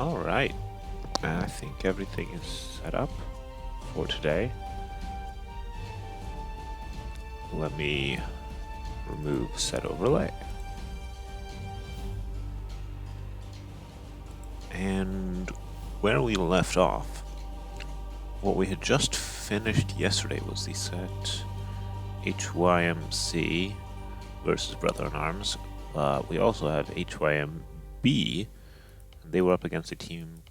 Alright, I think everything is set up for today. Let me remove set overlay. And where we left off, what we had just finished yesterday was the set HYMC versus Brother in Arms. We also have HYMB. They were up against a team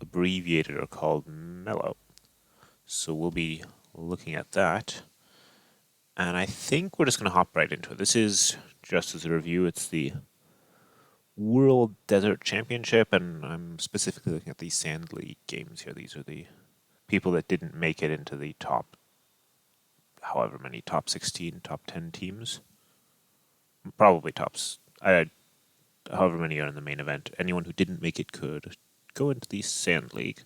abbreviated or called Mellow. So we'll be looking at that. And I think we're just going to hop right into it. This is, just as a review, it's the World Desert Championship, and I'm specifically looking at these Sand League games here. These are the people that didn't make it into the top, however many, top 16, top 10 teams. Probably however many are in the main event. Anyone who didn't make it could go into the Sand League.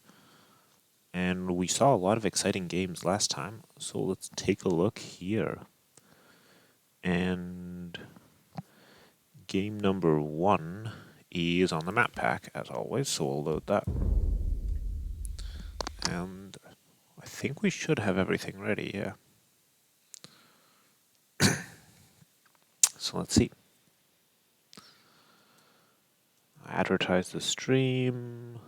And we saw a lot of exciting games last time, so let's take a look here. And game number 1 is on the map pack, as always, so we'll load that. And I think we should have everything ready, yeah. So let's see. Advertise the stream.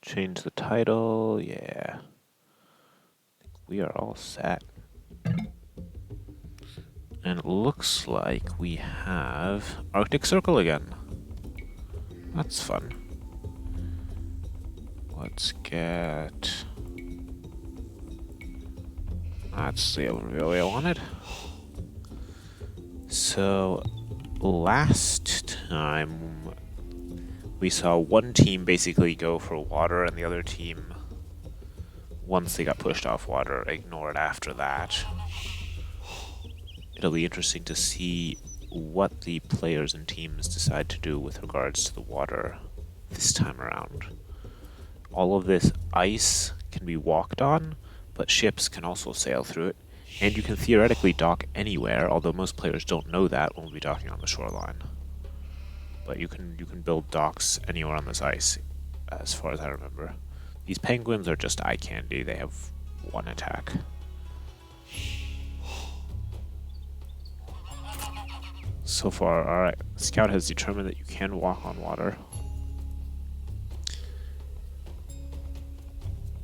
Change the title, yeah. We are all set. And it looks like we have Arctic Circle again. That's fun. Let's get... That's the overview I wanted. So, last time we saw one team basically go for water, and the other team, once they got pushed off water, ignored after that. It'll be interesting to see what the players and teams decide to do with regards to the water this time around. All of this ice can be walked on, but ships can also sail through it, and you can theoretically dock anywhere, although most players don't know that when we'll be docking on the shoreline. But you can build docks anywhere on this ice, as far as I remember. These penguins are just eye candy. They have one attack. So far, alright. Scout has determined that you can walk on water.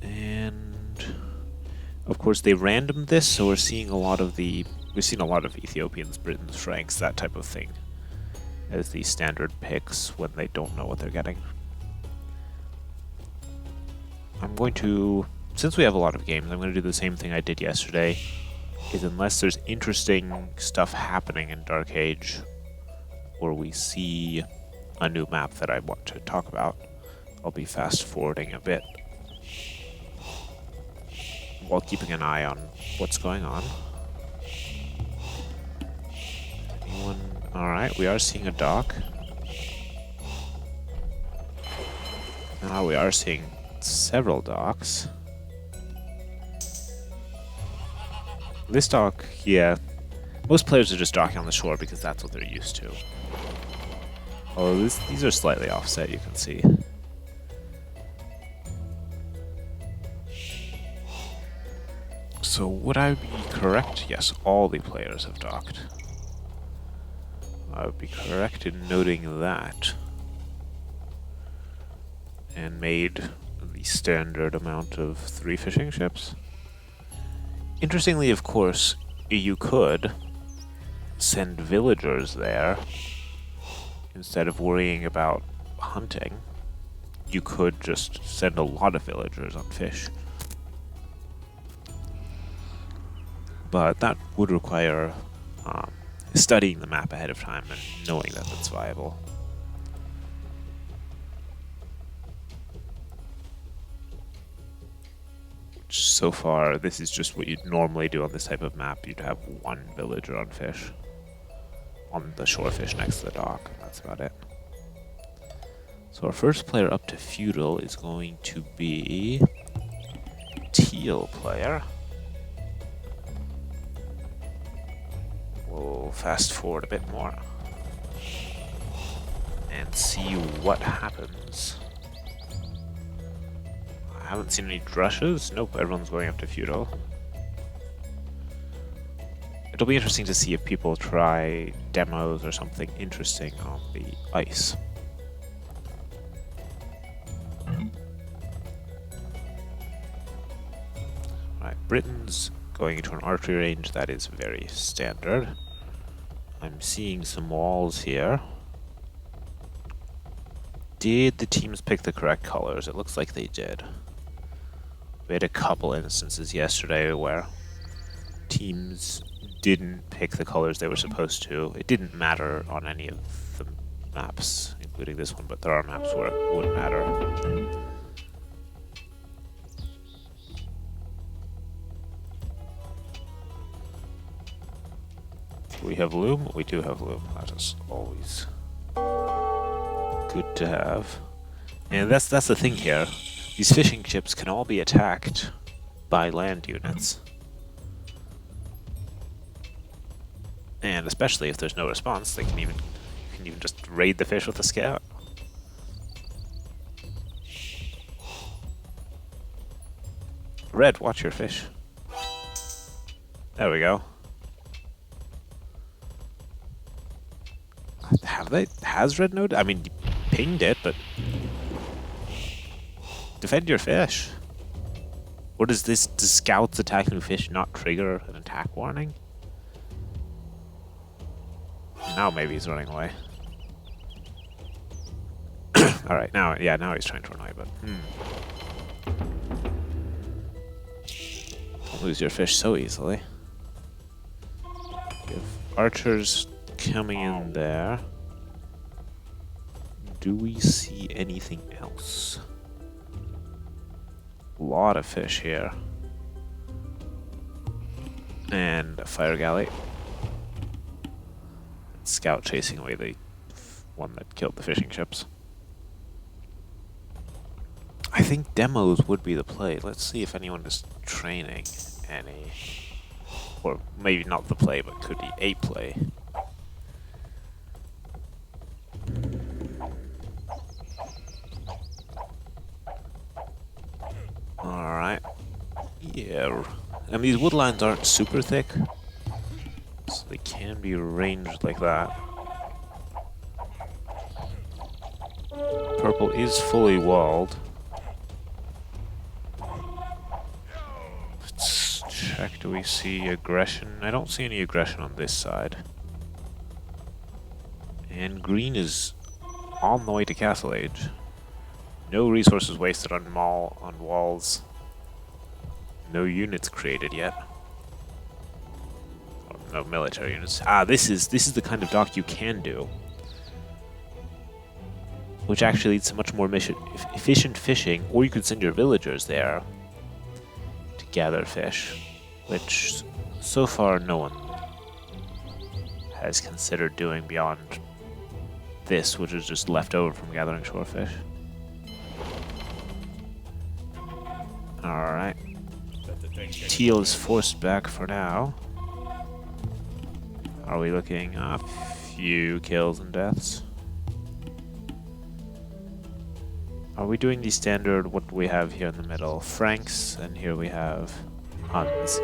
And of course they randomed this, so we're seeing a lot of Ethiopians, Britons, Franks, that type of thing as the standard picks when they don't know what they're getting. I'm going to, since we have a lot of games, I'm going to do the same thing I did yesterday, is unless there's interesting stuff happening in Dark Age, or we see a new map that I want to talk about, I'll be fast forwarding a bit, while keeping an eye on what's going on. Anyone? Alright, we are seeing a dock. Now we are seeing several docks. This dock, yeah, most players are just docking on the shore because that's what they're used to. Although these are slightly offset, you can see. So would I be correct? Yes, all the players have docked. I would be correct in noting that. And made the standard amount of 3 fishing ships. Interestingly, of course, you could send villagers there instead of worrying about hunting. You could just send a lot of villagers on fish. But that would require studying the map ahead of time and knowing that that's viable. So far, this is just what you'd normally do on this type of map. You'd have one villager on fish, on the shore fish next to the dock. That's about it. So our first player up to feudal is going to be teal player. We'll fast forward a bit more and see what happens. haven't seen any drushes. Nope, everyone's going after feudal. It'll be interesting to see if people try demos or something interesting on the ice. Right, Britain's going into an archery range. That is very standard. I'm seeing some walls here. Did the teams pick the correct colors? It looks like they did. We had a couple instances yesterday where teams didn't pick the colors they were supposed to. It didn't matter on any of the maps, including this one, but there are maps where it would matter. Do we have loom? We do have loom. That is always good to have. And that's the thing here. These fishing ships can all be attacked by land units. And especially if there's no response, they can even just raid the fish with a scout. Red, watch your fish. There we go. Has Red noted? I mean, you pinged it, but defend your fish. What is this? Does scouts attacking fish not trigger an attack warning? Now maybe he's running away. Alright, now he's trying to run away, but don't lose your fish so easily. We have archers coming in there. Do we see anything else? A lot of fish here. And a fire galley. Scout chasing away the one that killed the fishing ships. I think demos would be the play. Let's see if anyone is training any. Or maybe not the play, but could be a play. Alright. Yeah. And these woodlines aren't super thick, so they can be ranged like that. Purple is fully walled. Let's check, do we see aggression? I don't see any aggression on this side. And green is on the way to Castle Age. No resources wasted on walls. No units created yet. Or no military units. Ah, this is the kind of dock you can do, which actually leads to much more efficient fishing. Or you could send your villagers there to gather fish, which so far no one has considered doing beyond this, which is just left over from gathering shorefish. Alright. Teal is forced back for now. Are we looking a few kills and deaths? Are we doing the standard, what do we have here in the middle? Franks, and here we have Huns.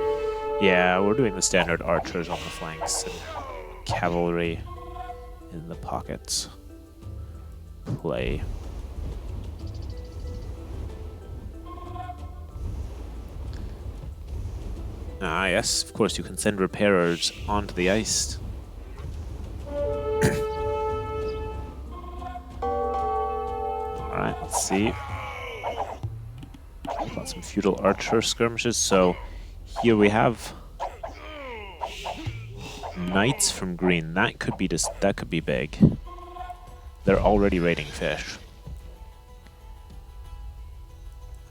Yeah, we're doing the standard archers on the flanks and cavalry in the pockets. Play. Ah, yes, of course, you can send repairers onto the ice. Alright, let's see. Got some feudal archer skirmishes, so here we have knights from green. That could be big. They're already raiding fish.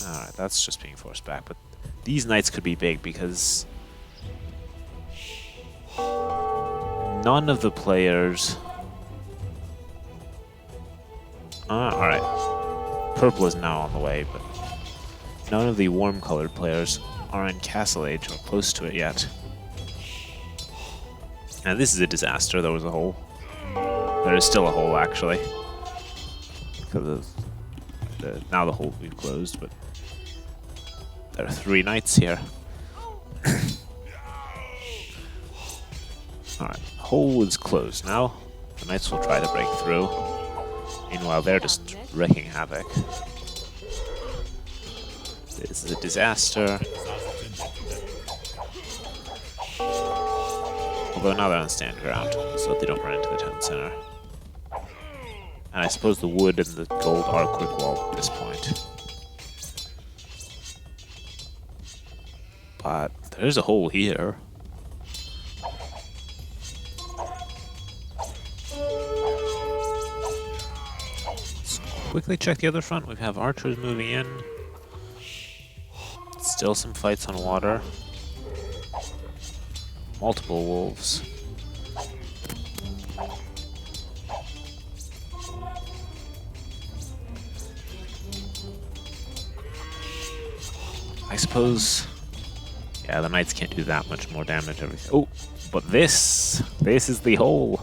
Alright, that's just being forced back, but these knights could be big because none of the players... alright. Purple is now on the way, but none of the warm-colored players are in Castle Age or close to it yet. And this is a disaster. There was a hole. There is still a hole, actually. Because of now the hole will be closed, but There are 3 knights here. Alright, hole is closed now. The knights will try to break through. Meanwhile, they're just wreaking havoc. This is a disaster. Although now they're on stand ground, so they don't run into the town center. And I suppose the wood and the gold are quick wall at this point. But there's a hole here. Let's quickly check the other front. We have archers moving in. Still some fights on water. Multiple wolves. I suppose... yeah, the knights can't do that much more damage. Oh, but this is the hole.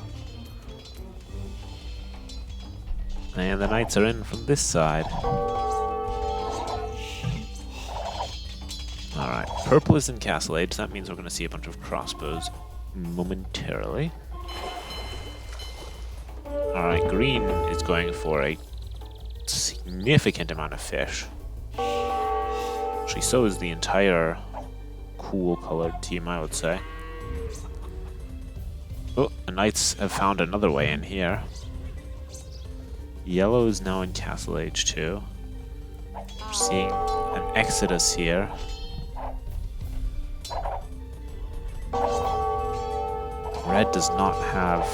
And the knights are in from this side. Alright, purple is in Castle Age. That means we're going to see a bunch of crossbows momentarily. Alright, green is going for a significant amount of fish. Actually, so is the entire cool colored team, I would say. Oh, the knights have found another way in here. Yellow is now in Castle Age too. We're seeing an exodus here. Red does not have,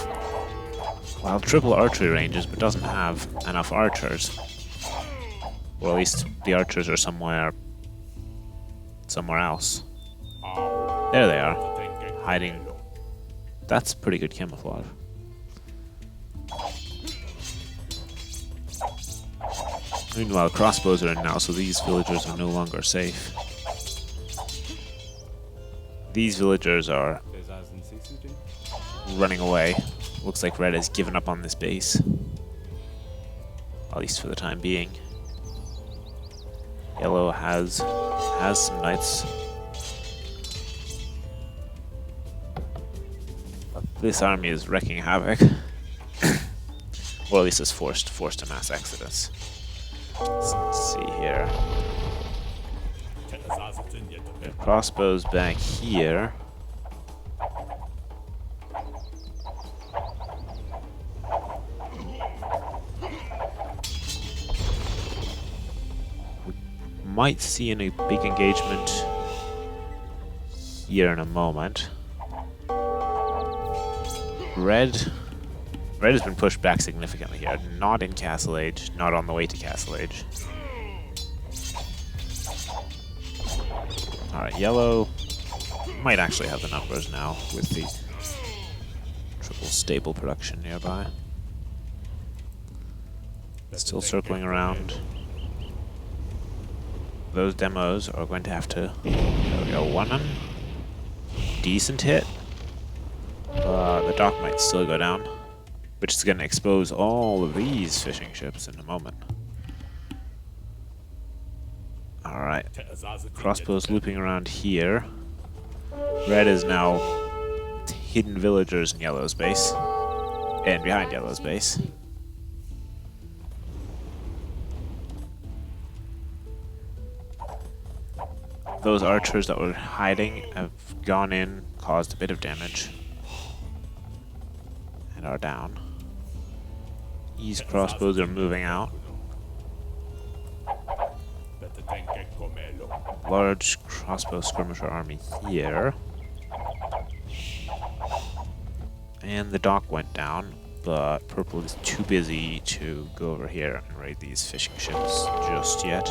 well, triple archery ranges, but doesn't have enough archers. Well, at least the archers are somewhere else. There they are, hiding. That's pretty good camouflage. Meanwhile, crossbows are in now, so these villagers are no longer safe. These villagers are running away. Looks like Red has given up on this base. At least for the time being. Yellow has some knights. But this army is wreaking havoc. Or at least is forced a mass exodus. Let's see here. The crossbows back here. Might see in a big engagement here in a moment. Red has been pushed back significantly here. Not in Castle Age, not on the way to Castle Age. Alright, yellow might actually have the numbers now with the triple stable production nearby. Still circling around. Those demos are going to have to... There we go, one decent hit. The dock might still go down, which is going to expose all of these fishing ships in a moment. Alright, crossbows looping around here. Red is now hidden villagers in Yellow's base, and behind Yellow's base. Those archers that were hiding have gone in, caused a bit of damage, and are down. These crossbows are moving out. Large crossbow skirmisher army here. And the dock went down, but purple is too busy to go over here and raid these fishing ships just yet.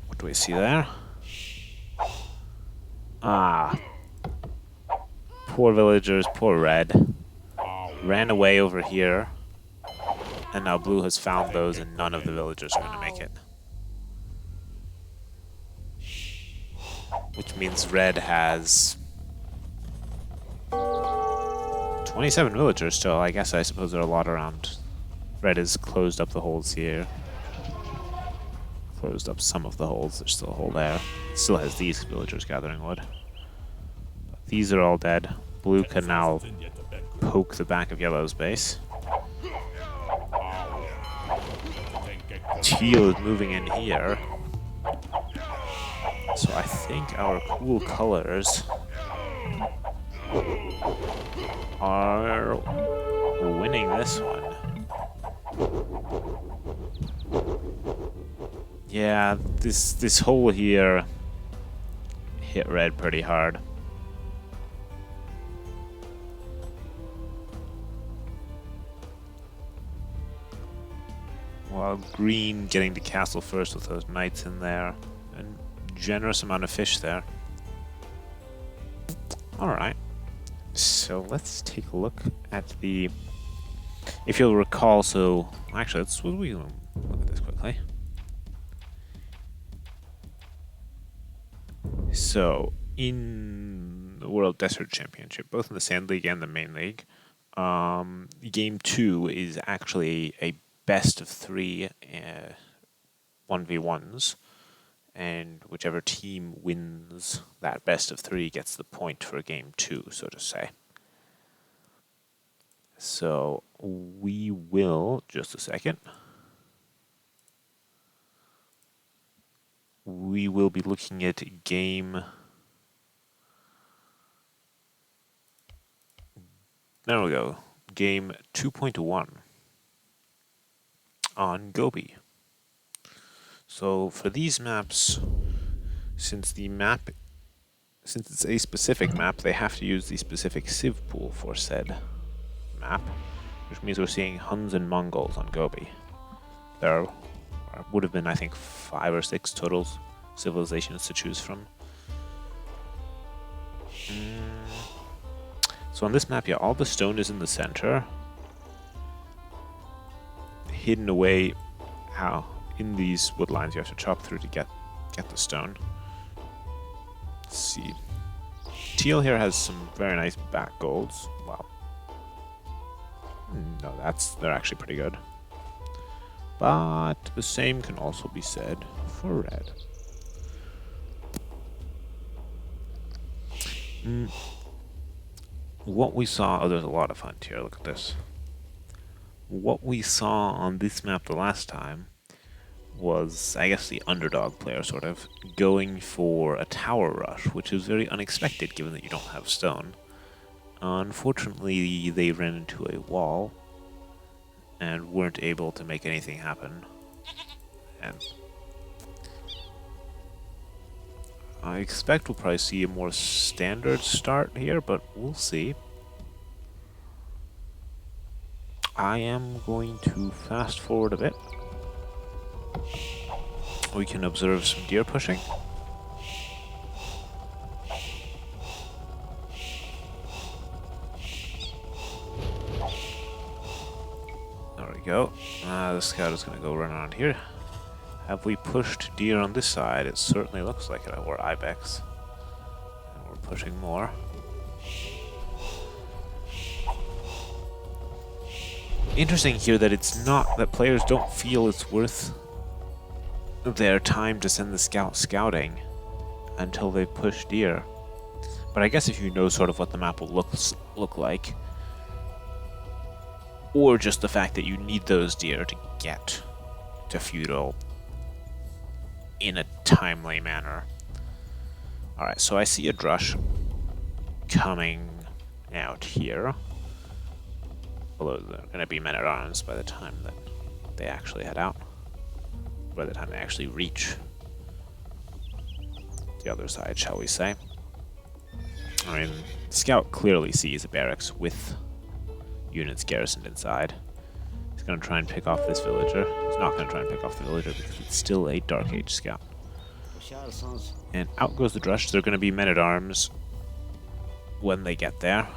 What do we see there? Ah. Poor villagers, poor Red. Ran away over here. And now Blue has found those and none of the villagers are going to make it. Which means Red has 27 villagers still. I suppose there are a lot around. Red has closed up the holes here. Closed up some of the holes. There's still a hole there. It still has these villagers gathering wood. These are all dead. Blue can now poke the back of Yellow's base. Teal is moving in here. So I think our cool colors are winning this one. Yeah, this hole here hit red pretty hard. While green getting the castle first with those knights in there. And generous amount of fish there. Alright. So let's take a look at the... If you'll recall, so... Actually, we look at this quickly. So, in the World Desert Championship, both in the Sand League and the Main League, Game 2 is actually a best of 3 1v1s, and whichever team wins that best of 3 gets the point for Game 2, so to say. So, we will, just a second, we will be looking at game... There we go. Game 2.1 on Gobi. So for these maps, since it's a specific map, they have to use the specific civ pool for said map, which means we're seeing Huns and Mongols on Gobi. There would have been, I think, 5 or 6 total civilizations to choose from. So on this map, yeah, all the stone is in the center, hidden away in these wood lines. You have to chop through to get the stone. Let's see. Teal here has some very nice back golds. Wow. No, they're actually pretty good. But the same can also be said for red. What we saw... Oh, there's a lot of hunt here. Look at this. What we saw on this map the last time was, I guess, the underdog player, sort of, going for a tower rush, which is very unexpected given that you don't have stone. Unfortunately, they ran into a wall and weren't able to make anything happen. And I expect we'll probably see a more standard start here, but we'll see. I am going to fast forward a bit. We can observe some deer pushing. There we go. The scout is going to go run around here. Have we pushed deer on this side? It certainly looks like it, or ibex. And we're pushing more. Interesting here that it's not that players don't feel it's worth their time to send the scout scouting until they push deer. But I guess if you know sort of what the map will look like, or just the fact that you need those deer to get to feudal in a timely manner. Alright, so I see a drush coming out here. Although they're going to be men-at-arms by the time that they actually head out. By the time they actually reach the other side, shall we say. I mean, Scout clearly sees a barracks with units garrisoned inside. He's going to try and pick off this villager. He's not going to try and pick off the villager because it's still a Dark Age Scout. And out goes the drush. They're going to be men-at-arms when they get there.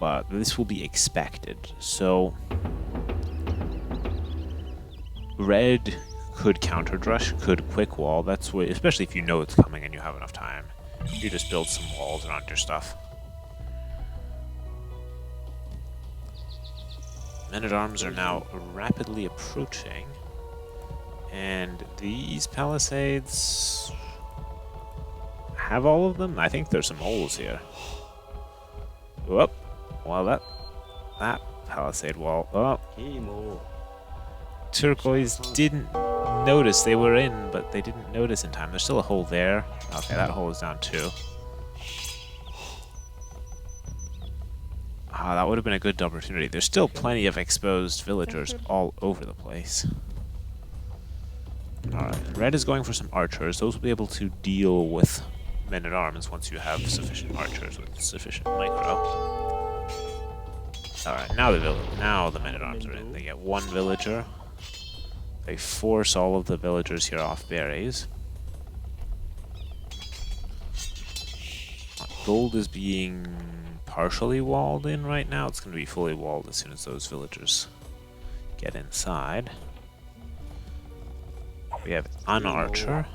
But this will be expected. So red could counter drush, could quick wall. That's where, especially if you know it's coming and you have enough time, you just build some walls around your stuff. Men-at-Arms are now rapidly approaching. And these palisades have all of them? I think there's some holes here. Whoop. Well, that palisade wall. Oh. Turquoise didn't notice they were in, but they didn't notice in time. There's still a hole there. Okay, that hole is down too. Ah, that would have been a good opportunity. There's still plenty of exposed villagers all over the place. Alright, red is going for some archers. Those will be able to deal with men-at-arms once you have sufficient archers with sufficient micro. Alright, now the men-at-arms are in. They get one villager. They force all of the villagers here off berries. Gold is being partially walled in right now. It's going to be fully walled as soon as those villagers get inside. We have an archer.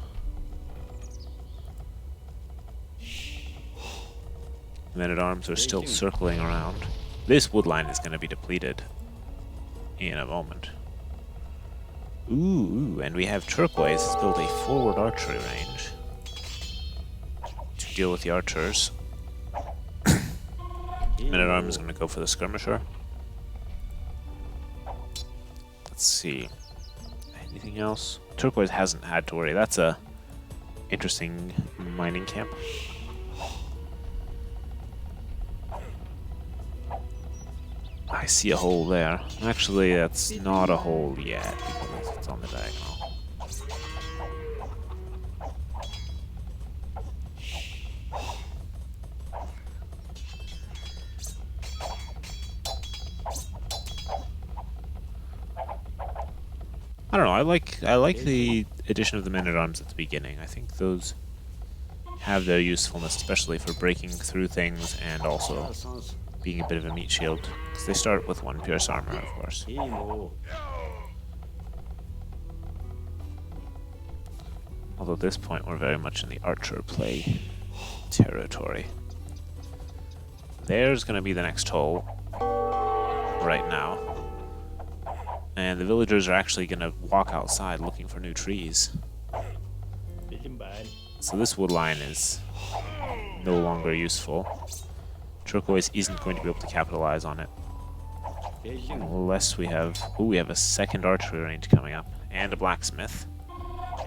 Men-at-arms are still circling around. This wood line is going to be depleted in a moment. Ooh, and we have Turquoise has built a forward archery range to deal with the archers. Men-at-arms is going to go for the skirmisher. Let's see. Anything else? Turquoise hasn't had to worry. That's a interesting mining camp. I see a hole there. Actually, that's not a hole yet because it's on the diagonal. I don't know. I like the addition of the men-at-arms at the beginning. I think those have their usefulness, especially for breaking through things and also being a bit of a meat shield. Because they start with one pierce armor, of course. Although at this point we're very much in the archer play territory. There's going to be the next hole right now. And the villagers are actually going to walk outside looking for new trees. So this wood line is no longer useful. Turquoise isn't going to be able to capitalize on it. Unless we have... Ooh, we have a second archery range coming up. And a blacksmith.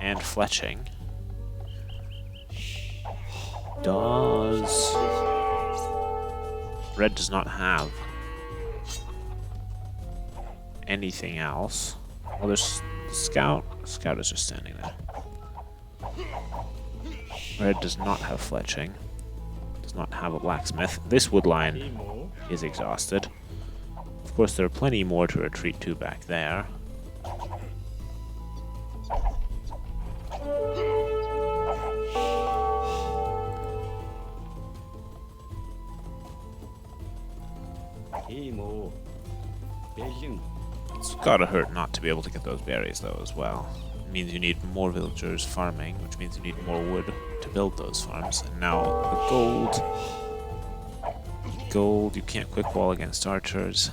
And fletching. Red does not have anything else. Well, there's the scout. The scout is just standing there. Red does not have fletching. Does not have a blacksmith. This wood line is exhausted. Of course, there are plenty more to retreat to back there. It's gotta hurt not to be able to get those berries, though, as well. It means you need more villagers farming, which means you need more wood to build those farms. And now the gold. Gold, you can't quick wall against archers.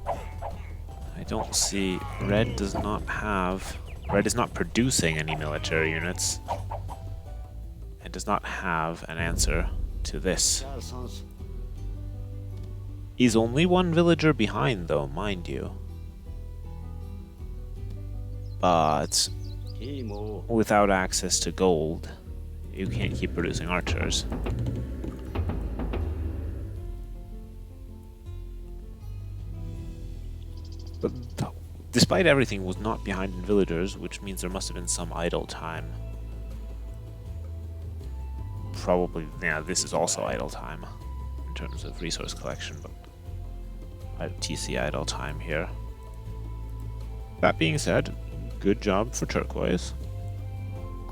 I don't see... Red does not have... Red is not producing any military units. And does not have an answer to this. He's only one villager behind, though, mind you. But without access to gold, you can't keep producing archers. But despite everything, was not behind in villagers, which means there must have been some idle time. Probably, yeah, this is also idle time in terms of resource collection, but TC idle time here. That being said, good job for Turquoise.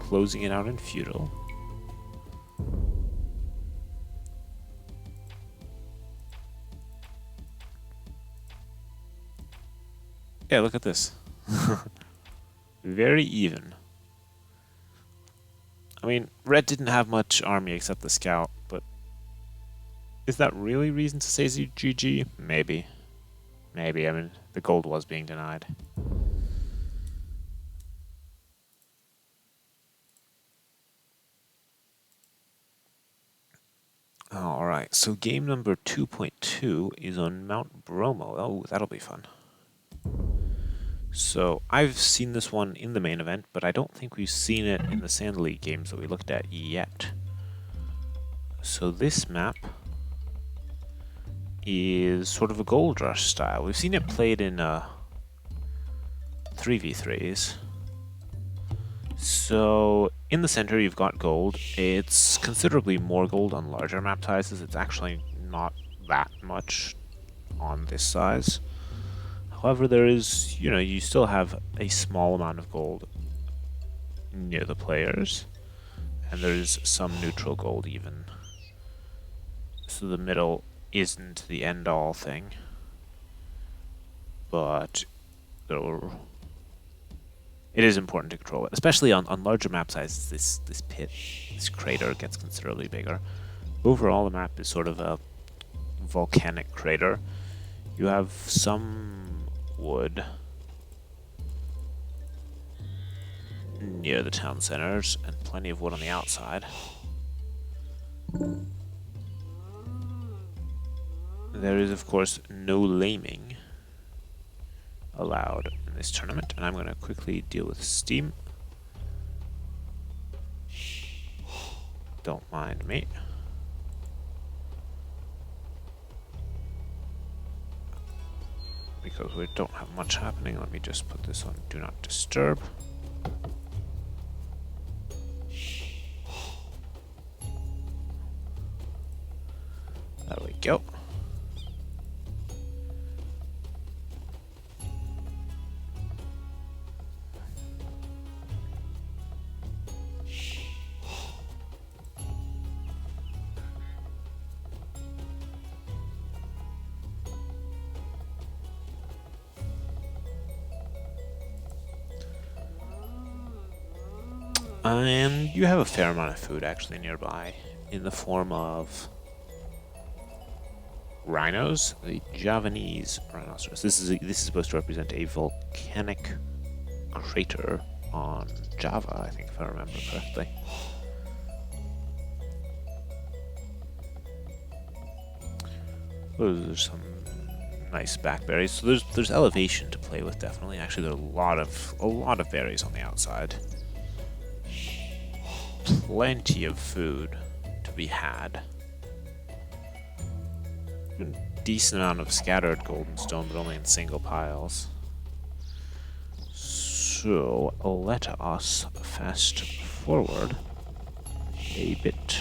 Closing it out in feudal. Yeah, look at this. Very even. I mean, Red didn't have much army except the scout, but is that really reason to say GG? Maybe. Maybe, I mean, the gold was being denied. Alright, so game number 2.2 is on Mount Bromo. Oh, that'll be fun. So, I've seen this one in the main event, but I don't think we've seen it in the Sand League games that we looked at yet. So this map is sort of a Gold Rush style. We've seen it played in 3v3s. So in the center you've got gold. It's considerably more gold on larger map sizes. It's actually not that much on this size. However, there is, you know, you still have a small amount of gold near the players, and there's some neutral gold even. So the middle isn't the end-all thing, but it is important to control it, especially on larger map sizes. This pit, this crater gets considerably bigger. Overall, the map is sort of a volcanic crater. You have some wood near the town centers and plenty of wood on the outside. There is, of course, no laming allowed in this tournament, and I'm going to quickly deal with Steam. Don't mind me. Because we don't have much happening, let me just put this on Do Not Disturb. There we go. And you have a fair amount of food actually nearby in the form of rhinos, the Javanese rhinoceros. This is supposed to represent a volcanic crater on Java, I think, if I remember correctly. Those are some nice backberries. So there's elevation to play with, definitely. Actually, there are a lot of berries on the outside. Plenty of food to be had. A decent amount of scattered golden stone, but only in single piles. So let us fast forward a bit.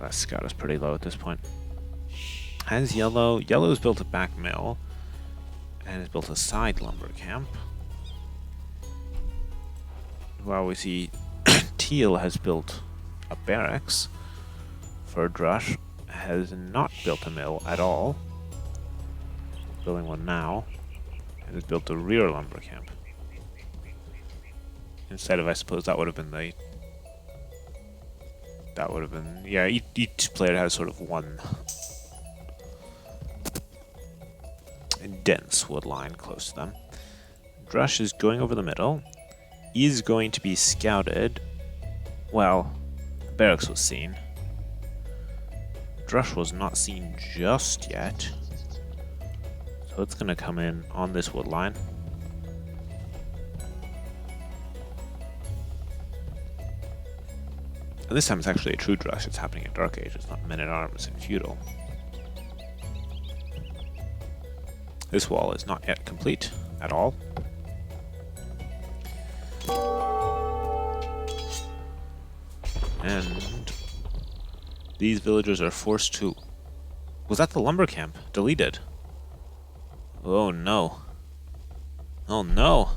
That scout is pretty low at this point. Has yellow. Yellow's built a back mill and has built a side lumber camp. While we see teal has built a barracks. Drush has not built a mill at all. Building one now. And has built a rear lumber camp. Instead of, I suppose, that would have been yeah, each player has sort of one dense wood line close to them. Drush is going over the middle. Is going to be scouted. Well, barracks was seen. Drush was not seen just yet. So it's going to come in on this wood line. And this time it's actually a true Drush. It's happening at Dark Age. It's not Men-at-Arms and Feudal. This wall is not yet complete at all. And these villagers are forced to... Was that the lumber camp? Deleted. Oh no. Oh no.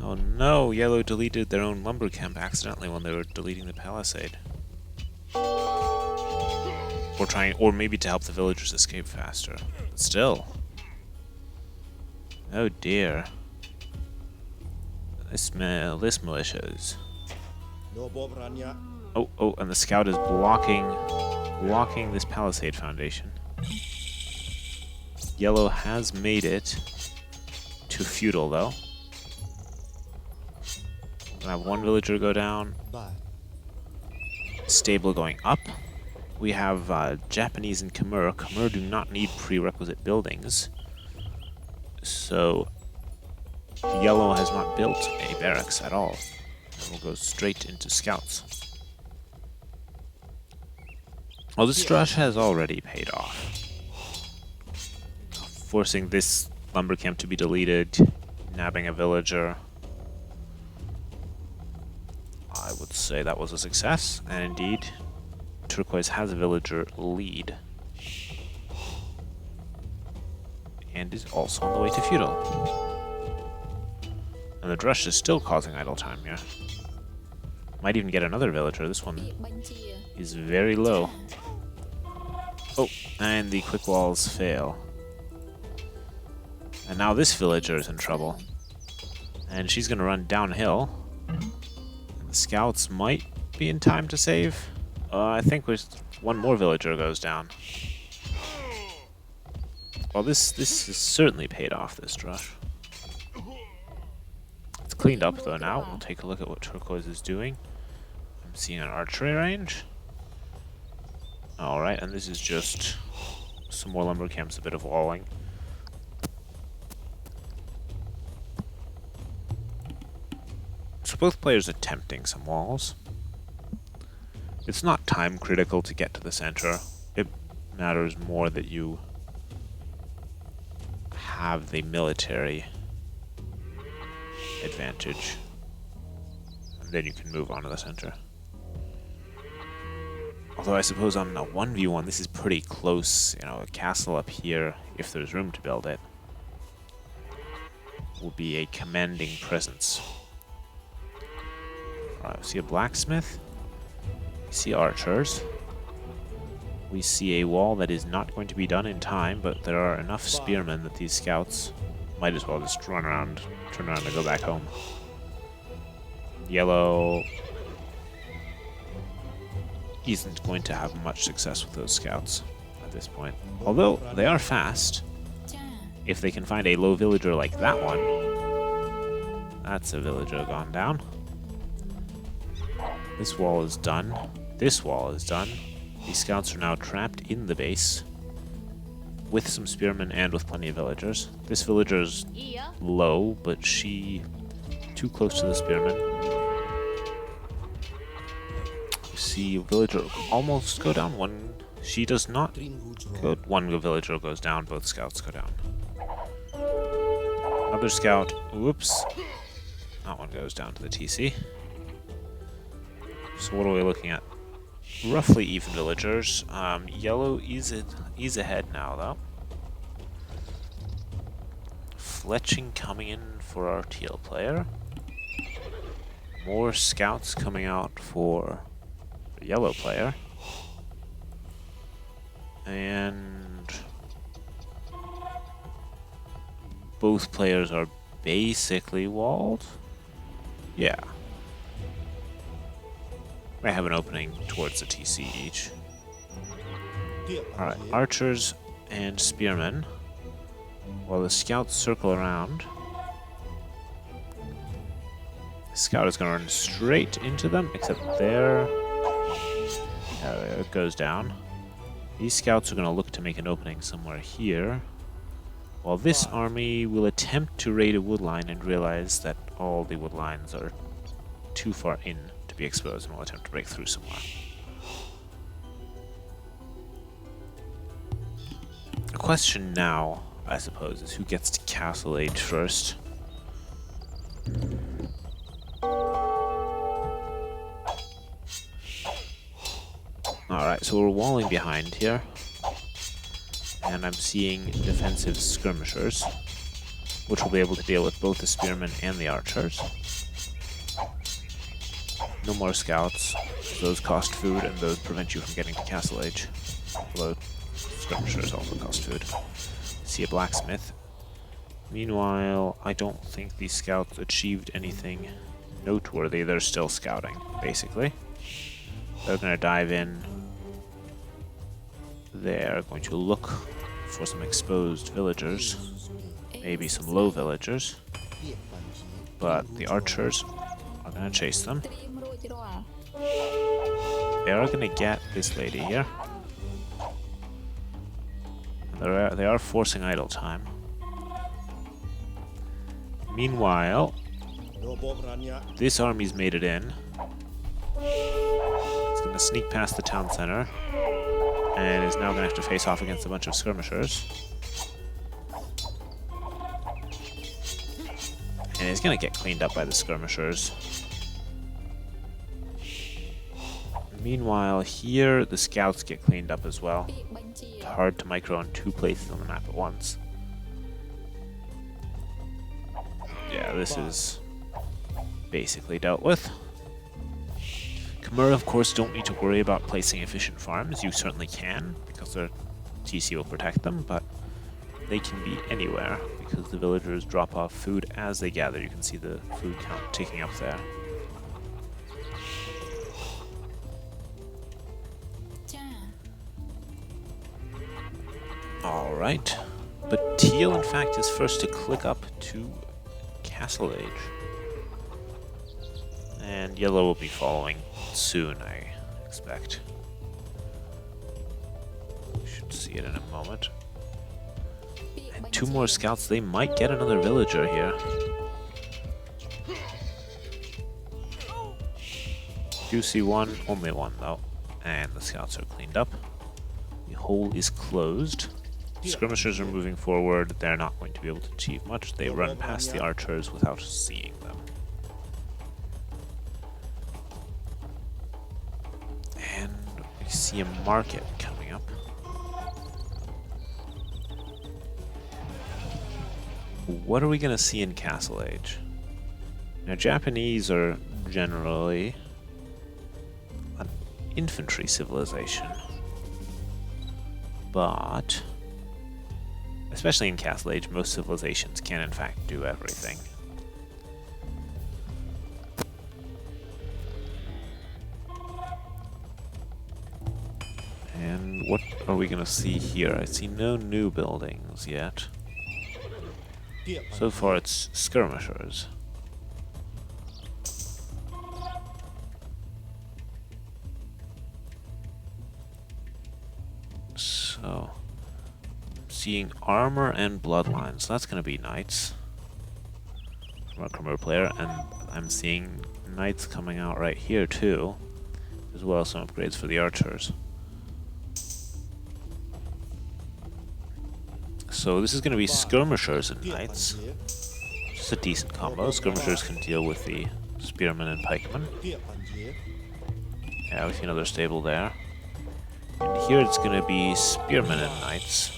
Oh no, Yellow deleted their own lumber camp accidentally when they were deleting the palisade. Or maybe to help the villagers escape faster. But still. Oh dear. This militias. No Bob Rania. Oh, and the scout is blocking this palisade foundation. Yellow has made it to feudal, though. Gonna have one villager go down. Stable going up. We have Japanese and Khmer. Khmer do not need prerequisite buildings. So Yellow has not built a barracks at all. And will go straight into scouts. Well, this rush has already paid off. Forcing this lumber camp to be deleted, nabbing a villager. I would say that was a success, and indeed, Turquoise has a villager lead. And is also on the way to feudal. And the Drush is still causing idle time here. Might even get another villager. This one is very low. Oh, and the quick walls fail. And now this villager is in trouble. And she's going to run downhill. The scouts might be in time to save. I think one more villager goes down. Well, this has certainly paid off, this Drush. It's cleaned up, though, now. We'll take a look at what Turquoise is doing. I'm seeing an archery range. Alright, and this is just some more lumber camps, a bit of walling. So both players attempting some walls. It's not time critical to get to the center. It matters more that you have the military advantage. And then you can move on to the center. Although I suppose on a 1v1 this is pretty close. You know, a castle up here, if there's room to build it, will be a commanding presence. Alright, we see a blacksmith. We see archers. We see a wall that is not going to be done in time, but there are enough spearmen that these scouts might as well just turn around and go back home. Yellow isn't going to have much success with those scouts at this point. Although they are fast. If they can find a low villager like that one, that's a villager gone down. This wall is done. This wall is done. These scouts are now trapped in the base with some spearmen and with plenty of villagers. This villager's low, but she too close to the spearmen. You see a villager almost go down. One, she does not go. One villager goes down, both scouts go down. Another scout, whoops. That one goes down to the TC. So what are we looking at? Roughly even villagers. Yellow is ahead now, though. Fletching coming in for our teal player. More scouts coming out for the yellow player. And both players are basically walled. Yeah. They have an opening towards the TC each. Alright, archers and spearmen. While the scouts circle around. The scout is going to run straight into them, except there. It goes down. These scouts are going to look to make an opening somewhere here. While this army will attempt to raid a wood line and realize that all the wood lines are too far in to be exposed and will attempt to break through somewhere. The question now, I suppose, is who gets to Castle Age first. Alright, so we're walling behind here. And I'm seeing defensive skirmishers, which will be able to deal with both the spearmen and the archers. No more scouts. Those cost food, and those prevent you from getting to Castle Age. Although skirmishers also cost food. See a blacksmith. Meanwhile, I don't think these scouts achieved anything noteworthy. They're still scouting, basically. They're going to dive in. They're going to look for some exposed villagers, maybe some low villagers, but the archers are going to chase them. They are going to get this lady here. They are forcing idle time. Meanwhile, this army's made it in. It's going to sneak past the town center and is now going to have to face off against a bunch of skirmishers. And it's going to get cleaned up by the skirmishers. Meanwhile, here the scouts get cleaned up as well. It's hard to micro in 2 places on the map at once. Yeah, this is basically dealt with. Khmer, of course, don't need to worry about placing efficient farms. You certainly can, because their TC will protect them, but they can be anywhere, because the villagers drop off food as they gather. You can see the food count ticking up there. Alright, but Teal, in fact, is first to click up to Castle Age. And Yellow will be following soon, I expect. We should see it in a moment. And 2 more scouts, they might get another villager here. Do see one, only one though. And the scouts are cleaned up. The hole is closed. Skirmishers are moving forward. They're not going to be able to achieve much. They run past the archers without seeing them. And we see a market coming up. What are we going to see in Castle Age? Now, Japanese are generally an infantry civilization, but especially in Castle Age, most civilizations can in fact do everything. And what are we going to see here? I see no new buildings yet. So far it's skirmishers. So, seeing armor and bloodlines. That's going to be knights from our Khmer player, and I'm seeing knights coming out right here too, as well as some upgrades for the archers. So this is going to be skirmishers and knights. Just a decent combo. Skirmishers can deal with the spearmen and pikemen. Yeah, we see another stable there. And here it's going to be spearmen and knights.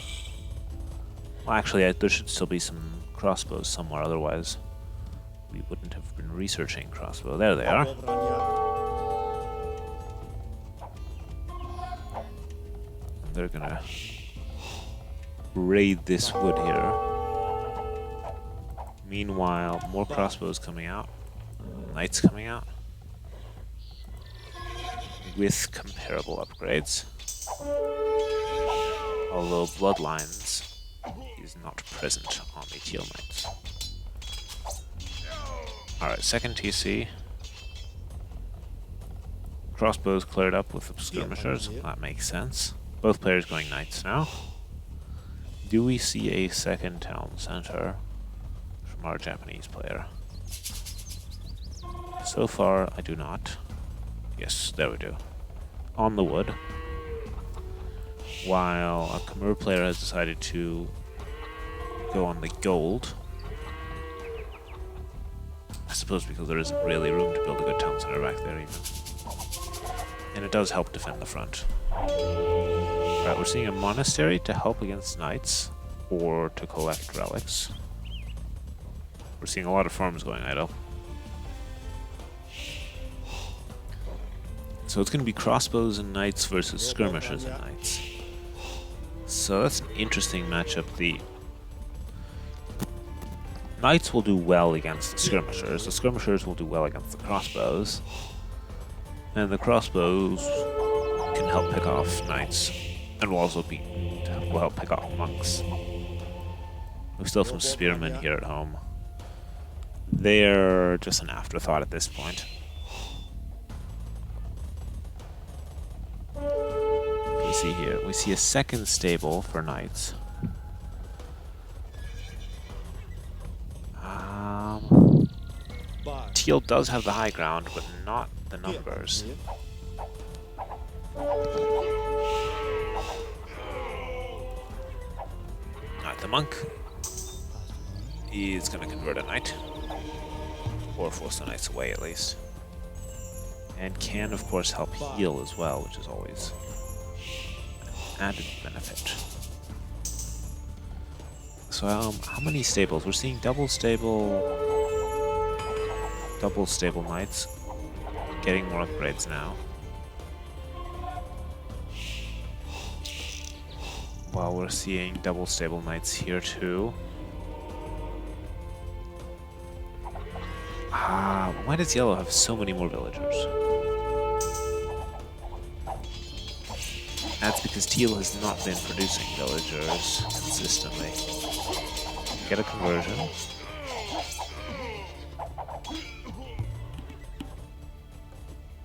Well, actually, there should still be some crossbows somewhere, otherwise we wouldn't have been researching crossbow. There they are. They're going to raid this wood here. Meanwhile, more crossbows coming out. Knights coming out. With comparable upgrades. Although Bloodlines is not present on the Teal Knights. Alright, second TC. Crossbows cleared up with the skirmishers. That makes sense. Both players going Knights now. Do we see a second town center from our Japanese player? So far, I do not. Yes, there we do. On the wood. While a Khmer player has decided to go on the gold. I suppose because there isn't really room to build a good town center back there even. And it does help defend the front. Right, we're seeing a monastery to help against knights, or to collect relics. We're seeing a lot of farms going idle. So it's going to be crossbows and knights versus skirmishers and knights. So that's an interesting matchup. The Knights will do well against the skirmishers will do well against the crossbows, and the crossbows can help pick off knights, and will help pick off monks. We still have some spearmen here at home. They're just an afterthought at this point. What do we see here? We see a second stable for knights. Teal does have the high ground, but not the numbers. Alright, the monk is going to convert a knight, or force the knights away at least. And can, of course, help heal as well, which is always an added benefit. So, how many stables? We're seeing double stable knights getting more upgrades now. While we're seeing double stable knights here too. Why does yellow have so many more villagers? That's because teal has not been producing villagers consistently. Get a conversion.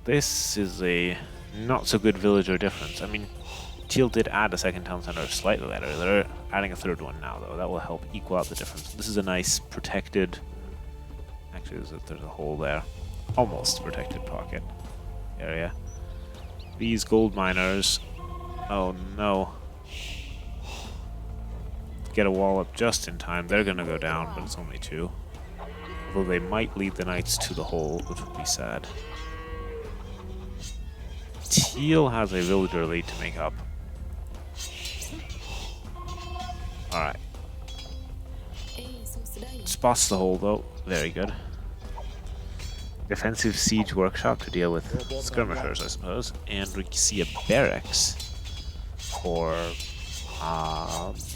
This is a not so good villager difference. I mean, teal did add a second town center slightly later. They're adding a third one now, though. That will help equal out the difference. This is a nice protected... Actually, there's a hole there. Almost protected pocket area. These gold miners... Oh, no. Get a wall up just in time. They're gonna go down, but it's only 2. Although they might lead the knights to the hole, which would be sad. Teal has a villager lead to make up. Alright. Spots the hole though. Very good. Defensive siege workshop to deal with skirmishers, I suppose. And we see a barracks for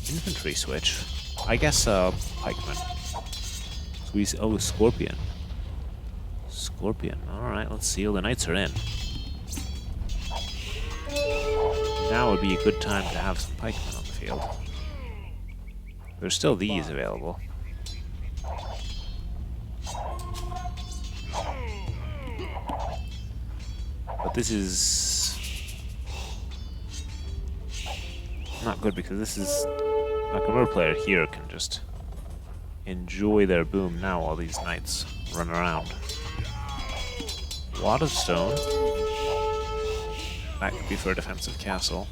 infantry switch. I guess pikemen. So we see, oh, scorpion. Scorpion. Alright, let's see. The knights are in. Now would be a good time to have some pikemen on the field. There's still these available. But this is not good because this is a convert player here can just enjoy their boom now while these knights run around. Wad of stone. That could be for a defensive castle.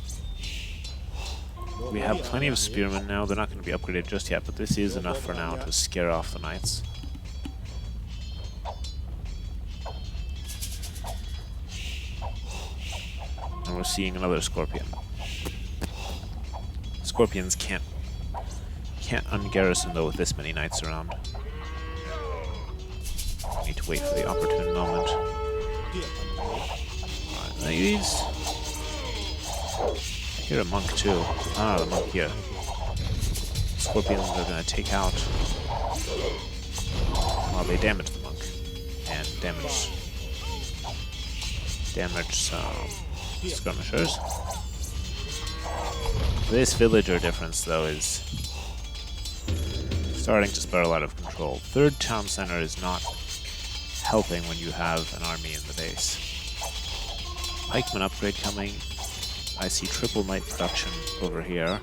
We have plenty of spearmen now. They're not going to be upgraded just yet, but this is enough for now to scare off the knights. And we're seeing another scorpion. Scorpions can't ungarrison though with this many knights around. Need to wait for the opportune moment. Alright, ladies. Here a monk too. Ah, the monk here. Scorpions are gonna take out. Well, they damage the monk. And damage some skirmishers. This villager difference though is starting to spiral out of control. Third town center is not helping when you have an army in the base. Pikeman upgrade coming. I see triple knight production over here.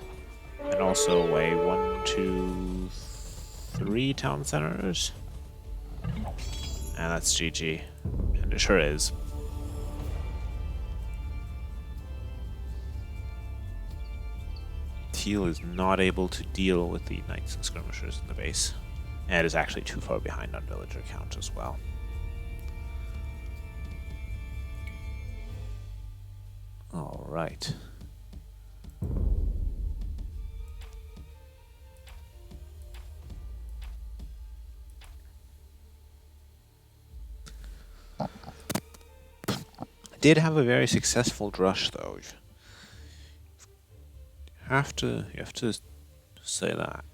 And also a 1, 2, 3 town centers. And that's GG. And it sure is. Teal is not able to deal with the knights and skirmishers in the base. And is actually too far behind on villager count as well. Alright. Did have a very successful drush though. You have to say that.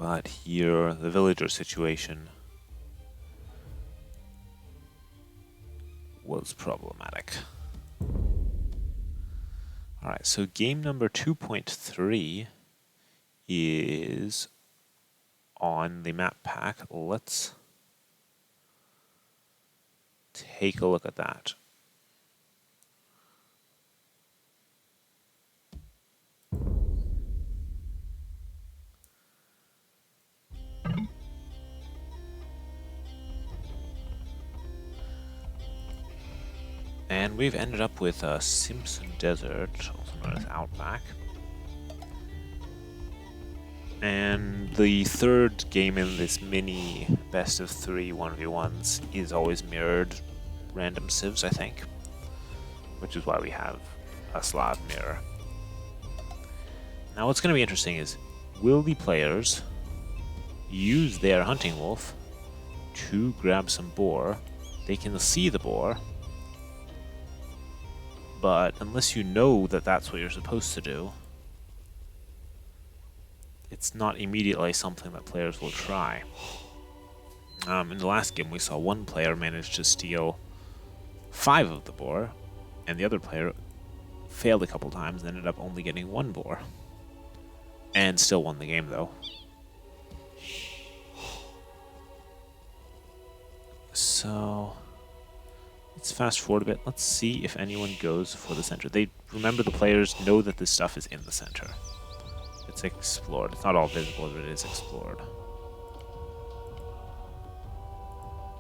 But here, the villager situation was problematic. Alright, so game number 2.3 is on the map pack. Let's take a look at that. And we've ended up with Simpson Desert, also known as Outback. And the third game in this mini best of 3 1v1s is always mirrored random civs, I think. Which is why we have a slab mirror. Now what's going to be interesting is, will the players use their hunting wolf to grab some boar? They can see the boar, but unless you know that that's what you're supposed to do, it's not immediately something that players will try. In the last game, we saw one player manage to steal 5 of the boar, and the other player failed a couple times and ended up only getting 1 boar. And still won the game, though. So let's fast forward a bit. Let's see if anyone goes for the center. Remember, the players know that this stuff is in the center. It's explored. It's not all visible, but it is explored.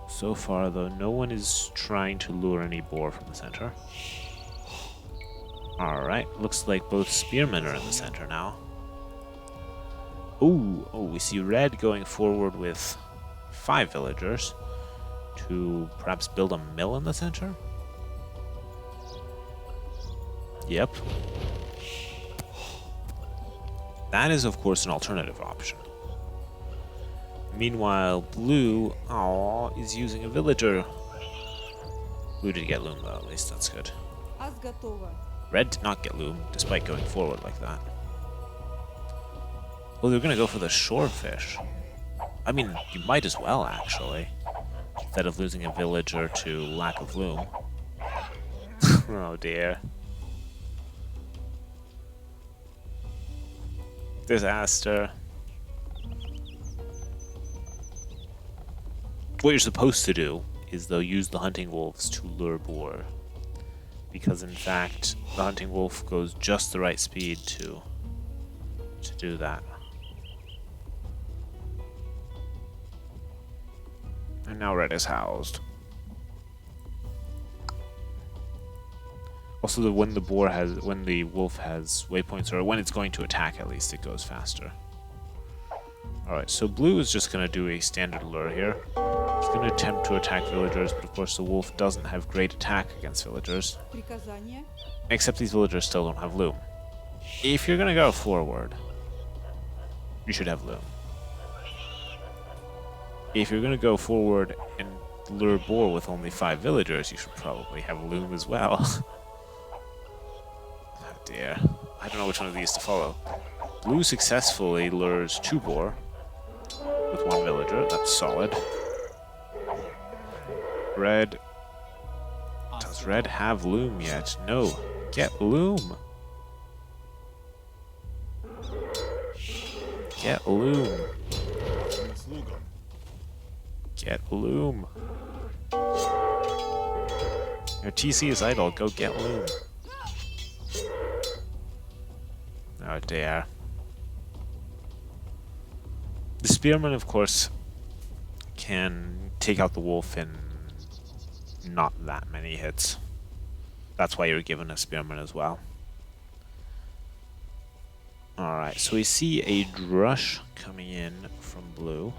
So far, though, no one is trying to lure any boar from the center. Alright, looks like both spearmen are in the center now. Oh, we see red going forward with 5 villagers to perhaps build a mill in the center? Yep. That is, of course, an alternative option. Meanwhile, blue, is using a villager. Blue did get loom, though, at least that's good. Red did not get loom, despite going forward like that. Well, they're gonna go for the shorefish. I mean, you might as well, actually. Instead of losing a villager to lack of loom. Oh dear. Disaster. What you're supposed to do is, though, use the hunting wolves to lure boar. Because, in fact, the hunting wolf goes just the right speed to do that. And now red is housed. Also, when the wolf has waypoints, or when it's going to attack, at least it goes faster. Alright, so blue is just going to do a standard lure here. It's going to attempt to attack villagers, but of course the wolf doesn't have great attack against villagers. Except these villagers still don't have loom. If you're going to go forward, you should have loom. If you're going to go forward and lure boar with only 5 villagers, you should probably have loom as well. Oh dear. I don't know which one of these to follow. Blue successfully lures 2 boar with 1 villager. That's solid. Red. Does red have loom yet? No. Get loom. Get loom. Get loom. Your TC is idle. Go get loom. Oh dear. The spearman, of course, can take out the wolf in not that many hits. That's why you're given a spearman as well. Alright, so we see a drush coming in from blue,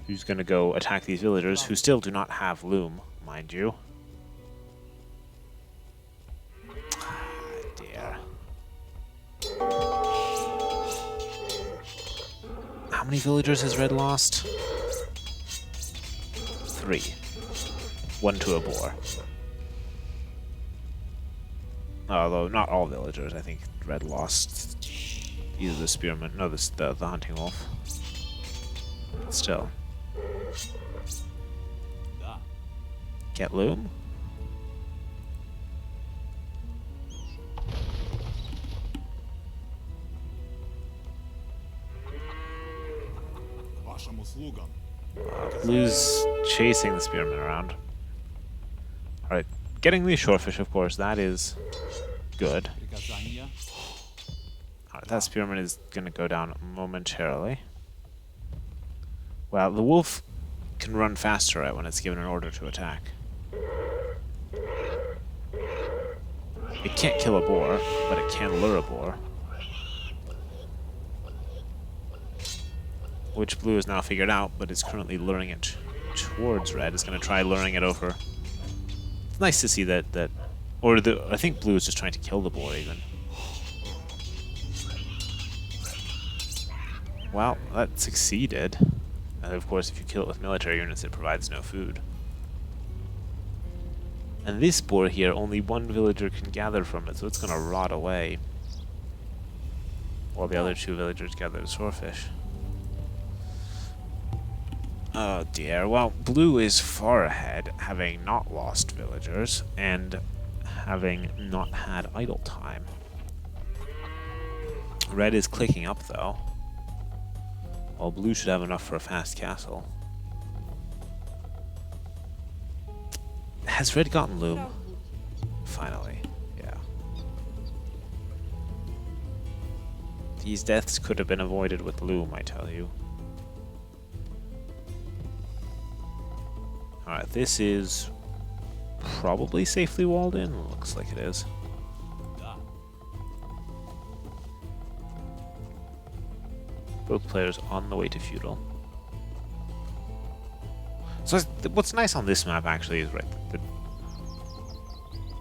who's going to go attack these villagers, who still do not have loom, mind you. Ah, dear. How many villagers has red lost? 3. 1 to a boar. Although not all villagers, I think red lost Either the spearman, no, the hunting wolf. Still. Get loom? Blue's chasing the spearman around. Alright, getting the shorefish, of course, that is good. Alright, that spearman is gonna go down momentarily. Well, the wolf can run faster right when it's given an order to attack. It can't kill a boar, but it can lure a boar. Which Blue has now figured out, but is currently luring it towards Red. It's going to try luring it over. It's nice to see that, I think Blue is just trying to kill the boar even. Well, that succeeded. And of course, if you kill it with military units, it provides no food. And this boar here, only one villager can gather from it, so it's going to rot away. While the other two villagers gather the swordfish. Oh dear. Well, Blue is far ahead, having not lost villagers, and having not had idle time. Red is clicking up, though. While Blue should have enough for a fast castle. Has Red gotten loom? Finally, yeah. These deaths could have been avoided with loom, I tell you. Alright, this is probably safely walled in. Looks like it is. Both players on the way to feudal. So what's nice on this map actually is that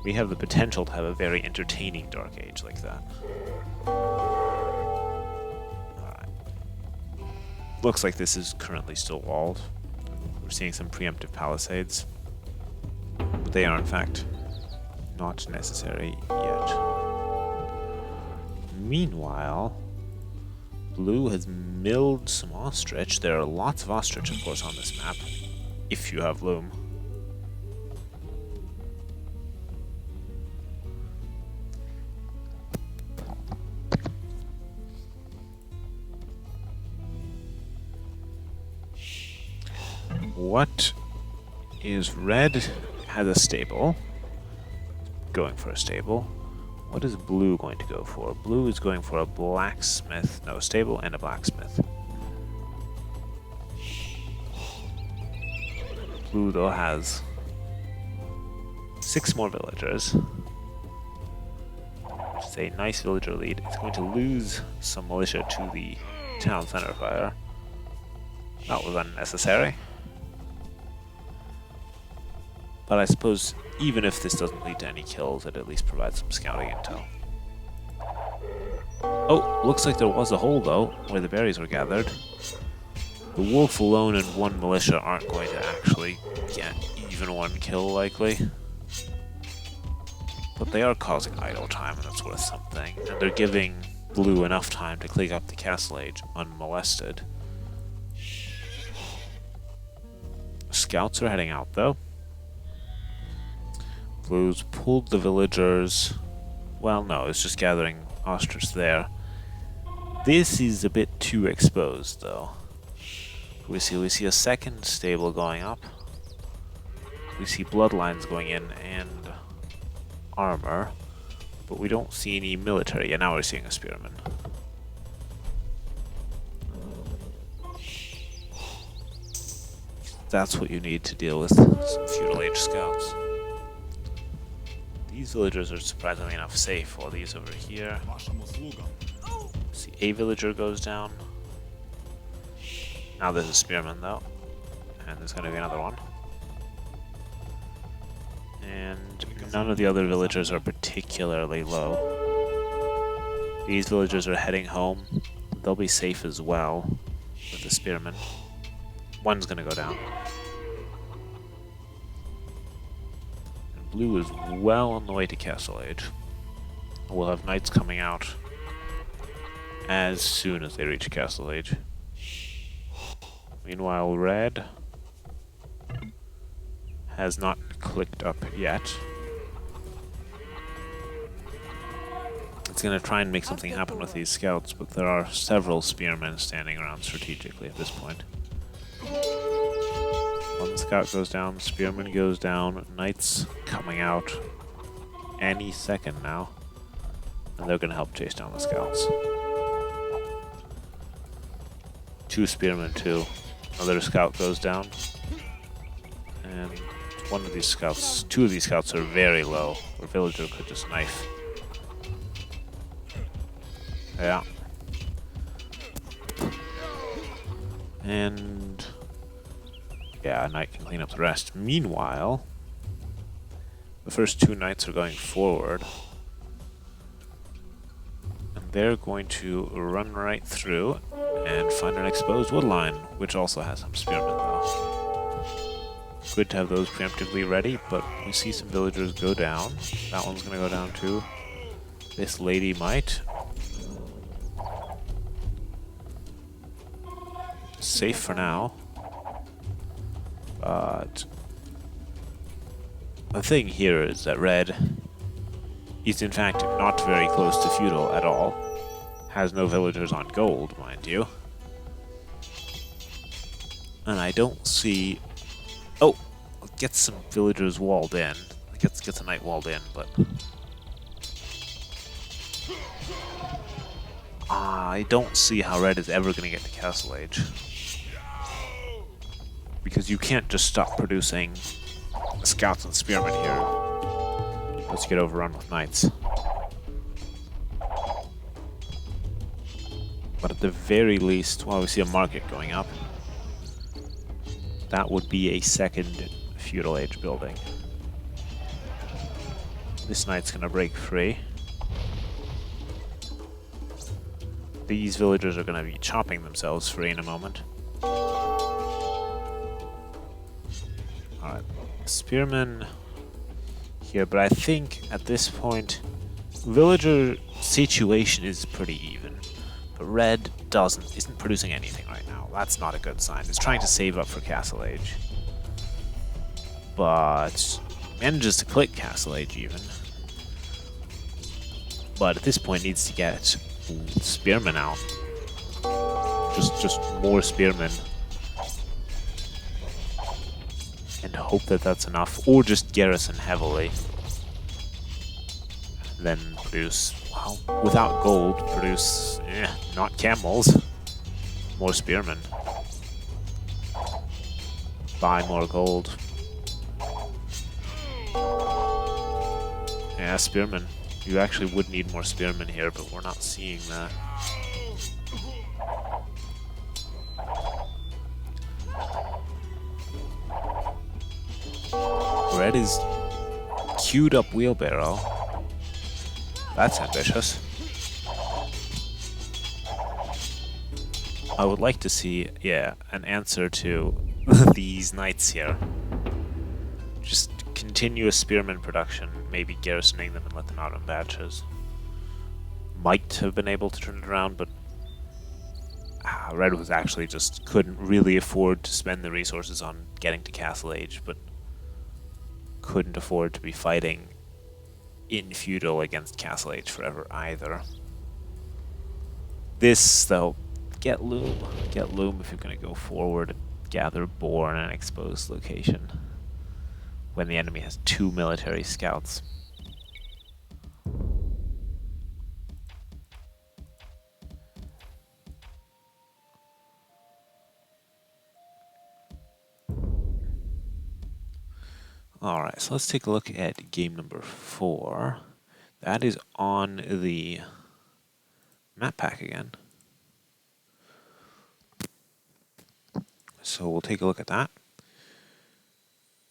we have the potential to have a very entertaining Dark Age like that. Alright. Looks like this is currently still walled. We're seeing some preemptive palisades. But they are in fact not necessary yet. Meanwhile, Blue has milled some ostrich. There are lots of ostrich, of course, on this map. If you have loom. What is Red? Has a stable. Going for a stable. What is Blue going to go for? Blue is going for a blacksmith. No, stable and a blacksmith. Blue, though, has 6 more villagers. Which is a nice villager lead. It's going to lose some militia to the town center fire. That was unnecessary. But I suppose even if this doesn't lead to any kills, it at least provides some scouting intel. Oh, looks like there was a hole, though, where the berries were gathered. The wolf alone and 1 militia aren't going to actually get even 1 kill, likely. But they are causing idle time, and that's worth something. And they're giving Blue enough time to click up the Castle Age unmolested. Scouts are heading out, though. Blue's pulled the villagers. Well, no, it's just gathering ostrich there. This is a bit too exposed, though. We see a second stable going up. We see bloodlines going in and armor, but we don't see any military. And now we're seeing a spearman. That's what you need to deal with some feudal age scouts. These villagers are surprisingly enough safe, while these over here. See, a villager goes down. Now there's a spearman, though. And there's going to be another one. And none of the other villagers are particularly low. These villagers are heading home. They'll be safe as well with the spearman. One's going to go down. Blue is well on the way to Castle Age. We'll have knights coming out as soon as they reach Castle Age. Meanwhile, red has not clicked up yet. It's going to try and make something happen with these scouts, but there are several spearmen standing around strategically at this point. One scout goes down, spearman goes down, knights coming out any second now. And they're going to help chase down the scouts. 2 spearmen too. Another scout goes down. And one of these scouts, 2 of these scouts are very low. Where villager could just knife. Yeah. And yeah, a knight can clean up the rest. Meanwhile, the first 2 knights are going forward. And they're going to run right through and find an exposed wood line, which also has some spearmen though. Good to have those preemptively ready, but we see some villagers go down. That one's going to go down too. This lady might. Safe for now. But the thing here is that red is in fact not very close to feudal at all. Has no villagers on gold, mind you. And I don't see... Oh! Gets some villagers walled in. Gets a knight walled in, but... I don't see how red is ever going to get to Castle Age. Because you can't just stop producing scouts and spearmen here. Let's get overrun with knights. But at the very least, well, we see a market going up. That would be a second feudal age building. This knight's gonna break free. These villagers are gonna be chopping themselves free in a moment. Alright, spearmen here, but I think at this point, villager situation is pretty even. But red isn't producing anything right now. That's not a good sign. It's trying to save up for Castle Age. But manages to click Castle Age even. But at this point needs to get spearmen out. Just more spearmen. And hope that that's enough. Or just garrison heavily. Then produce, well, without gold, produce, not camels. More spearmen. Buy more gold. Yeah, spearmen. You actually would need more spearmen here, but we're not seeing that. Red is queued up wheelbarrow. That's ambitious. I would like to see, yeah, an answer to these knights here. Just continuous spearman production, maybe garrisoning them and let them out in batches. Might have been able to turn it around, but red was actually just couldn't really afford to spend the resources on getting to Castle Age, but couldn't afford to be fighting in feudal against Castle Age forever either. This, though, get loom if you're going to go forward and gather boar in an exposed location when the enemy has 2 military scouts. Alright, so let's take a look at game number 4. That is on the map pack again. So we'll take a look at that.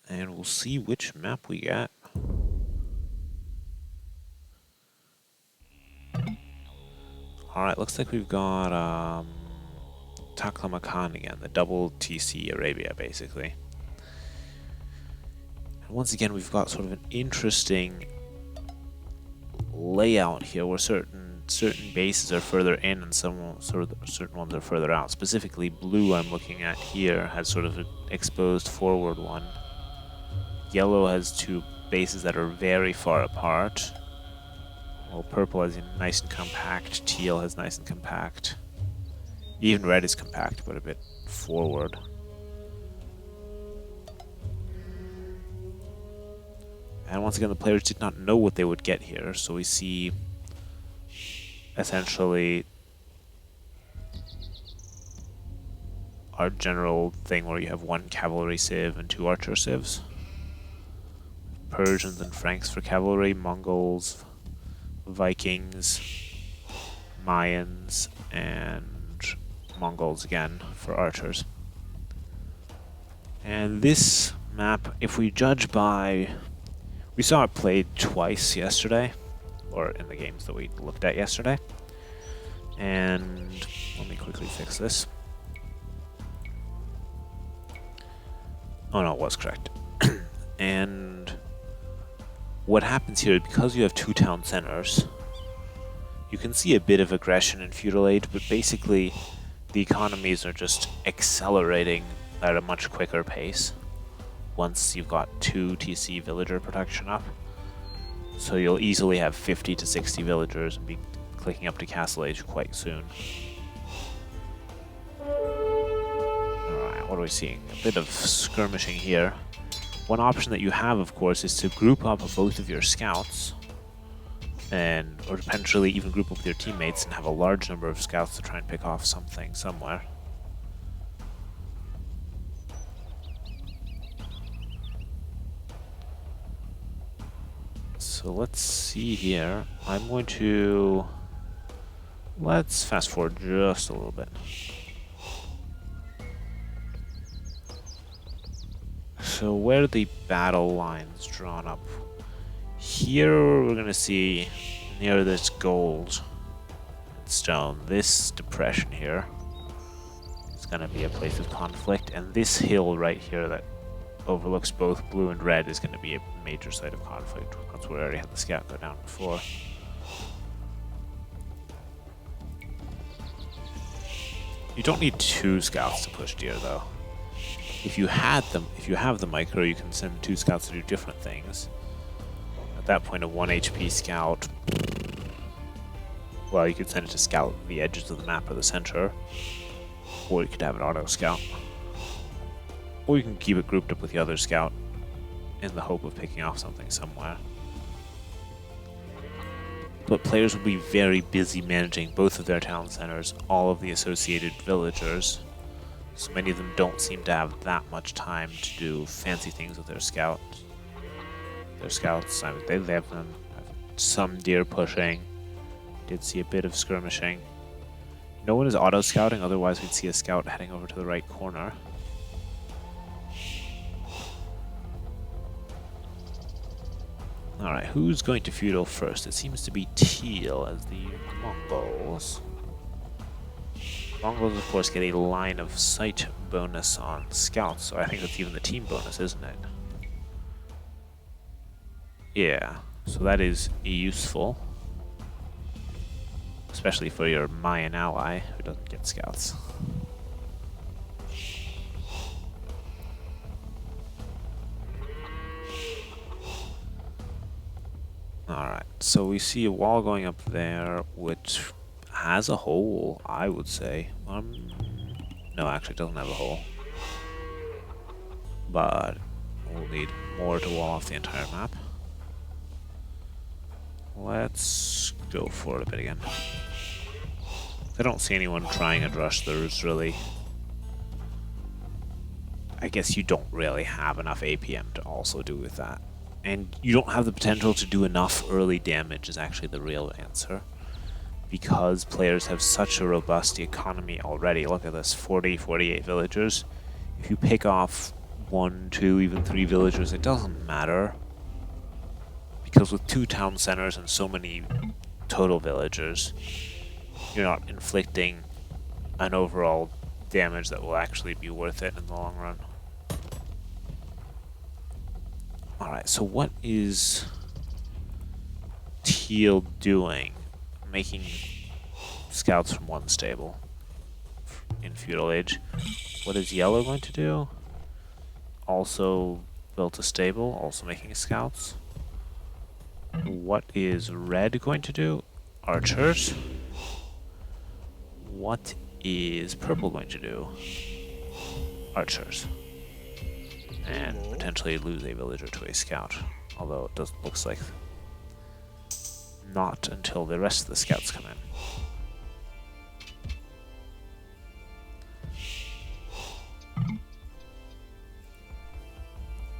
And we'll see which map we get. Alright, looks like we've got Taklamakan again, the double TC Arabia basically. And once again we've got sort of an interesting layout here where certain certain bases are further in and certain ones are further out. Specifically, blue I'm looking at here has sort of an exposed forward one. Yellow has two bases that are very far apart. While purple has nice and compact. Teal has nice and compact. Even red is compact, but a bit forward. And once again, the players did not know what they would get here, so we see essentially our general thing where you have one cavalry civ and two archer civs. Persians and Franks for cavalry, Mongols, Vikings, Mayans, and Mongols again for archers. And this map, if we judge by... We saw it played twice yesterday, or in the games that we looked at yesterday. And let me quickly fix this. Oh no, it was correct. And what happens here, because you have two town centers, you can see a bit of aggression in feudal age, but basically the economies are just accelerating at a much quicker pace once you've got 2 TC villager production up. So you'll easily have 50 to 60 villagers and be clicking up to castle age quite soon. Alright, what are we seeing? A bit of skirmishing here. One option that you have, of course, is to group up both of your scouts, or potentially even group up with your teammates and have a large number of scouts to try and pick off something somewhere. So let's see here. I'm going to... Let's fast forward just a little bit. So where are the battle lines drawn up? Here we're going to see near this gold stone, this depression here is going to be a place of conflict, and this hill right here that overlooks both blue and red is going to be a major site of conflict. That's where I already had the scout go down before. You don't need 2 scouts to push deer though. If you have the micro, you can send 2 scouts to do different things. At that point, a 1 HP scout, well, you could send it to scout the edges of the map or the center, or you could have an auto scout. Or you can keep it grouped up with the other scout in the hope of picking off something somewhere. But players will be very busy managing both of their town centers, all of the associated villagers, so many of them don't seem to have that much time to do fancy things with their scouts. I mean, they have some deer pushing, did see a bit of skirmishing. No one is auto-scouting, otherwise we'd see a scout heading over to the right corner. Alright, who's going to feudal first? It seems to be Teal as the Mongols. Mongols, of course, get a line of sight bonus on scouts, so I think that's even the team bonus, isn't it? Yeah, so that is useful. Especially for your Mayan ally, who doesn't get scouts. Alright, so we see a wall going up there, which has a hole, I would say. No, actually it doesn't have a hole. But we'll need more to wall off the entire map. Let's go for it a bit again. I don't see anyone trying a rush. There's really... I guess you don't really have enough APM to also do with that. And you don't have the potential to do enough early damage is actually the real answer. Because players have such a robust economy already. Look at this, 40, 48 villagers. If you pick off 1, 2, even 3 villagers, it doesn't matter. Because with 2 town centers and so many total villagers, you're not inflicting an overall damage that will actually be worth it in the long run. Alright, so what is Teal doing? making scouts from one stable in Feudal Age. What is yellow going to do? Also built a stable, also making scouts. What is red going to do? Archers. What is purple going to do? Archers. And potentially lose a villager to a scout. Although it doesn't looks like not until the rest of the scouts come in.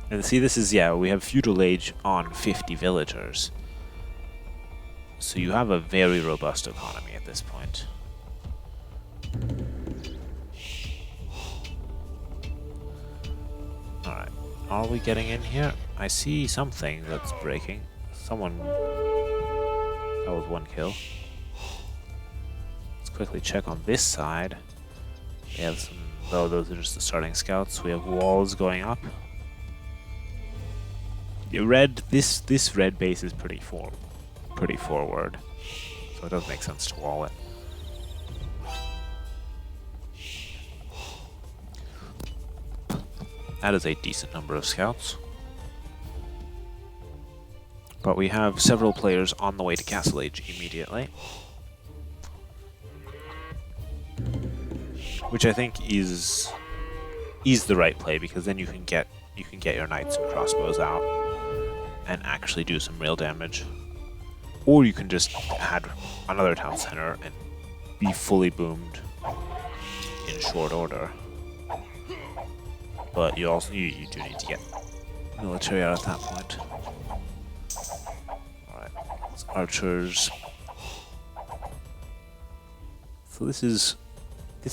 And see, this is, yeah, we have Feudal Age on 50 villagers. So you have a very robust economy at this point. Alright, are we getting in here? I see something that's breaking. Someone... That was one kill. Let's quickly check on this side. We have some... Oh, those are just the starting scouts. We have walls going up. Yeah, red, this red base is pretty forward. So it does make sense to wall it. That is a decent number of scouts. But we have several players on the way to Castle Age immediately. Which I think is the right play, because then you can get your knights and crossbows out and actually do some real damage. Or you can just add another town center and be fully boomed in short order. But you also you do need to get military out at that point. Alright, it's archers. So this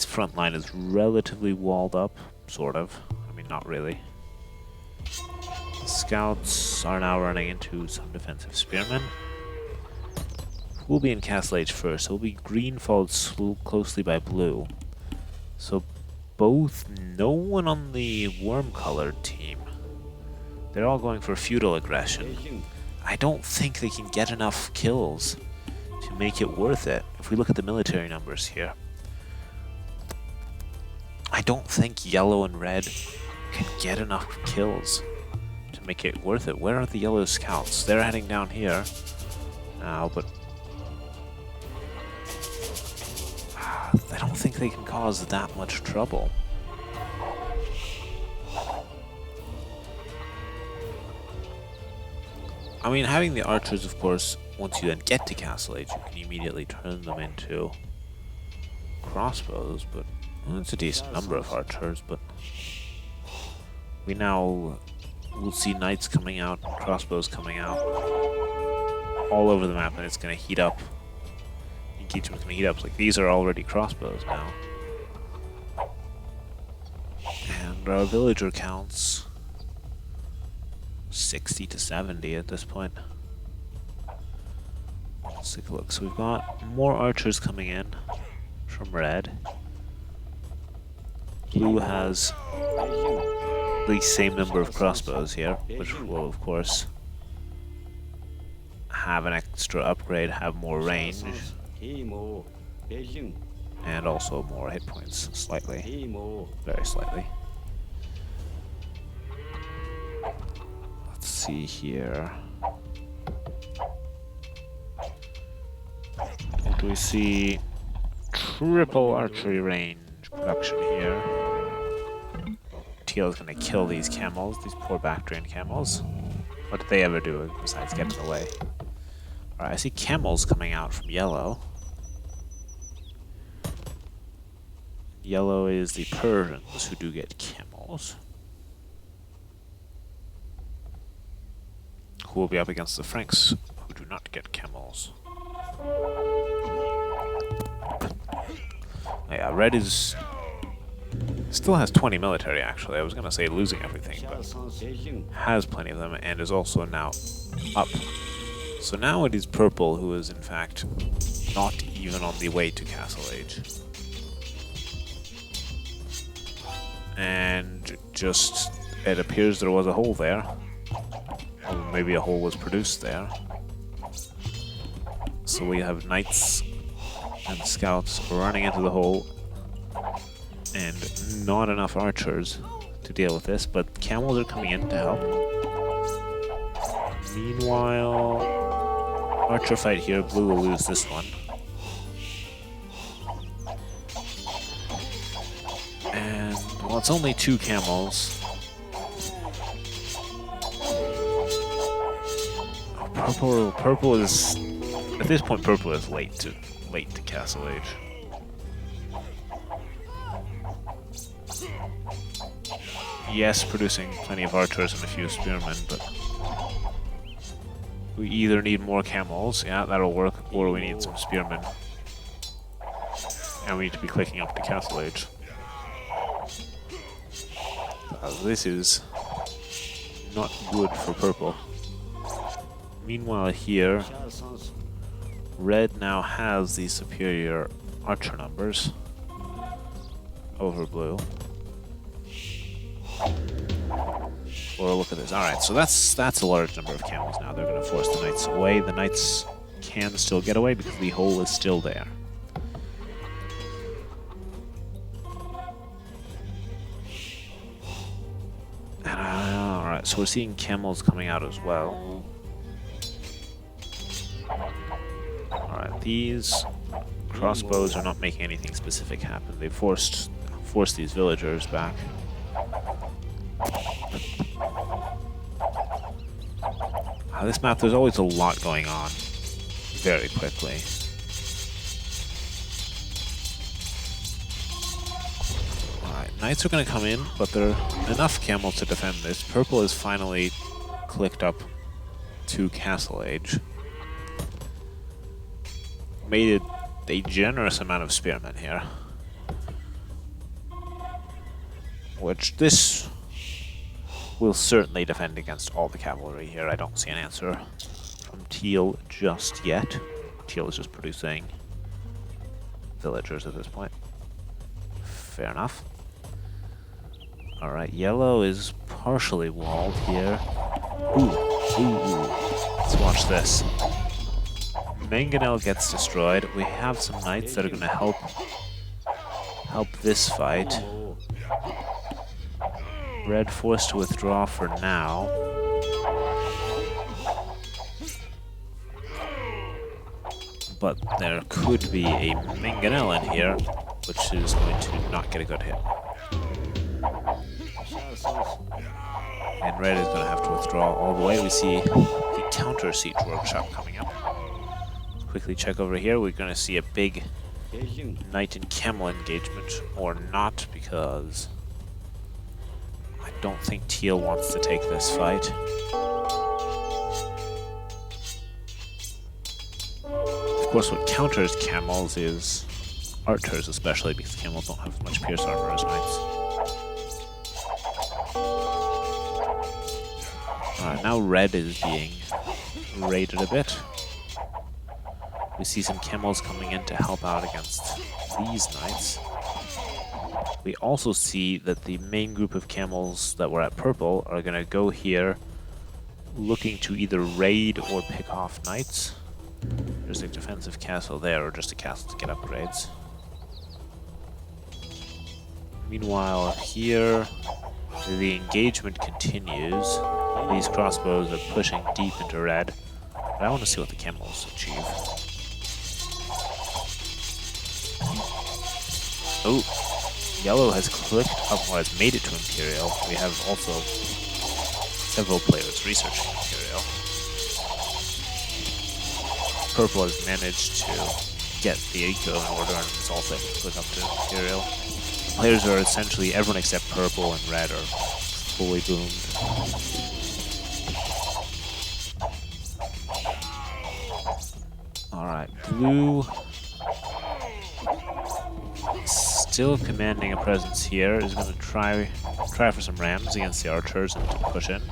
front line is relatively walled up, sort of. I mean, not really. The scouts are now running into some defensive spearmen. We'll be in Castle Age first, so we'll be green followed closely by blue. So no one on the worm-colored team. They're all going for feudal aggression. I don't think they can get enough kills to make it worth it. If we look at the military numbers here, I don't think yellow and red can get enough kills to make it worth it. Where are the yellow scouts? They're heading down here now, but I don't think they can cause that much trouble. I mean, having the archers, of course, once you then get to Castle Age, you can immediately turn them into crossbows, but well, it's a decent number of archers, but we now will see knights coming out, crossbows coming out all over the map, and it's going to heat up. Engagement's going to heat up. Like, these are already crossbows now. And our villager counts 60 to 70 at this point. Let's take a look. So we've got more archers coming in from red. Blue has the same number of crossbows here, which will of course have an extra upgrade, have more range, and also more hit points, slightly, very slightly. Let's see here. What do we see? Triple archery range production here. TL is going to kill these camels, these poor back-drain camels. What did they ever do besides get in the way? Alright, I see camels coming out from yellow. Yellow is the Persians who do get camels. Who will be up against the Franks who do not get camels. Yeah, red is... still has 20 military, actually. I was going to say losing everything, but has plenty of them and is also now up. So now it is purple who is, in fact, not even on the way to Castle Age. And just, it appears there was a hole there. Or maybe a hole was produced there. So we have knights and scouts running into the hole, and not enough archers to deal with this, but camels are coming in to help. Meanwhile, archer fight here, blue will lose this one. And, well, it's only 2 camels. Purple is, at this point, purple is late to Castle Age. Yes, producing plenty of archers and a few spearmen, but we either need more camels, yeah, that'll work, or we need some spearmen. And we need to be clicking up to Castle Age. This is not good for purple. Meanwhile here, red now has the superior archer numbers over blue. Or look at this. Alright, so that's a large number of camels now. They're going to force the knights away. The knights can still get away because the hole is still there. Alright, so we're seeing camels coming out as well. Alright, these crossbows are not making anything specific happen. They forced these villagers back. This map, there's always a lot going on very quickly. Alright, knights are going to come in, but there are enough camels to defend this. Purple is finally clicked up to Castle Age. Made a generous amount of spearmen here. Which this will certainly defend against all the cavalry here. I don't see an answer from Teal just yet. Teal is just producing villagers at this point. Fair enough. Alright, yellow is partially walled here. Ooh. Let's watch this. Mangonel gets destroyed. We have some knights that are going to help this fight. Red forced to withdraw for now. But there could be a Mangonel in here, which is going to not get a good hit. And red is going to have to withdraw all the way. We see the counter siege workshop coming up. Quickly check over here. We're going to see a big knight and camel engagement, or not, because I don't think Teal wants to take this fight. Of course, what counters camels is archers, especially because camels don't have as much pierce armor as knights. Now red is being raided a bit. We see some camels coming in to help out against these knights. We also see that the main group of camels that were at purple are going to go here looking to either raid or pick off knights. There's a defensive castle there, or just a castle to get upgrades. Meanwhile, here, the engagement continues. These crossbows are pushing deep into red, but I want to see what the camels achieve. Oh, yellow has clicked up, or has made it to Imperial. We have also several players researching Imperial. Purple has managed to get the eco in order and is also able to click up to Imperial. The players are essentially everyone except purple and red are fully boomed. Alright, blue still commanding a presence here, is going to try for some rams against the archers and to push in.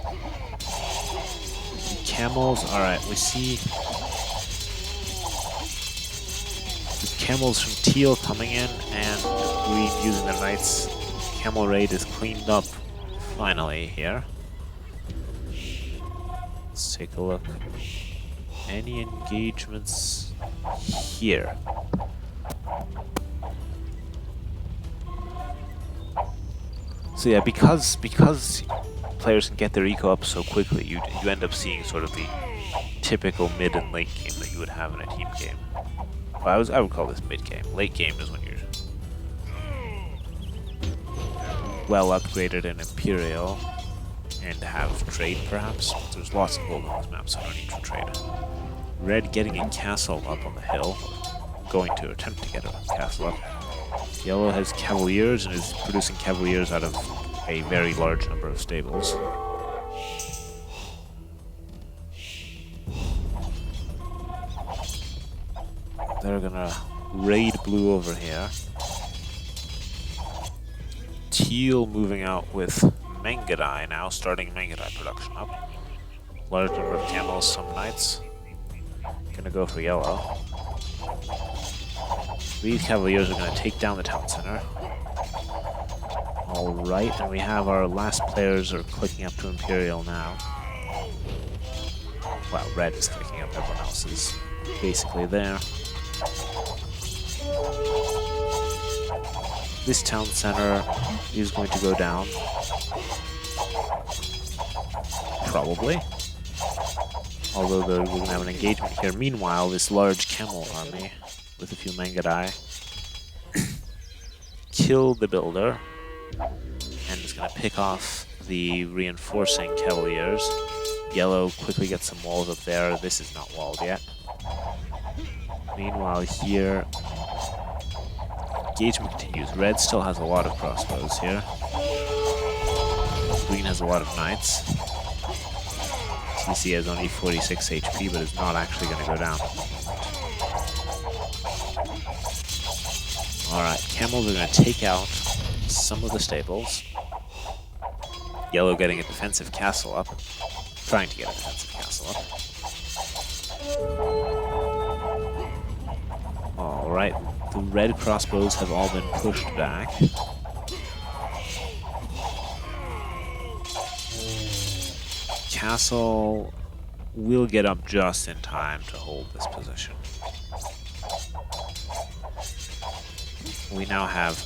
The camels, alright, we see the camels from Teal coming in, and green using the knights. Camel raid is cleaned up finally here. Let's take a look. Any engagements? here. So yeah, because players can get their eco up so quickly, you end up seeing sort of the typical mid and late game that you would have in a team game. Well, I would call this mid game. Late game is when you're well upgraded in Imperial and have trade, perhaps. There's lots of gold on this map, so I don't need to trade. Red getting a castle up on the hill. Going to attempt to get a castle up. Yellow has Cavaliers and is producing Cavaliers out of a very large number of stables. They're gonna raid blue over here. Teal moving out with Mangadai now, starting Mangadai production up. Large number of camels, some knights. Gonna go for yellow. These Cavaliers are gonna take down the town center. Alright, and we have our last players are clicking up to Imperial now. Well, red is clicking up, everyone else is basically there. This town center is going to go down. Probably. Although we're going to have an engagement here. Meanwhile, this large camel army with a few Mangadai killed the builder and is going to pick off the reinforcing Cavaliers. Yellow quickly gets some walls up there. This is not walled yet. Meanwhile here, engagement continues. Red still has a lot of crossbows here. Green has a lot of knights. TC has only 46 HP, but is not actually going to go down. Alright, camels are going to take out some of the stables. Yellow getting a defensive castle up. Trying to get a defensive castle up. Alright, the red crossbows have all been pushed back. Castle will get up just in time to hold this position. We now have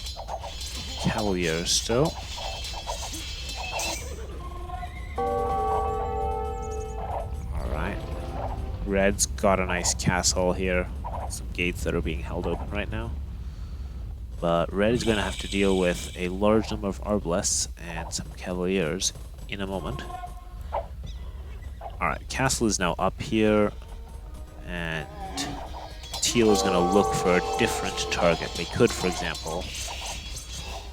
Cavaliers still. Alright. Red's got a nice castle here. Some gates that are being held open right now. But red is going to have to deal with a large number of arbalests and some Cavaliers in a moment. Alright, castle is now up here, and teal is going to look for a different target. They could, for example,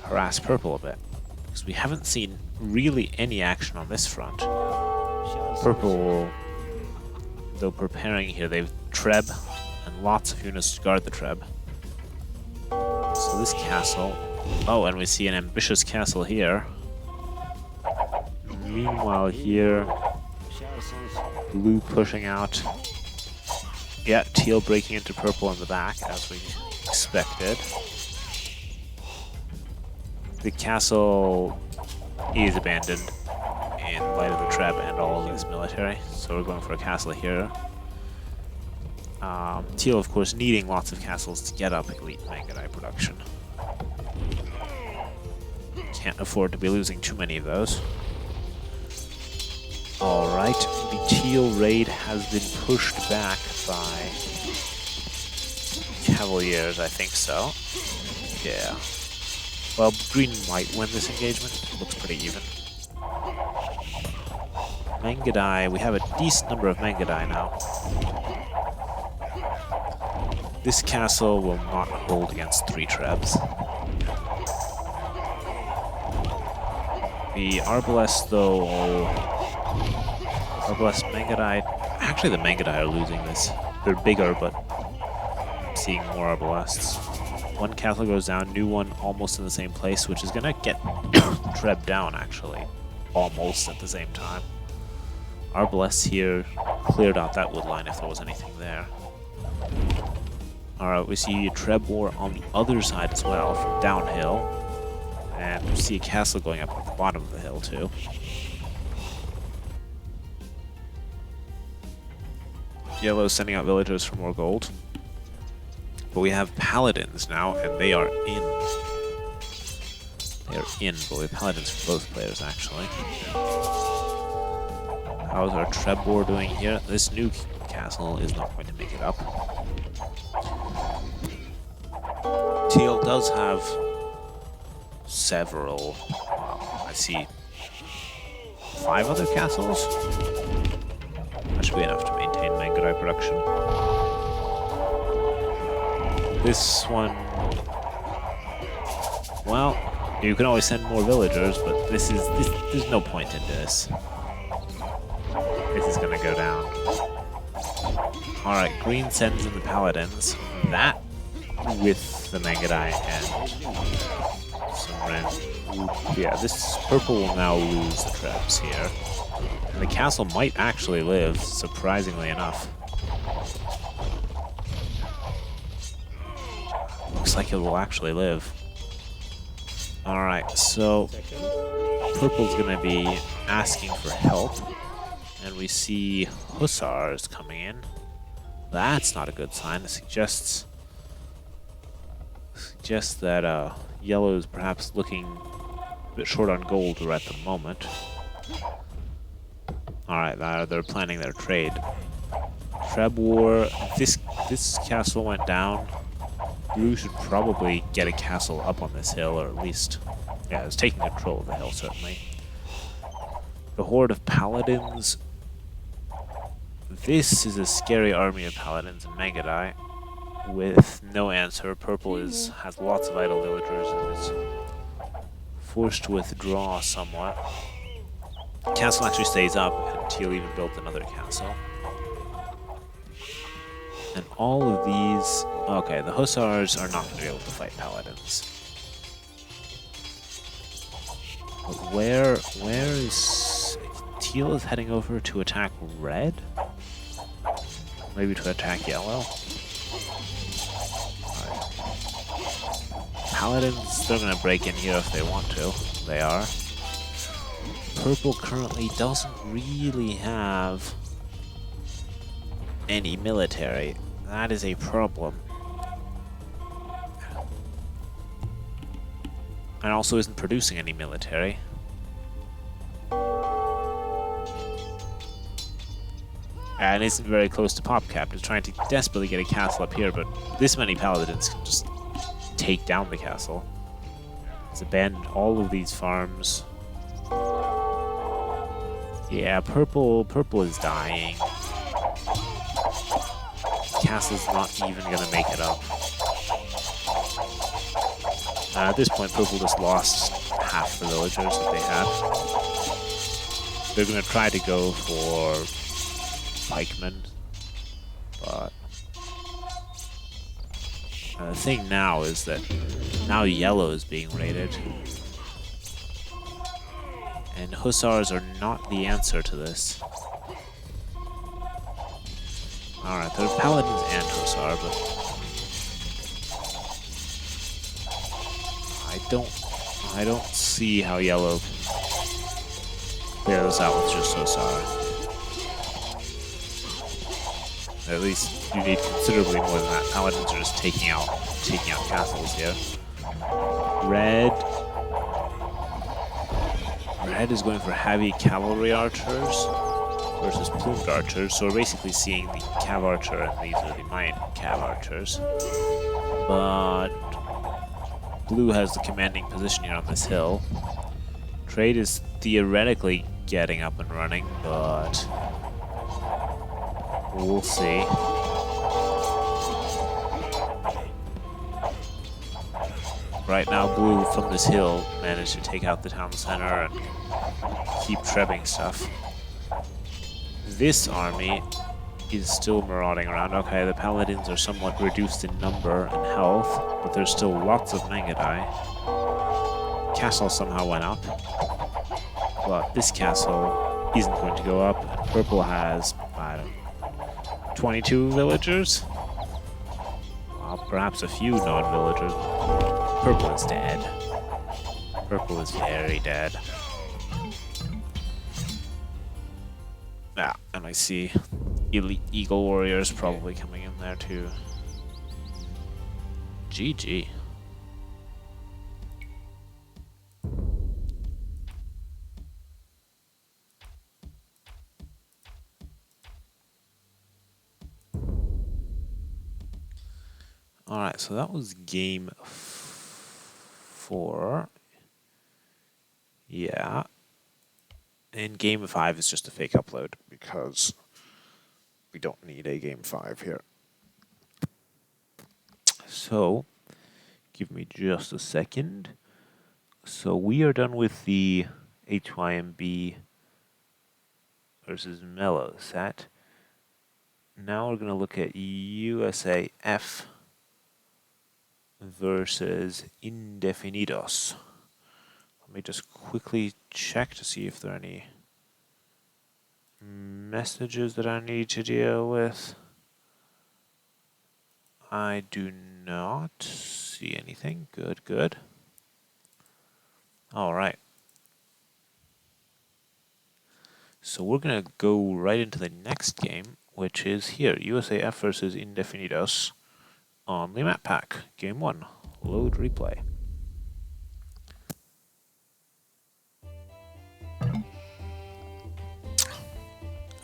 harass purple a bit, because we haven't seen really any action on this front. Purple, though preparing here, they've Treb, and lots of units to guard the Treb. So this castle, oh, and we see an ambitious castle here. Meanwhile here, blue pushing out. Yeah, teal breaking into purple in the back, as we expected. The castle is abandoned in light of the Treb and all of this military, so we're going for a castle here. Teal, of course, needing lots of castles to get up elite Mangadai production. Can't afford to be losing too many of those. Alright, the teal raid has been pushed back by Cavaliers, I think so. Yeah. Well, green might win this engagement. It looks pretty even. Mangadai, we have a decent number of Mangadai now. This castle will not hold against 3 Trebs. The Arbalest, though, Arbalest Mangadai. Actually, the Mangadai are losing this. They're bigger, but I'm seeing more Arbalests. One castle goes down, new one almost in the same place, which is gonna get Treb down, actually. Almost at the same time. Arbalests here cleared out that wood line if there was anything there. Alright, we see a Treb war on the other side as well, from downhill. And we see a castle going up at the bottom of the hill, too. Yellow sending out villagers for more gold. But we have paladins now, and they are in. They are in, but we have paladins for both players, actually. How's our Trebor doing here? This new castle is not going to make it up. Teal does have several, I see 5 other castles. That should be enough to maintain Mangudai production. This one, well, you can always send more villagers, but there's no point in this. This is gonna go down. Alright, green sends in the paladins. That with the Mangudai and some red. Yeah, this purple will now lose the traps here. And the castle might actually live, surprisingly enough. Looks like it will actually live. Alright, so purple's gonna be asking for help. And we see hussars coming in. That's not a good sign. It suggests that yellow is perhaps looking a bit short on gold right at the moment. Alright, they're planning their trade. Trebor, this castle went down. Blue should probably get a castle up on this hill, or at least, yeah, it's taking control of the hill, certainly. The horde of paladins. This is a scary army of paladins and Mangudai with no answer. Purple has lots of idle villagers and is forced to withdraw somewhat. Castle actually stays up, and Teal even built another castle. And all of these... Okay, the hussars are not going to be able to fight paladins. But where is... Teal is heading over to attack red? Maybe to attack yellow? Right. Paladins, they're going to break in here if they want to. They are. Purple currently doesn't really have any military. That is a problem. And also isn't producing any military. And isn't very close to pop cap. It's trying to desperately get a castle up here, but this many paladins can just take down the castle. It's abandoned all of these farms. Yeah, purple is dying. Castle's not even gonna make it up. At this point, purple just lost half the villagers that they had. They're gonna try to go for pikemen, but the thing now is that now yellow is being raided. And hussars are not the answer to this. Alright, there's paladins and hussar, but I don't see how yellow clears out with just hussar. At least you need considerably more than that. Paladins are just taking out castles here. Red is going for heavy cavalry archers versus plumed archers, so we're basically seeing the cav archer and these are the mine cav archers. But blue has the commanding position here on this hill. Trade is theoretically getting up and running, but we'll see. Right now, blue from this hill managed to take out the town center and keep trebbing stuff. This army is still marauding around. Okay, the paladins are somewhat reduced in number and health, but there's still lots of Mangudai. Castle somehow went up, but this castle isn't going to go up, and purple has, I don't know, 22 villagers? Well, perhaps a few non-villagers. Purple is dead. Purple is very dead. Ah, and I see elite eagle warriors probably coming in there too. GG. Alright, so that was game 4. Yeah. And game 5 is just a fake upload because we don't need a game 5 here. So, give me just a second. So we are done with the HYMB versus Mellow set. Now we're going to look at USAF versus Indefinidos. Let me just quickly check to see if there are any messages that I need to deal with. I do not see anything. Good, good. All right. So we're going to go right into the next game, which is here, USAF versus Indefinidos on the map pack. Game 1. Load replay.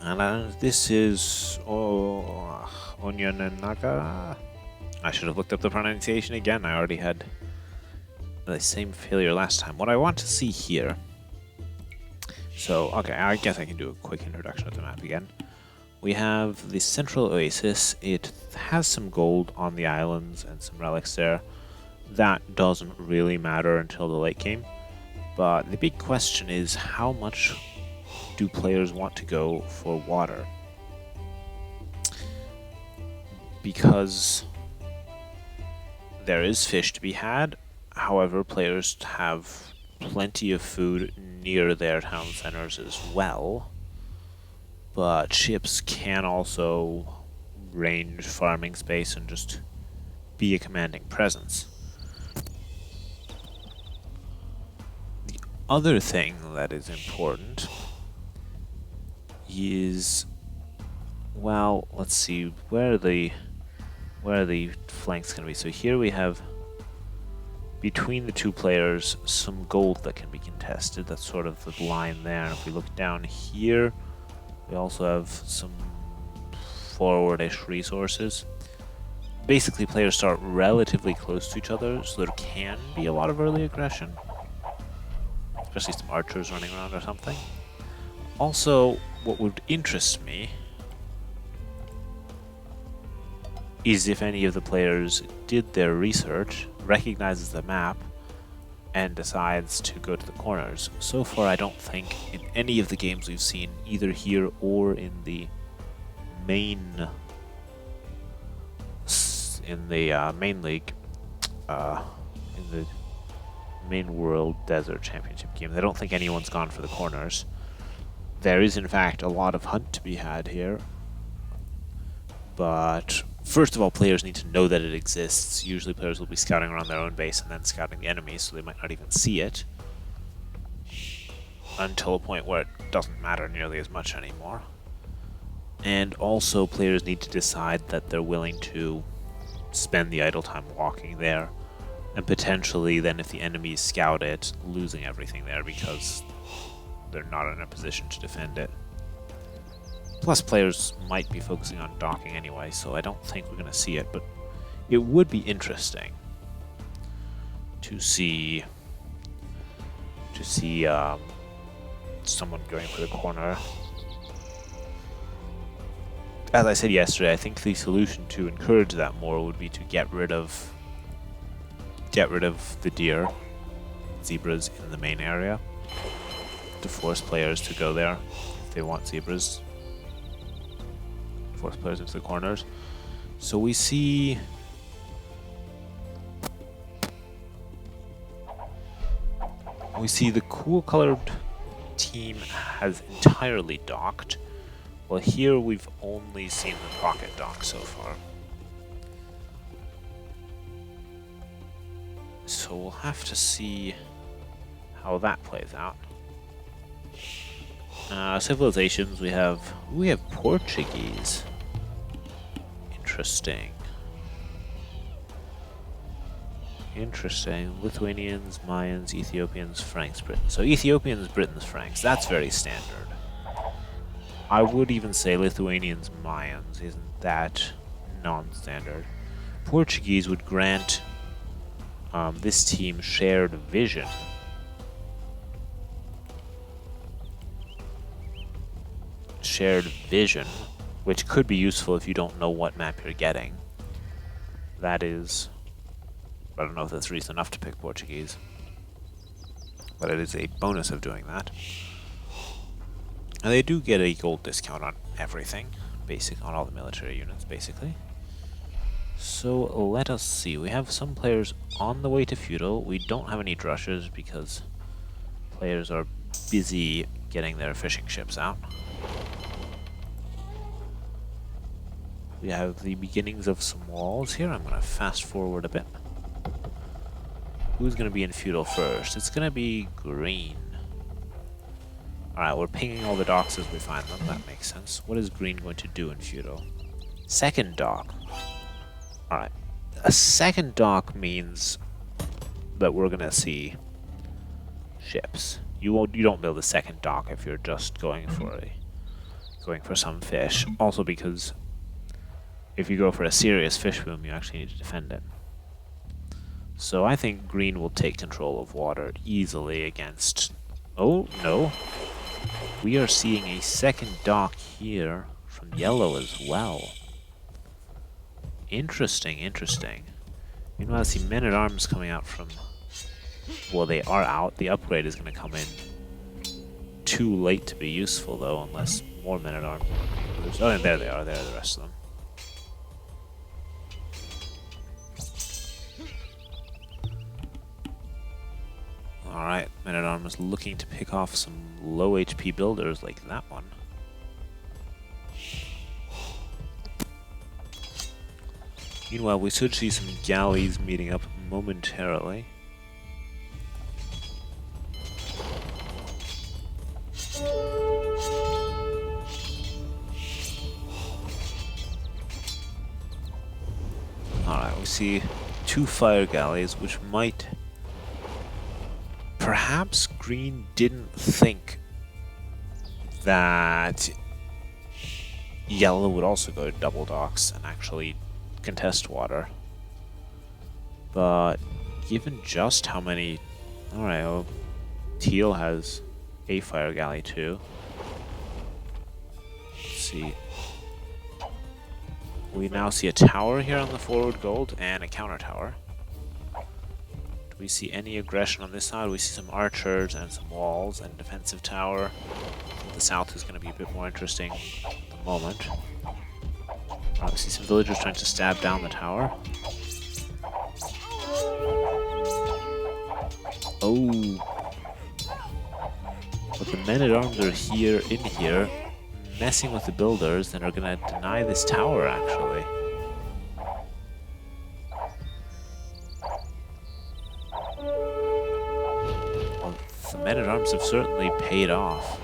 And this is Onyanaga. I should have looked up the pronunciation again. I already had the same failure last time. What I want to see here... So, okay, I guess I can do a quick introduction of the map again. We have the central oasis. It has some gold on the islands and some relics there. That doesn't really matter until the late game. But the big question is, how much do players want to go for water? Because there is fish to be had. However, players have plenty of food near their town centers as well. But ships can also range farming space and just be a commanding presence. The other thing that is important is, well, let's see, where are the flanks going to be? So here we have, between the two players, some gold that can be contested. That's sort of the line there. And if we look down here, we also have some forward-ish resources. Basically, players start relatively close to each other, so there can be a lot of early aggression. Especially some archers running around or something. Also, what would interest me is if any of the players did their research, recognizes the map, and decides to go to the corners. So far, I don't think in any of the games we've seen, either here or in the main main league, in the main World Desert Championship games, I don't think anyone's gone for the corners. There is, in fact, a lot of hunt to be had here. But first of all, players need to know that it exists. Usually players will be scouting around their own base and then scouting the enemy, so they might not even see it. Until a point where it doesn't matter nearly as much anymore. And also, players need to decide that they're willing to spend the idle time walking there, and potentially then if the enemies scout it, losing everything there because they're not in a position to defend it. Plus, players might be focusing on docking anyway, so I don't think we're going to see it, but it would be interesting to see someone going for the corner. As I said yesterday, I think the solution to encourage that more would be to get rid of the deer, zebras in the main area, to force players to go there if they want zebras. Force players into the corners. So we see the cool colored team has entirely docked. Well, here we've only seen the pocket dock so far. So we'll have to see how that plays out. Civilizations, we have Portuguese. Interesting. Interesting. Lithuanians, Mayans, Ethiopians, Franks, Britons. So Ethiopians, Britons, Franks. That's very standard. I would even say Lithuanians, Mayans. Isn't that non-standard? Portuguese would grant this team shared vision. Shared vision, which could be useful if you don't know what map you're getting. That is... I don't know if that's reason enough to pick Portuguese, but it is a bonus of doing that. And they do get a gold discount on everything, on all the military units, basically. So let us see. We have some players on the way to feudal. We don't have any drushers because players are busy getting their fishing ships out. We have the beginnings of some walls here. I'm going to fast forward a bit. Who's going to be in feudal first? It's going to be green. Alright, we're pinging all the docks as we find them. That makes sense. What is green going to do in feudal? Second dock. Alright. A second dock means that we're going to see ships. You don't build a second dock if you're just going for some fish. Also because if you go for a serious fish boom, you actually need to defend it. So I think green will take control of water easily against... Oh, no. We are seeing a second dock here from yellow as well. Interesting, interesting. Meanwhile, I see men-at-arms coming out from... Well, they are out. The upgrade is going to come in too late to be useful, though, unless more men-at-arms... Oh, and there they are. There are the rest of them. Alright, men-at-arms looking to pick off some low HP builders like that one. Meanwhile, we should see some galleys meeting up momentarily. Alright, we see 2 fire galleys, which might... Perhaps green didn't think that yellow would also go to double docks and actually contest water. But given just how many... Alright, well, teal has a fire galley too. Let's see. We now see a tower here on the forward gold and a counter tower. We see any aggression on this side. We see some archers and some walls and defensive tower. The south is going to be a bit more interesting at the moment. We see some villagers trying to stab down the tower. Oh. But the men-at-arms are here, in here, messing with the builders, and are going to deny this tower, actually. Men-at-arms have certainly paid off.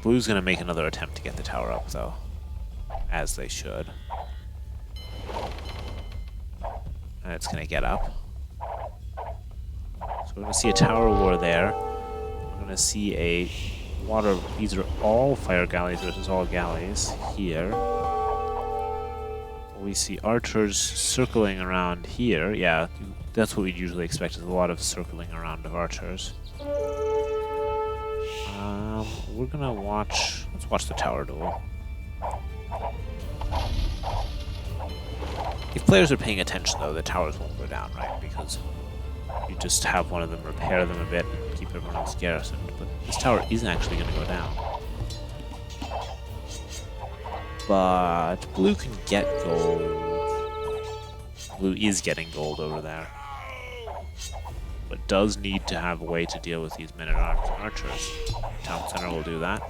Blue's gonna make another attempt to get the tower up, though. As they should. And it's gonna get up. So we're gonna see a tower war there. We're gonna see a water... These are all fire galleys versus all galleys here. We see archers circling around here. Yeah, that's what we'd usually expect, is a lot of circling around of archers. We're gonna watch... Let's watch the tower duel. If players are paying attention, though, the towers won't go down, right? Because you just have one of them repair them a bit and keep everyone else garrisoned. But this tower isn't actually gonna go down. But blue can get gold. Blue is getting gold over there. But does need to have a way to deal with these men-at-arms and archers. Town center will do that.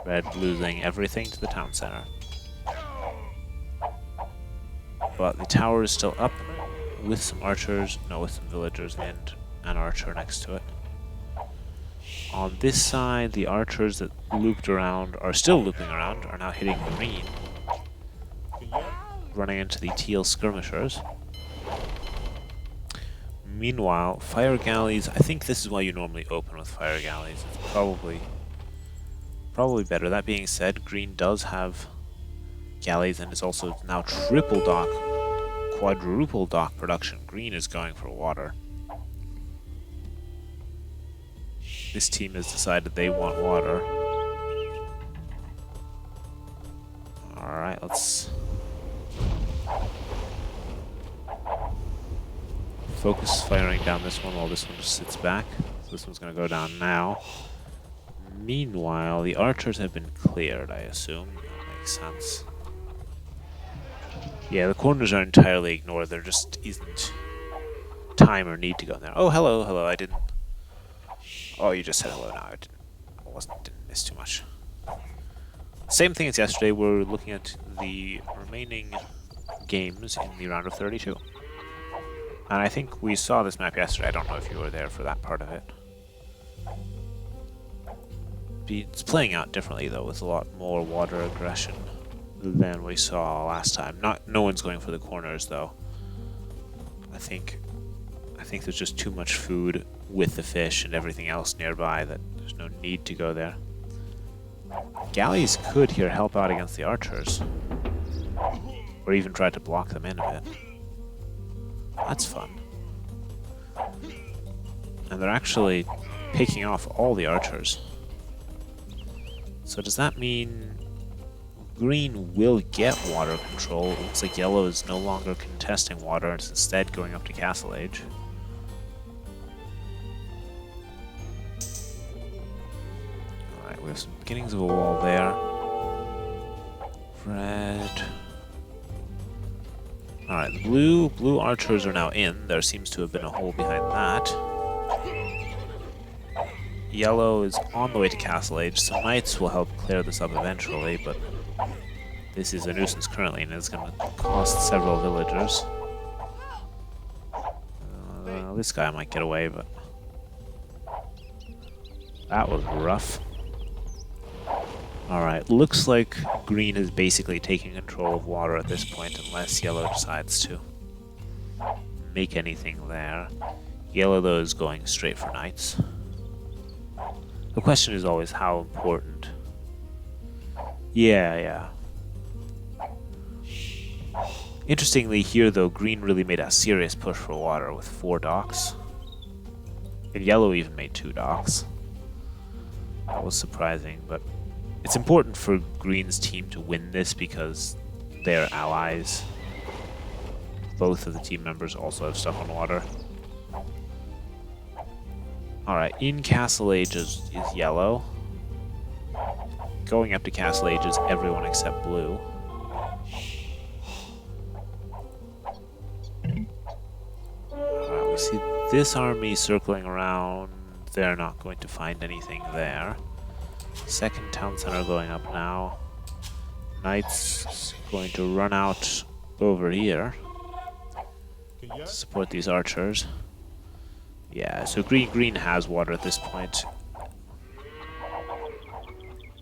Red losing everything to the town center. But the tower is still up with some archers, no, with some villagers and an archer next to it. On this side, the archers that looped around, are still looping around, are now hitting green. running into the teal skirmishers. Meanwhile, fire galleys, I think this is why you normally open with fire galleys. It's probably better. That being said, green does have galleys and is also now triple dock, quadruple dock production. Green is going for water. This team has decided they want water. Alright, let's focus firing down this one while this one just sits back. So this one's going to go down now. Meanwhile, the archers have been cleared, I assume. That makes sense. Yeah, the corners are entirely ignored. There just isn't time or need to go in there. Oh, hello, hello, I didn't... Oh, you just said hello now. Didn't miss too much. Same thing as yesterday, we're looking at the remaining games in the round of 32. And I think we saw this map yesterday. I don't know if you were there for that part of it. It's playing out differently though, with a lot more water aggression than we saw last time. No one's going for the corners though. I think there's just too much food with the fish and everything else nearby that there's no need to go there. Galleys could here help out against the archers. Or even try to block them in a bit. That's fun. And they're actually picking off all the archers. So does that mean green will get water control? It looks like yellow is no longer contesting water, it's instead going up to Castle Age. Alright, we have some beginnings of a wall there. Red. Alright, the blue archers are now in. There seems to have been a hole behind that. Yellow is on the way to Castle Age. Some knights will help clear this up eventually, but this is a nuisance currently and it's going to cost several villagers. This guy might get away, but that was rough. Alright, looks like green is basically taking control of water at this point unless yellow decides to make anything there. Yellow, though, is going straight for knights. The question is always how important. Yeah. Interestingly here, though, green really made a serious push for water with 4 docks. And yellow even made 2 docks. That was surprising, but it's important for green's team to win this because they're allies. Both of the team members also have stuff on water. Alright, in Castle Age is yellow. Going up to Castle Age is everyone except blue. Alright, we see this army circling around. They're not going to find anything there. Second town center going up now. Knights going to run out over here to support these archers. Yeah, so green has water at this point.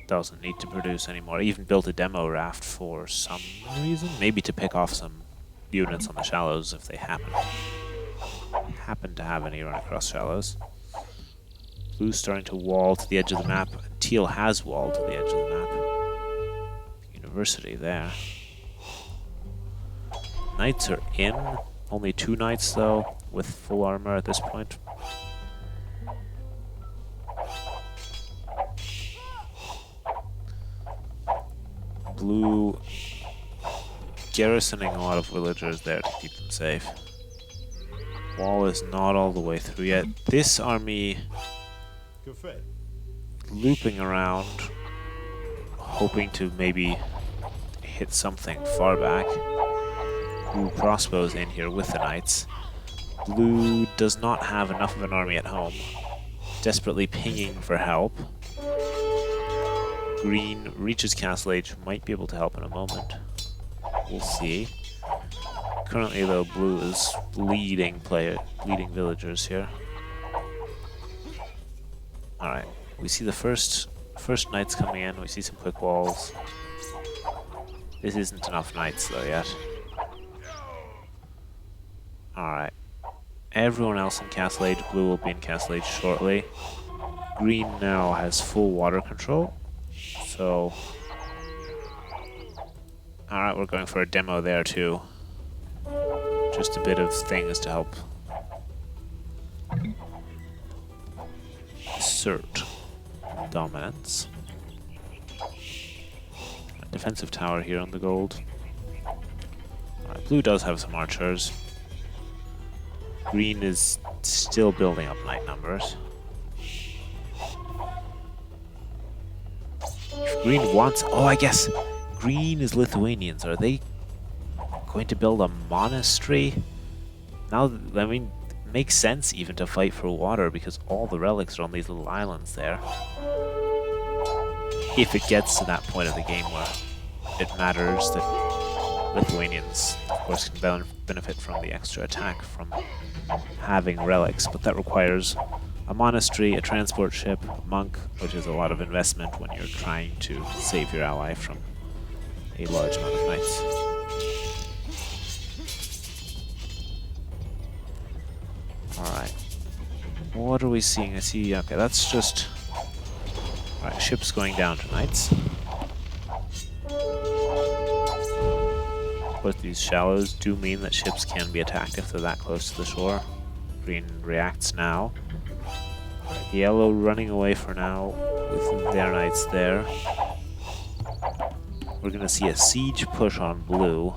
Doesn't need to produce anymore. Even built a demo raft for some reason. Maybe to pick off some units on the shallows if they happen to have any run across shallows. Blue's starting to wall to the edge of the map. Teal has walled to the edge of the map. University there. Knights are in. Only 2 knights though, with full armor at this point. Blue garrisoning a lot of villagers there to keep them safe. Wall is not all the way through yet. This army looping around, hoping to maybe hit something far back. Blue crossbows in here with the knights. Blue does not have enough of an army at home. Desperately pinging for help. Green reaches Castle Age, might be able to help in a moment. We'll see. Currently though, blue is leading villagers here. Alright, we see the first knights coming in, we see some quick walls. This isn't enough knights though yet. Alright. Everyone else in Castle Age. Blue will be in Castle Age shortly. Green now has full water control. So... Alright, we're going for a demo there too. Just a bit of things to help assert dominance. A defensive tower here on the gold. Alright, blue does have some archers. Green is still building up knight numbers. If green wants... Oh, I guess green is Lithuanians. Are they going to build a monastery? Now, I mean, it makes sense even to fight for water because all the relics are on these little islands there. If it gets to that point of the game where it matters that Lithuanians, of course, can benefit from the extra attack from having relics, but that requires a monastery, a transport ship, a monk, which is a lot of investment when you're trying to save your ally from a large amount of knights. Alright. What are we seeing? I see, okay, that's just... Alright, ships going down to knights. Of course, these shallows do mean that ships can be attacked if they're that close to the shore. Green reacts now. Yellow running away for now with their knights there. We're gonna see a siege push on blue.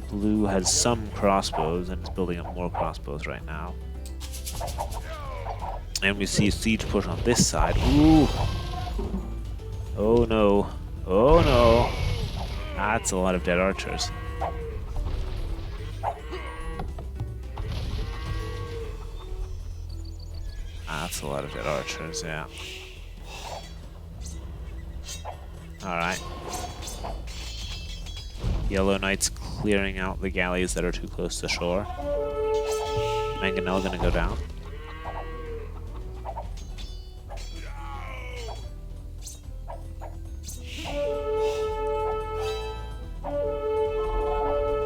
Blue has some crossbows and is building up more crossbows right now. And we see a siege push on this side. Ooh! Oh no. Oh no! That's a lot of dead archers. That's a lot of dead archers, yeah. Alright. Yellow Knights clearing out the galleys that are too close to shore. Mangonel gonna go down.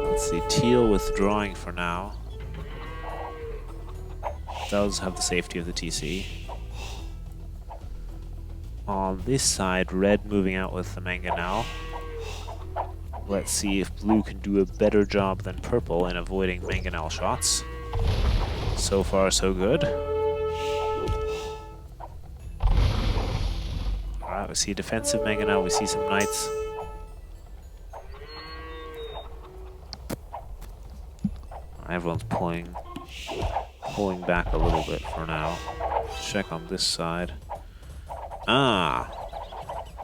Let's see, Teal withdrawing for now. Does have the safety of the TC. On this side, red moving out with the Mangonel. Let's see if blue can do a better job than purple in avoiding Mangonel shots. So far, so good. Alright, we see a defensive Mangonel, we see some knights. Everyone's pulling back a little bit for now. Check on this side. Ah!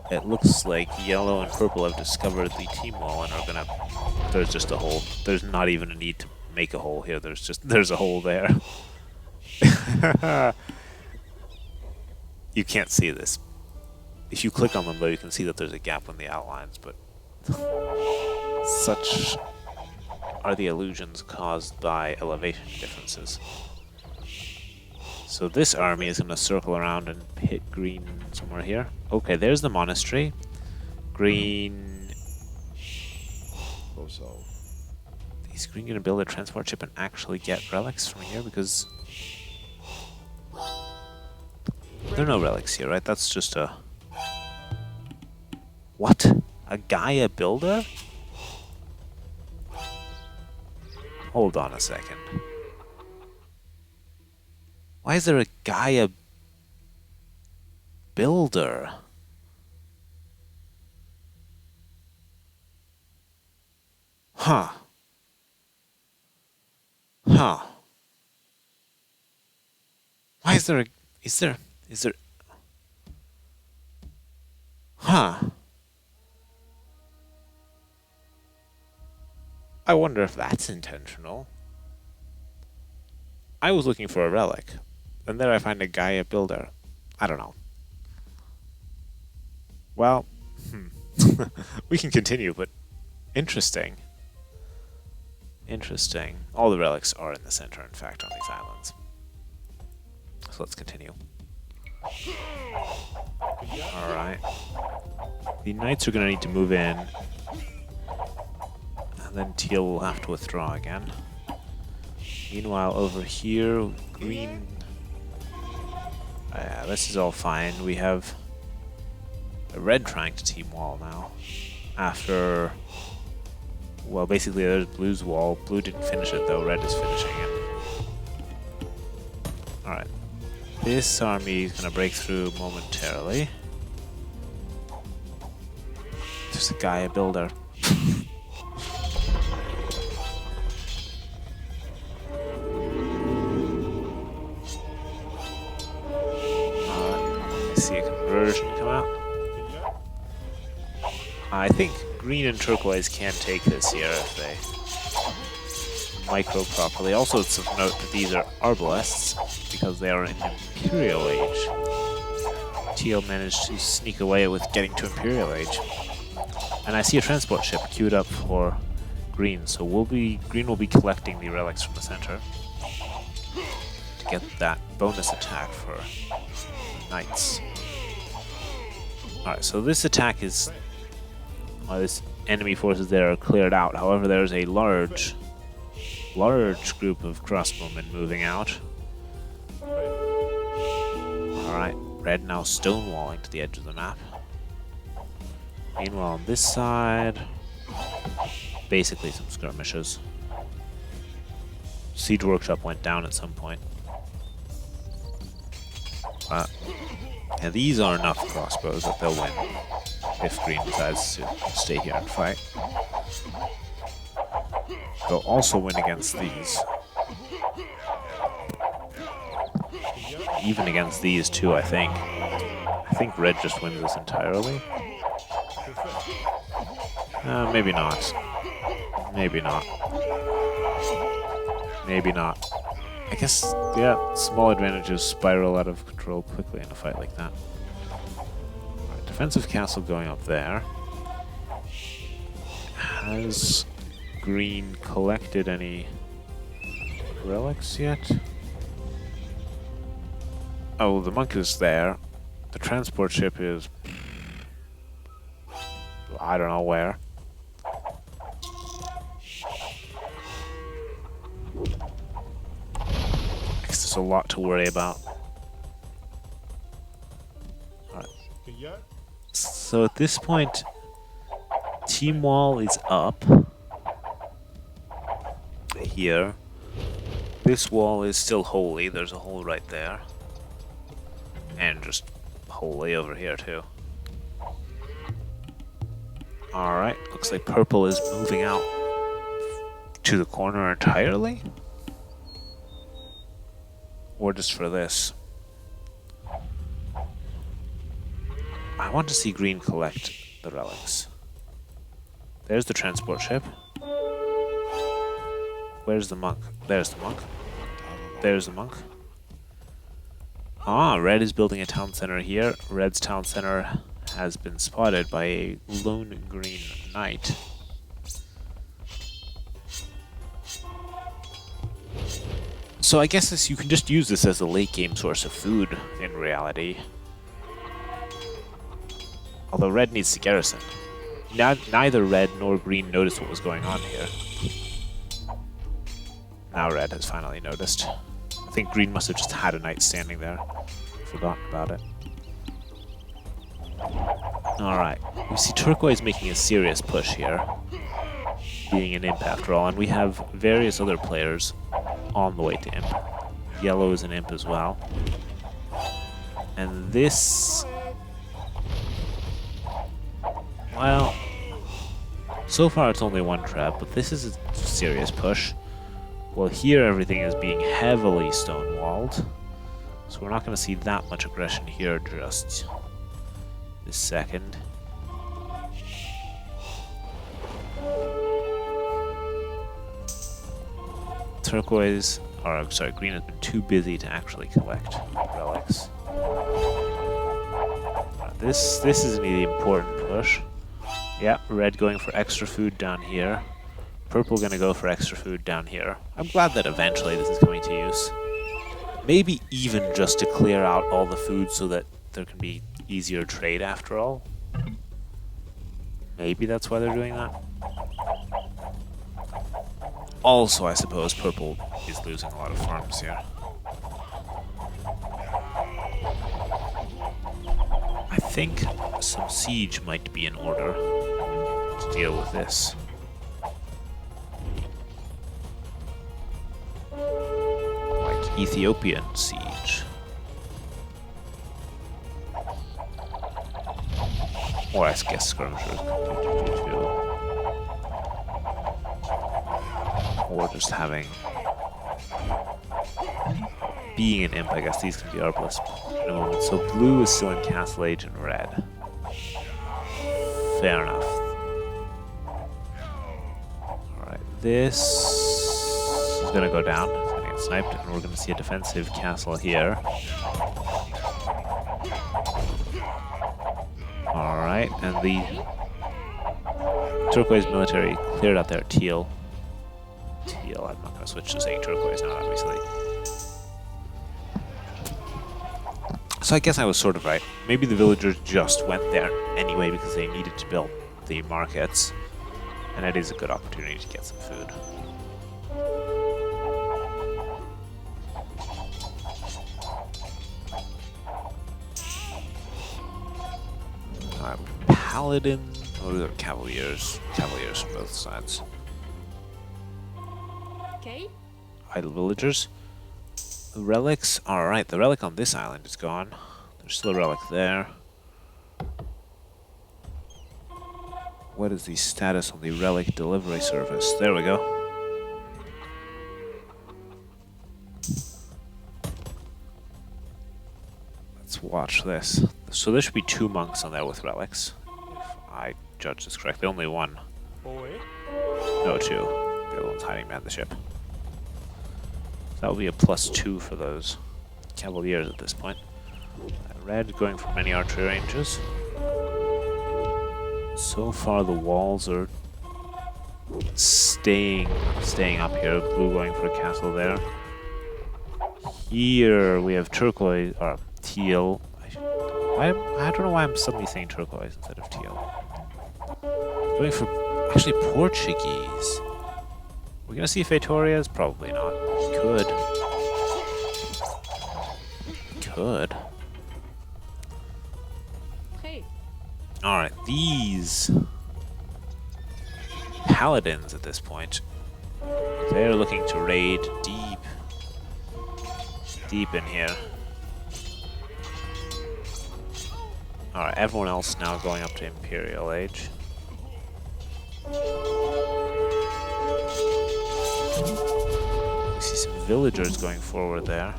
It looks like yellow and purple have discovered the team wall and are gonna... There's just a hole. There's not even a need to make a hole here. There's a hole there. You can't see this. If you click on them though, you can see that there's a gap in the outlines, but... Such are the illusions caused by elevation differences. So this army is going to circle around and hit green somewhere here. Okay, there's the monastery. Green... So. Is green going to build a transport ship and actually get relics from here? Because... there are no relics here, right? That's just a... What? A Gaia builder? Hold on a second. Why is there a Gaia builder? Huh. Huh. Why is there a... Is there... Huh. I wonder if that's intentional. I was looking for a relic. And there I find a Gaia builder. I don't know. Well, we can continue, but interesting. Interesting. All the relics are in the center, in fact, on these islands. So let's continue. Alright. The knights are going to need to move in. And And then teal will have to withdraw again. Meanwhile, over here, green... this is all fine. We have red trying to team wall now. After... Well, basically there's blue's wall. Blue didn't finish it though, red is finishing it. Alright. This army is going to break through momentarily. There's a guy, a builder. I see a conversion come out. I think green and turquoise can take this here if they micro properly. Also, it's of note that these are arbalests because they are in Imperial Age. Teal managed to sneak away with getting to Imperial Age. And I see a transport ship queued up for green, so green will be collecting the relics from the center to get that bonus attack for knights. Alright, so this attack is... this enemy forces there are cleared out. However, there's a large group of crossbowmen moving out. Alright, red now stonewalling to the edge of the map. Meanwhile, on this side, basically some skirmishes. Siege Workshop went down at some point. And these are enough crossbows that they'll win if green decides to stay here and fight. They'll also win against these. Even against these too, I think. I think red just wins this entirely. Maybe not. Maybe not. Maybe not. I guess, yeah, small advantages spiral out of control quickly in a fight like that. Right, defensive castle going up there. Has green collected any relics yet? Oh, the monk is there. The transport ship is... I don't know where. There's a lot to worry about. Alright. So at this point, team wall is up. Here. This wall is still holy. There's a hole right there. And just holy over here too. Alright, looks like purple is moving out to the corner entirely. Or just for this. I want to see green collect the relics. There's the transport ship. Where's the monk? There's the monk. There's the monk. Ah, red is building a town center here. Red's town center has been spotted by a lone green knight. So I guess you can just use this as a late game source of food in reality. Although red needs to garrison. Neither red nor green noticed what was going on here. Now red has finally noticed. I think green must have just had a knight standing there. Forgotten about it. Alright, we see turquoise making a serious push here. Being an imp after all, and we have various other players on the way to imp. Yellow is an imp as well. And this... well... so far it's only one trap, but this is a serious push. Well, here everything is being heavily stonewalled. So we're not going to see that much aggression here just this second. Turquoise, or sorry, green has been too busy to actually collect relics. This is the important push. Yeah, red going for extra food down here. Purple gonna go for extra food down here. I'm glad that eventually this is coming to use. Maybe even just to clear out all the food so that there can be easier trade after all. Maybe that's why they're doing that. Also, I suppose purple is losing a lot of farms here. I think some siege might be in order to deal with this. Like Ethiopian siege. Or I guess skirmishers. Or just having... Being an imp, I guess these can be arbless in a moment. So blue is still in Castle Age and red. Fair enough. Alright, this is gonna go down. It's gonna get sniped, and we're gonna see a defensive castle here. Alright, and the turquoise military cleared out their teal. Teal, I'm not gonna switch to saying turquoise now, obviously. So I guess I was sort of right. Maybe the villagers just went there anyway because they needed to build the markets. And it is a good opportunity to get some food. Alright, paladin... Oh, they're cavaliers. Cavaliers from both sides. Okay. Idle villagers. The relics, alright, the relic on this island is gone. There's still a relic there. What is the status on the relic delivery service? There we go. Let's watch this. So there should be 2 monks on there with relics. If I judge this correctly, only 1. No, 2. The other one's hiding behind the ship. That will be a +2 for those cavaliers at this point. Red going for many archery ranges. So far the walls are staying up here. Blue going for a castle there. Here we have turquoise or teal. I don't know why I'm suddenly saying turquoise instead of teal. Going for actually Portuguese. We're gonna see Fetorias? Probably not. Could. Could. Okay. Alright, these paladins at this point, they're looking to raid deep in here. Alright, everyone else now going up to Imperial Age. See some villagers going forward there.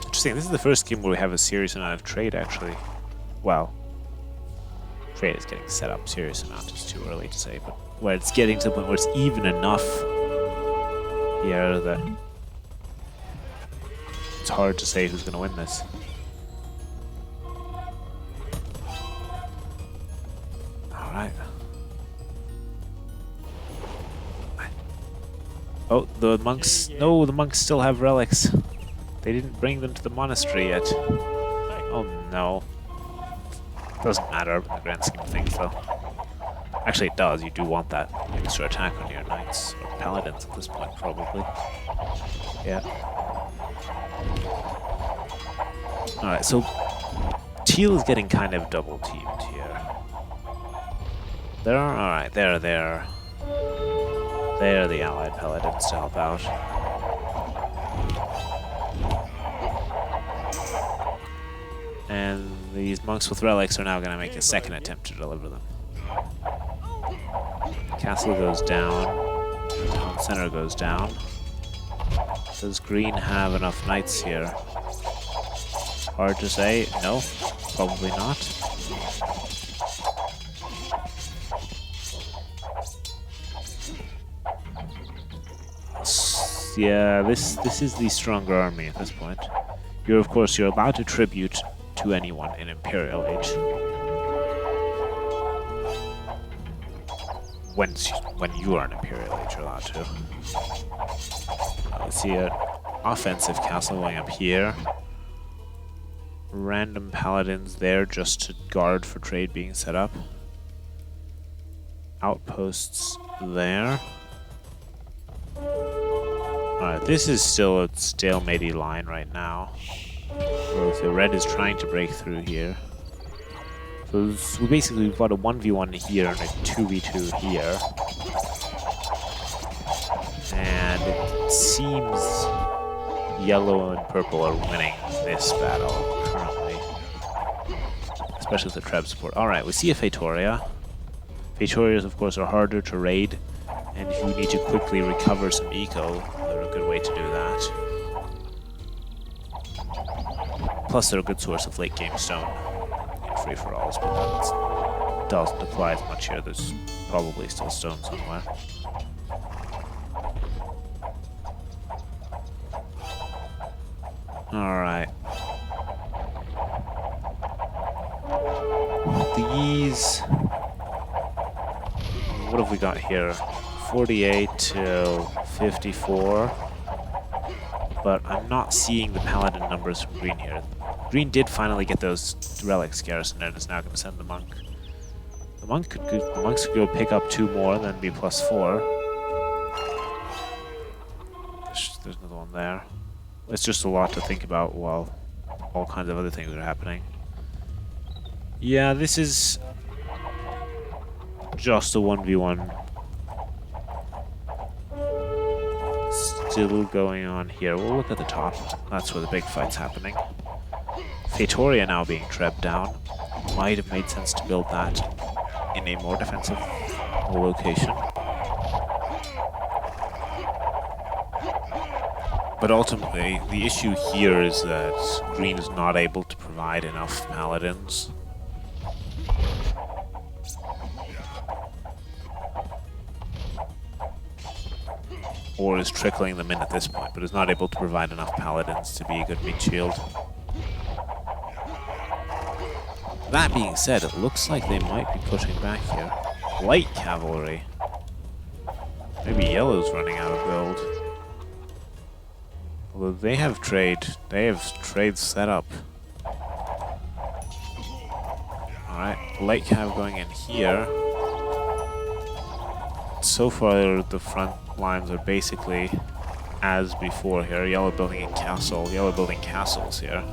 Interesting, this is the first game where we have a serious amount of trade, actually. Well, trade is getting set up. Serious amount is too early to say, but where it's getting to the point where it's even enough here that it's hard to say who's going to win this. Alright. Oh, the monks... No, the monks still have relics. They didn't bring them to the monastery yet. Oh no. Doesn't matter in the grand scheme of things, though. Actually, it does. You do want that extra attack on your knights or paladins at this point, probably. Yeah. Alright, so teal is getting kind of double teamed here. Alright, they're there. They're the allied paladins to help out. And these monks with relics are now going to make a second attempt to deliver them. Castle goes down. Town center goes down. Does green have enough knights here? Hard to say. No, probably not. Yeah, this is the stronger army at this point. You're allowed to tribute to anyone in Imperial Age. When you are an Imperial Age, you're allowed to. Let's see an offensive castle going up here. Random paladins there just to guard for trade being set up. outposts there. Alright, this is still a stalemate line right now. Well, the red is trying to break through here. So we've got a 1v1 here and a 2v2 here. And it seems yellow and purple are winning this battle currently. Especially with the Treb support. Alright, we see a Faitoria. Faitorias, of course, are harder to raid. And if you need to quickly recover some eco, they're a good way to do that. Plus, they're a good source of late game stone in free-for-alls, but that doesn't apply as much here. There's probably still stone somewhere. Alright. These... What have we got here? 48 to 54. But I'm not seeing the paladin numbers from green here. Green did finally get those relics garrisoned and is now going to send the monk. The monks could go pick up 2 more and then be +4. There's another one there. It's just a lot to think about while all kinds of other things are happening. Yeah, this is just a 1v1. Still going on here. We'll look at the top. That's where the big fight's happening. Faitoria now being trebbed down. Might have made sense to build that in a more defensive location. But ultimately, the issue here is that green is not able to provide enough paladins. Or is trickling them in at this point, but is not able to provide enough paladins to be a good meat shield. That being said, it looks like they might be pushing back here. Light cavalry. Maybe yellow's running out of gold. Although they have trade set up. Alright, light cav going in here. So far the front lines are basically as before here. Yellow building a castle, yellow building castles here.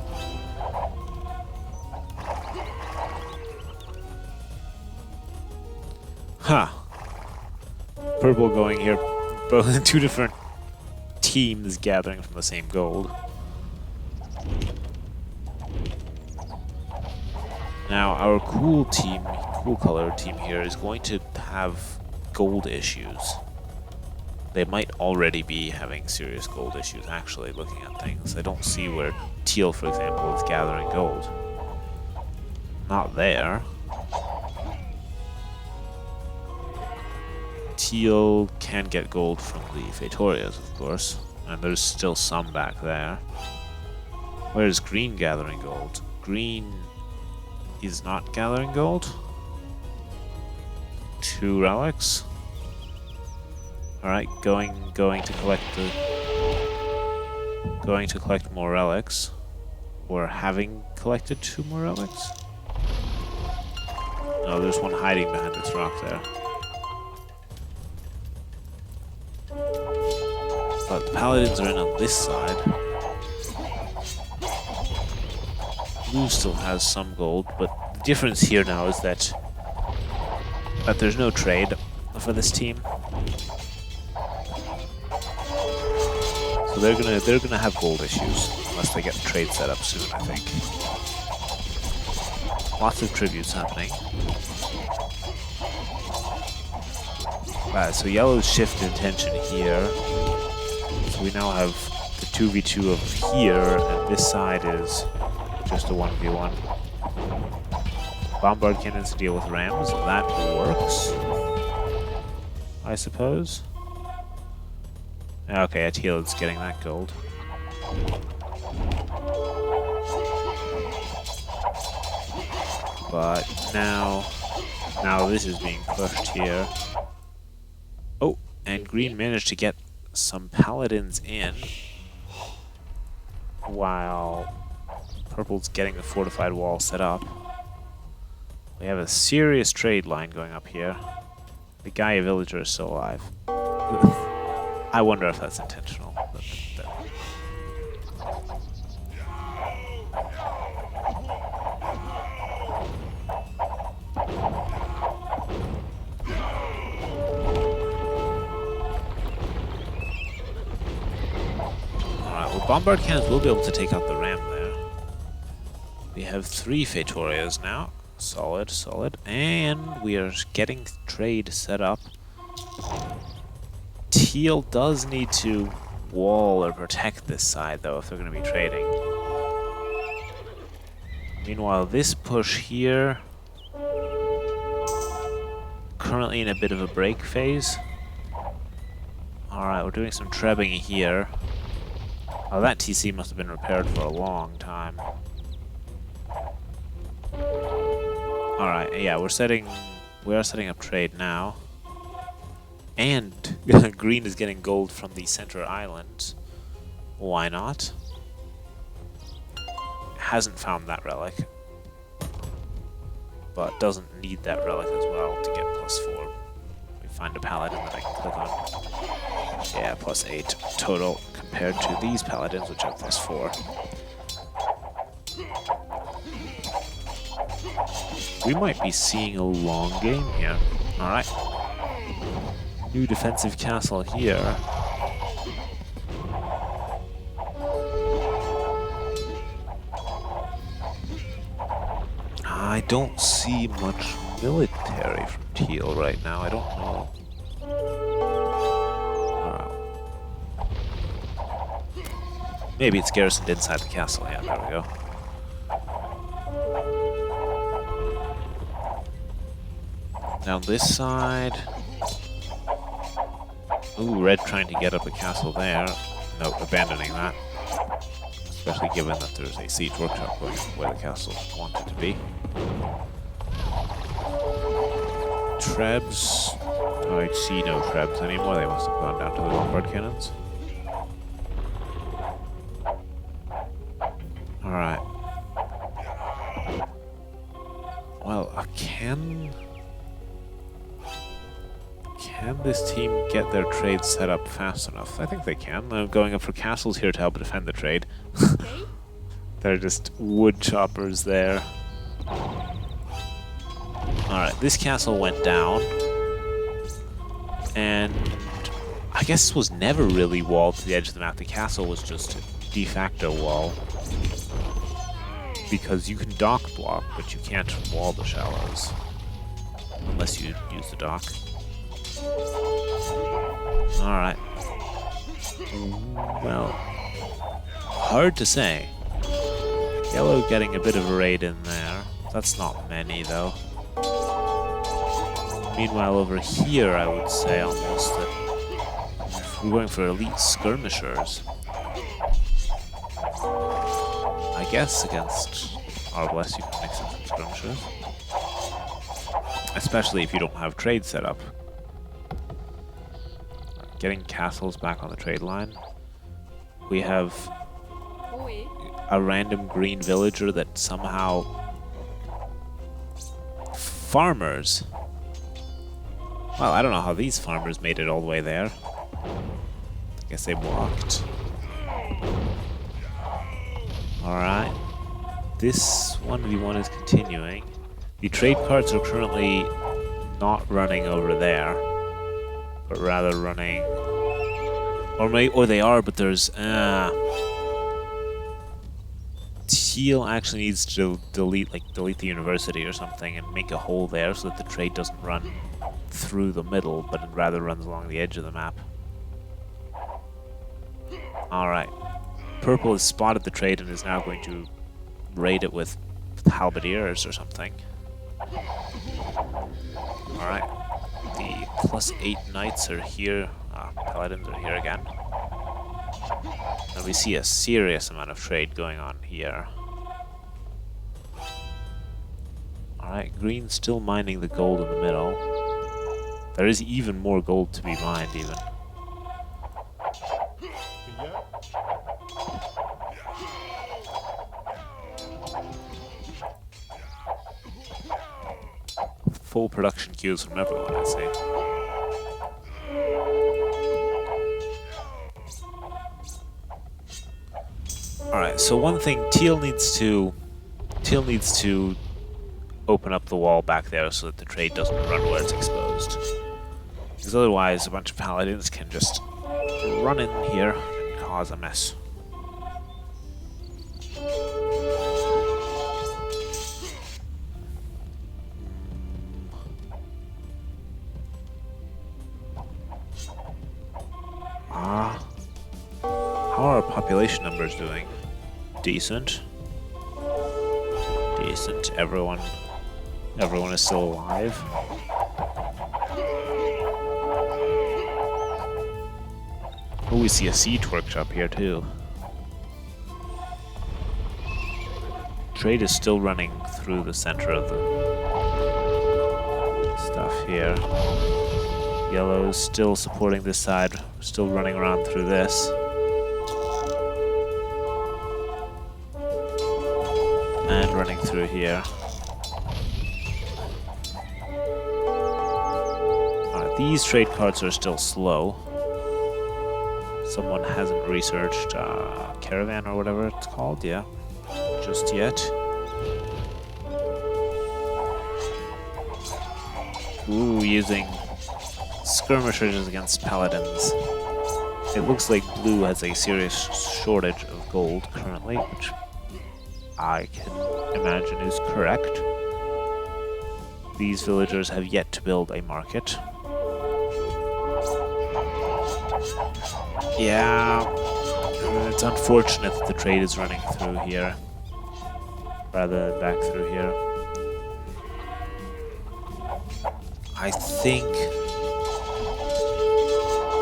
Huh. Purple going here, both 2 different teams gathering from the same gold. Now our cool color team here is going to have gold issues. They might already be having serious gold issues, actually, looking at things. I don't see where teal, for example, is gathering gold. Not there. Teal can get gold from the Faitorias, of course, and there's still some back there. Where is green gathering gold? Green is not gathering gold. 2 relics. Alright, going to collect more relics. Or having collected 2 more relics. No, there's one hiding behind this rock there. But the paladins are in on this side. Blue still has some gold, but the difference here now is that there's no trade for this team. So they're gonna have gold issues unless they get trade set up soon, I think. Lots of tributes happening. So yellow's shifted attention here. So we now have the 2v2 of here, and this side is just a 1v1. Bombard cannons to deal with rams. That works, I suppose. Okay, Atila's getting that gold. But now this is being pushed here. Oh, and green managed to get some paladins in while purple's getting the fortified wall set up. We have a serious trade line going up here. The Gaia villager is still alive. I wonder if that's intentional. Alright, well, bombard cannons will be able to take out the ram there. We have 3 Fatorias now. Solid, solid. And we are getting trade set up. Teal does need to wall or protect this side, though, if they're going to be trading. Meanwhile, this push here, currently in a bit of a break phase. Alright, we're doing some trebbing here. Oh, that TC must have been repaired for a long time. Alright, yeah, we are setting up trade now. And green is getting gold from the center island. Why not? Hasn't found that relic. But doesn't need that relic as well to get +4. We find a paladin that I can click on. Yeah, +8 total compared to these paladins, which have +4. We might be seeing a long game here. Alright. New defensive castle here. I don't see much military from Teal right now. I don't know. Maybe it's garrisoned inside the castle. Yeah, there we go. Down this side. Ooh, red trying to get up a castle there. No, abandoning that. Especially given that there's a siege workshop going where the castle wanted to be. Trebs. Oh, I see no Trebs anymore. They must have gone down to the bombard cannons. Alright. Well, can this team get their trade set up fast enough? I think they can. I'm going up for castles here to help defend the trade. They're just wood choppers there. Alright, this castle went down. And I guess this was never really walled to the edge of the map. The castle was just a de facto wall. Because you can dock block, but you can't wall the shallows. Unless you use the dock. Alright. Well, hard to say. Yellow getting a bit of a raid in there. That's not many, though. Meanwhile, over here, I would say almost that we're going for elite skirmishers. I guess against Arbless you can mix in some skirmishers. Especially if you don't have trade set up. Getting castles back on the trade line. We have a random green villager that somehow... Farmers! Well, I don't know how these farmers made it all the way there. I guess they walked. Alright. This 1v1 is continuing. The trade carts are currently not running over there, but rather running... Or they are, but there's... Teal actually needs to delete the university or something and make a hole there so that the trade doesn't run through the middle, but it rather runs along the edge of the map. Alright. Purple has spotted the trade and is now going to raid it with halberdiers or something. Alright. The +8 knights are here. Paladins are here again. And we see a serious amount of trade going on here. Alright, green still mining the gold in the middle. There is even more gold to be mined, even. Full production queues from everyone, I'd say. Alright, so one thing, Teal needs to open up the wall back there so that the trade doesn't run where it's exposed. Because otherwise a bunch of paladins can just run in here and cause a mess. How are our population numbers doing? Decent. Decent. Everyone is still alive. Oh, we see a siege workshop here too. Trade is still running through the center of the stuff here. Yellow's still supporting this side, still running around through this. And running through here. Alright, these trade cards are still slow. Someone hasn't researched Caravan or whatever it's called, yeah. Just yet. Ooh, using skirmishers against paladins. It looks like blue has a serious shortage of gold currently, which I can imagine is correct. These villagers have yet to build a market. Yeah, it's unfortunate that the trade is running through here rather than back through here. I think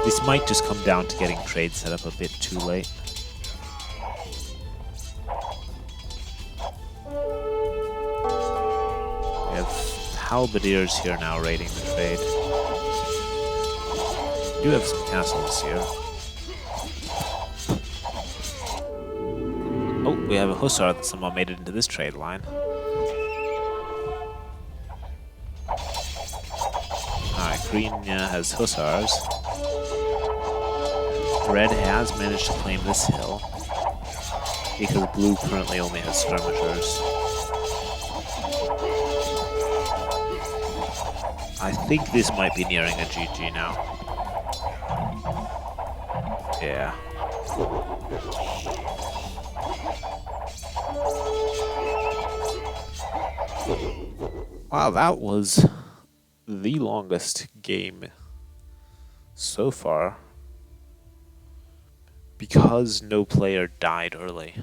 this might just come down to getting trade set up a bit too late. We have halberdiers here now raiding the trade. We do have some castles here. Oh, we have a hussar that somehow made it into this trade line. Alright, green has hussars. Red has managed to claim this hill, because blue currently only has skirmishers. I think this might be nearing a GG now. Yeah. Wow, that was the longest game so far. Because no player died early.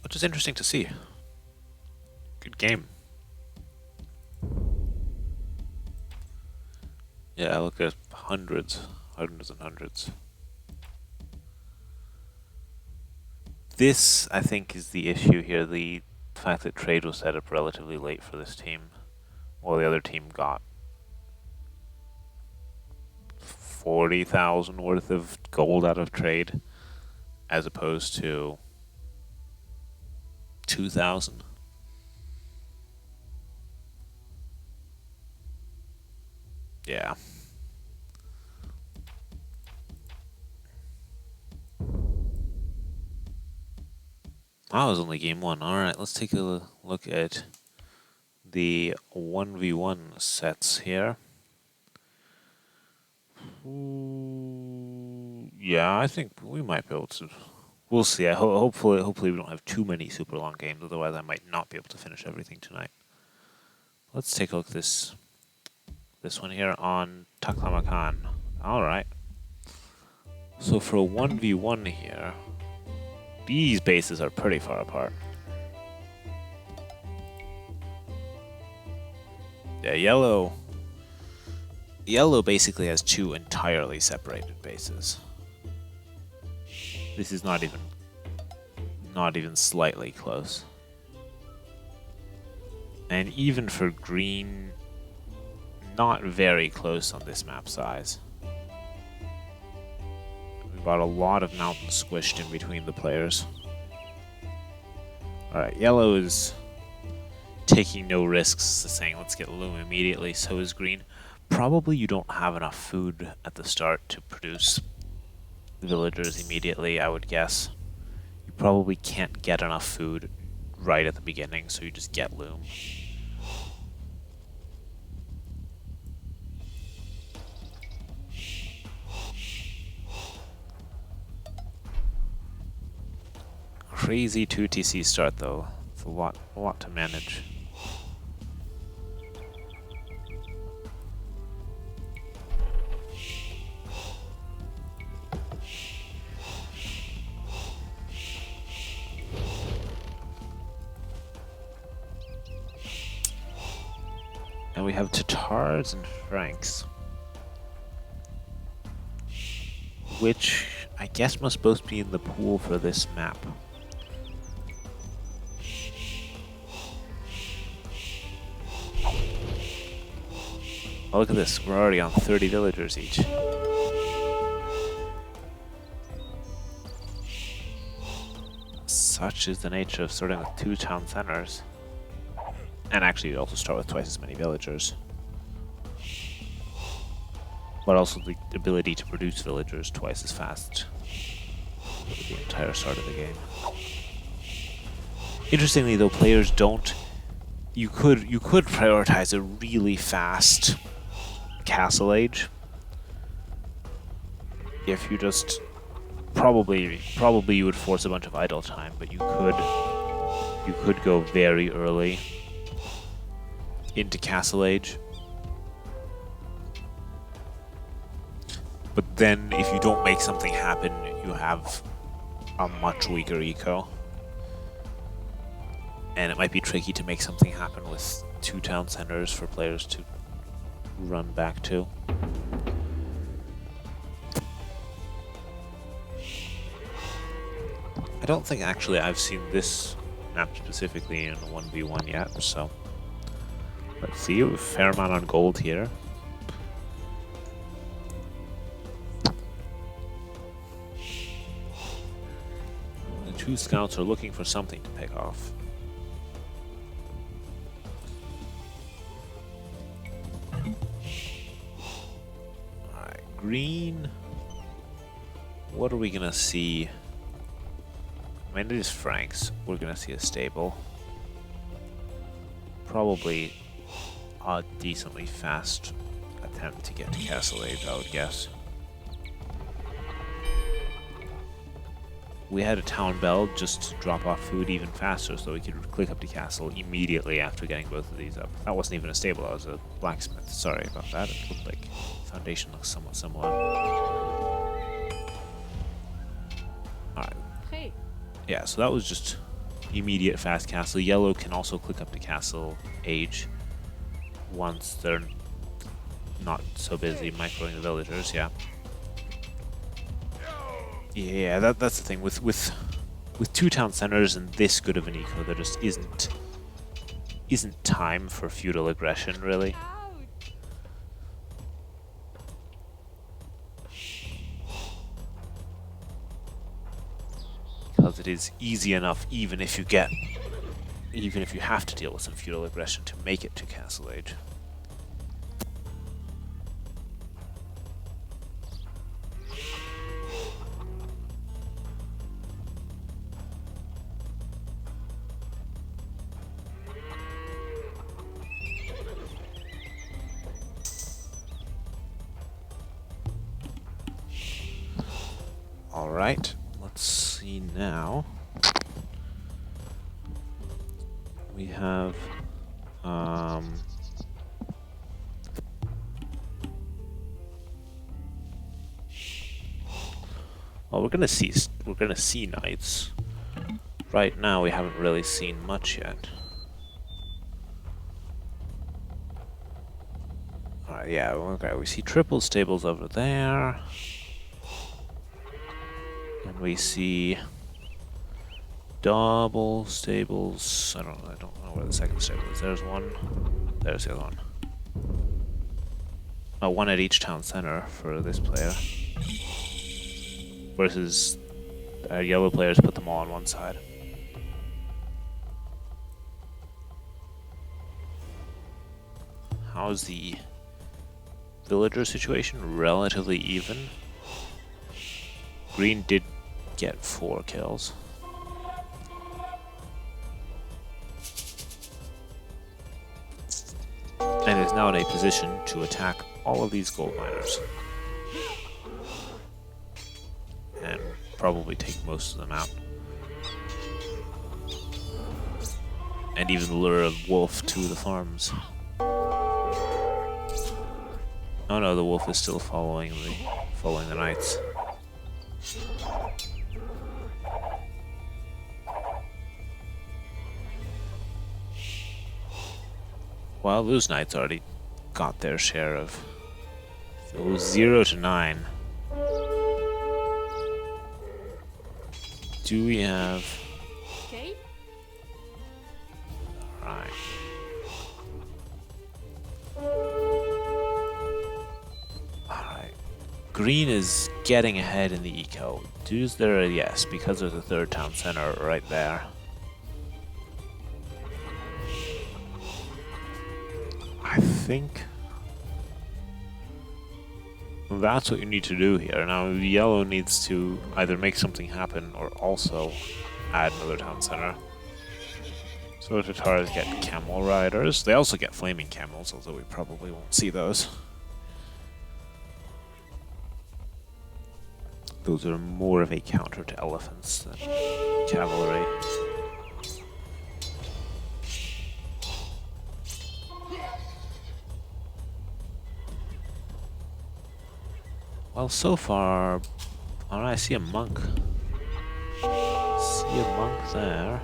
Which is interesting to see. Good game. Yeah, look at hundreds and hundreds. This, I think, is the issue here. The fact that trade was set up relatively late for this team, while the other team got 40,000 worth of gold out of trade, as opposed to 2,000. Yeah. That was only game one. Alright, let's take a look at the 1v1 sets here. Yeah, I think we might be able to. We'll see. Hopefully we don't have too many super long games. Otherwise, I might not be able to finish everything tonight. Let's take a look at this one here on Taklamakan. All right. So for a 1v1 here, these bases are pretty far apart. Yeah, yellow basically has two entirely separated bases. This is not even slightly close. And even for green, not very close on this map size. We've got a lot of mountains squished in between the players. Alright, yellow is taking no risks, saying let's get loom immediately, so is green. Probably you don't have enough food at the start to produce villagers immediately, I would guess. You probably can't get enough food right at the beginning, so you just get loom. Crazy 2TC start though. It's a lot to manage. And we have Tatars and Franks, which I guess must both be in the pool for this map. Oh, look at this, we're already on 30 villagers each. Such is the nature of starting with 2 town centers. And actually you also start with twice as many villagers. But also the ability to produce villagers twice as fast for the entire start of the game. Interestingly though, players don't... You could prioritize a really fast castle age if you just probably you would force a bunch of idle time, but you could go very early into castle age. But then if you don't make something happen, you have a much weaker eco. And it might be tricky to make something happen with 2 town centers for players to run back to. I don't think actually I've seen this map specifically in 1v1 yet, so let's see. A fair amount on gold here. The 2 scouts are looking for something to pick off. Green, what are we gonna see? I mean, it is Franks. We're gonna see a stable. Probably a decently fast attempt to get to Castle Age, I would guess. We had a town bell just to drop off food even faster so we could click up to Castle immediately after getting both of these up. That wasn't even a stable, that was a blacksmith. Sorry about that, it looked like Foundation looks somewhat similar. Alright. Hey. Yeah, so that was just immediate fast castle. Yellow can also click up to Castle Age once they're not so busy microing the villagers, yeah. Yeah, that's the thing. With 2 town centers and this good of an eco, there just isn't time for feudal aggression, really. Because it is easy enough, even if you have to deal with some feudal aggression to make it to Castle Age. Alright, let's see now. We have well, we're gonna see knights. Right now we haven't really seen much yet. Alright, yeah, okay, we see triple stables over there. And we see double stables. I don't know where the second stable is. There's one. There's the other one. Oh, one at each town center for this player. Versus yellow players put them all on one side. How's the villager situation, relatively even. Green did get 4 kills. And is now in a position to attack all of these gold miners. And probably take most of them out. And even lure a wolf to the farms. Oh no, the wolf is still following the knights. Well, those knights already got their share of. So 0 to 9. Do we have? Okay. Right. Alright. Green is getting ahead in the eco. Is there a yes, because there's a third town center right there. I think that's what you need to do here. Now, yellow needs to either make something happen or also add another town center. So Tatars get camel riders. They also get flaming camels, although we probably won't see those. Those are more of a counter to elephants than cavalry. Well, so far, I see a monk. See a monk there.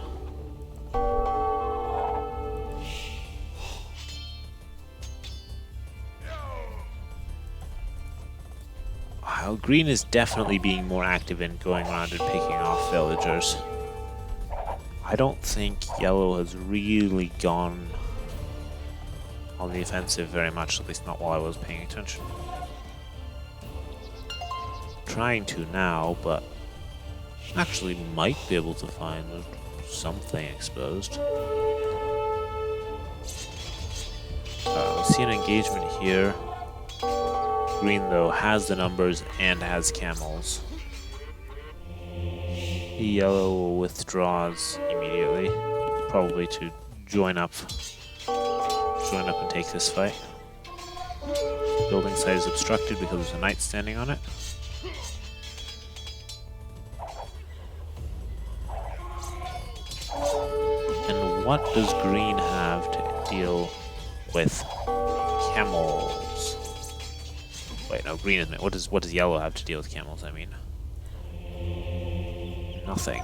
Well, green is definitely being more active in going around and picking off villagers. I don't think yellow has really gone on the offensive very much, at least not while I was paying attention. Trying to now, but actually might be able to find something exposed. We see an engagement here. Green, though, has the numbers and has camels. Yellow withdraws immediately, probably to join up and take this fight. Building site is obstructed because there's a knight standing on it. And what does green have to deal with camels? Wait, no, green isn't it. What does yellow have to deal with camels, I mean? Nothing.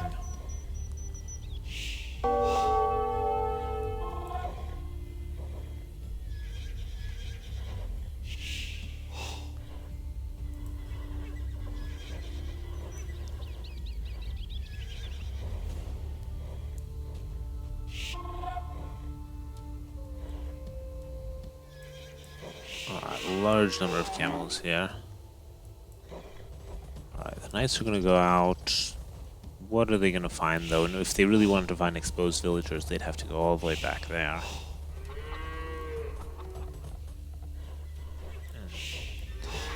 Large number of camels here. Alright, the knights are going to go out. What are they going to find, though? And if they really wanted to find exposed villagers, they'd have to go all the way back there.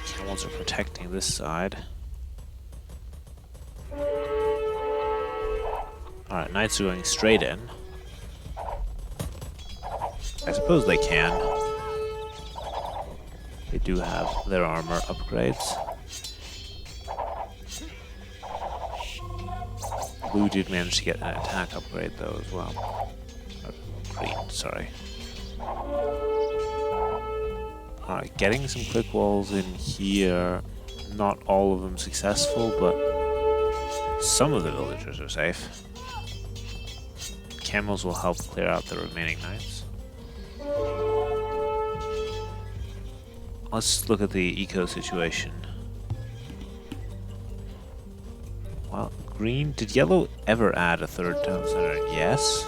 Camels are protecting this side. Alright, knights are going straight in. I suppose they can. They do have their armor upgrades. Blue did manage to get an attack upgrade though as well. Green, sorry. Alright, getting some quick walls in here. Not all of them successful, but some of the villagers are safe. Camels will help clear out the remaining knights. Let's look at the eco situation. Well, green... Did yellow ever add a third town center? Yes.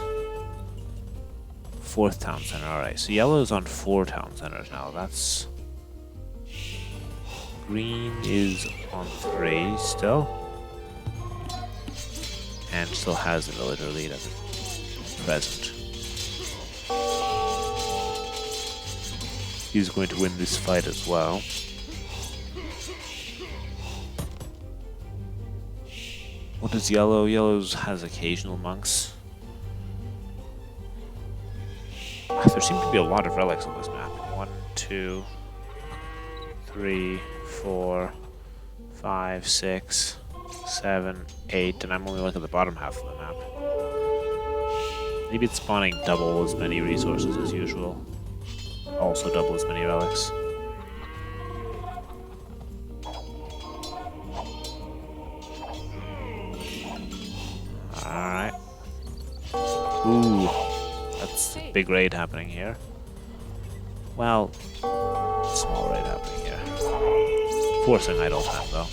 Fourth town center, alright. So yellow is on 4 town centers now. That's... Green is on 3 still. And still has the villager lead at present. He's going to win this fight as well. What is yellow? Yellow's has occasional monks. There seem to be a lot of relics on this map. 1, 2, 3, 4, 5, 6, 7, 8, and I'm only looking at the bottom half of the map. Maybe it's spawning double as many resources as usual. Also double as many relics. Alright. Ooh. That's a big raid happening here. Well, small raid happening here. Forcing idle time though.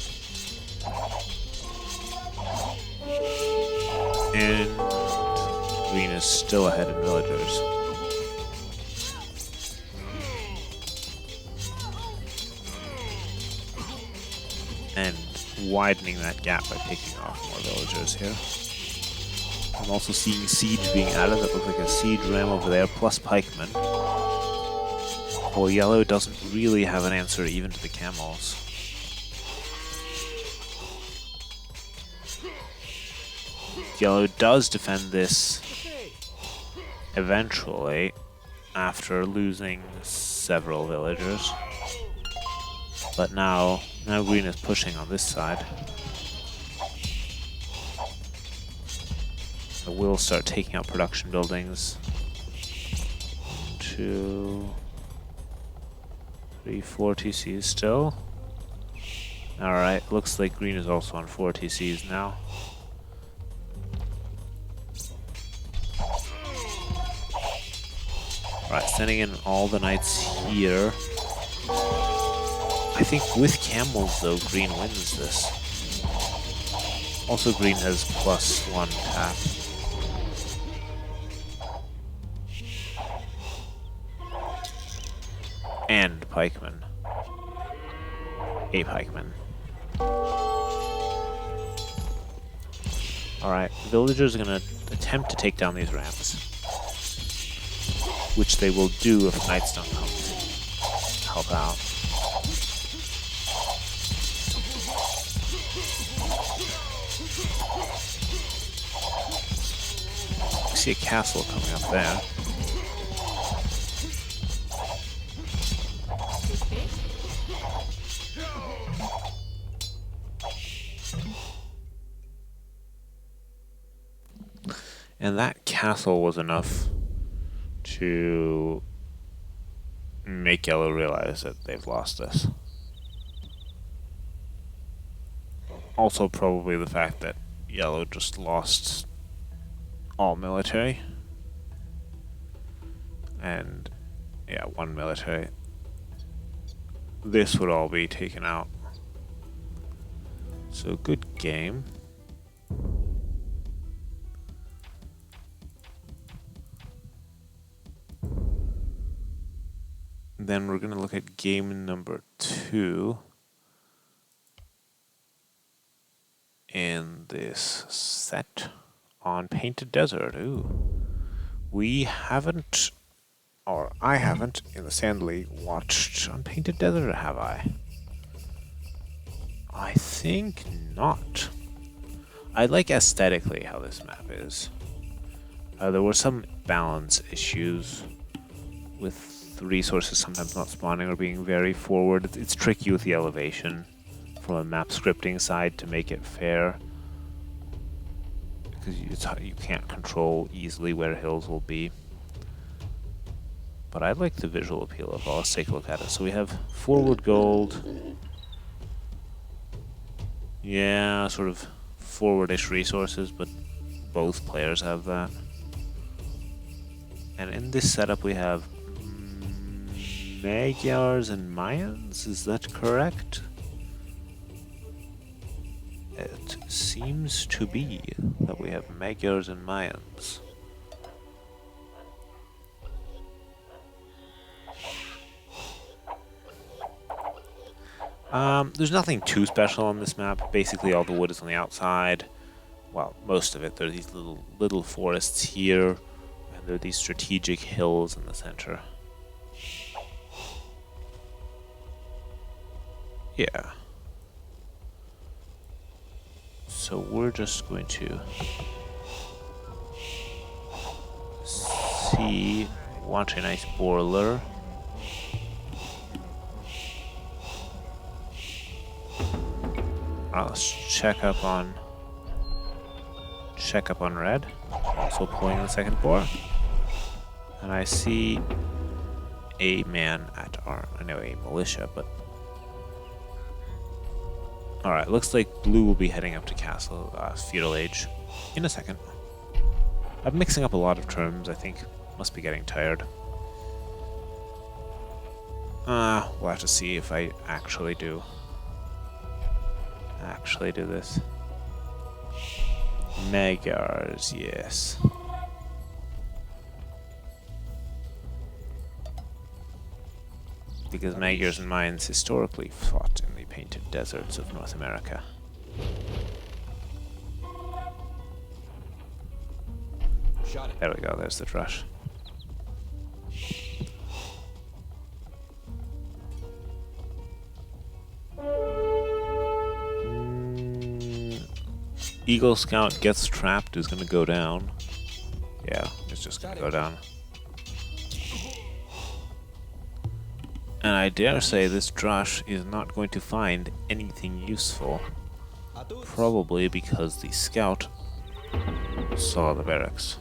And green is still ahead in villagers. And widening that gap by picking off more villagers here. I'm also seeing siege being added. That looks like a siege ram over there, plus pikemen. Well, yellow doesn't really have an answer even to the camels. Yellow does defend this eventually after losing several villagers. But now green is pushing on this side. So we'll start taking out production buildings. 2, 3, 4 TCs still. Alright, looks like green is also on 4 TCs now. Alright, sending in all the knights here. I think with camels though, green wins this. Also green has +1 tap. And pikemen. 8 pikemen. Alright, villagers are gonna attempt to take down these ramps. Which they will do if knights don't help out. I see a castle coming up there. And that castle was enough to make yellow realize that they've lost this. Also probably the fact that yellow just lost all military. And yeah, 1 military. This would all be taken out. So good game. Then we're going to look at game number 2 in this set on Painted Desert. Ooh. We haven't, or I haven't, in the Sand League watched on Painted Desert, have I? I think not. I like aesthetically how this map is. There were some balance issues with resources sometimes not spawning or being very forward. It's tricky with the elevation from a map scripting side to make it fair, because you can't control easily where hills will be. But I like the visual appeal of it. Let's take a look at it. So we have forward gold. Yeah, sort of forwardish resources, but both players have that. And in this setup we have Magyars and Mayans, is that correct? It seems to be that we have Magyars and Mayans. There's nothing too special on this map. Basically all the wood is on the outside. Well, most of it. There are these little forests here, and there are these strategic hills in the center. Yeah. So we're just going to see, watch a nice boiler. Let's check up on red. Also pulling the second bore. And I see a man at arm. I know a militia, but alright, looks like blue will be heading up to Castle Feudal Age in a second. I'm mixing up a lot of terms, I think. Must be getting tired. We'll have to see if I actually do this. Magyars, yes. Because Magyars and Mayans historically fought in the painted deserts of North America. There we go, there's the drush. Eagle Scout gets trapped, is gonna go down. Yeah, it's just gonna go down. And I dare say this drush is not going to find anything useful. Probably because the scout saw the barracks.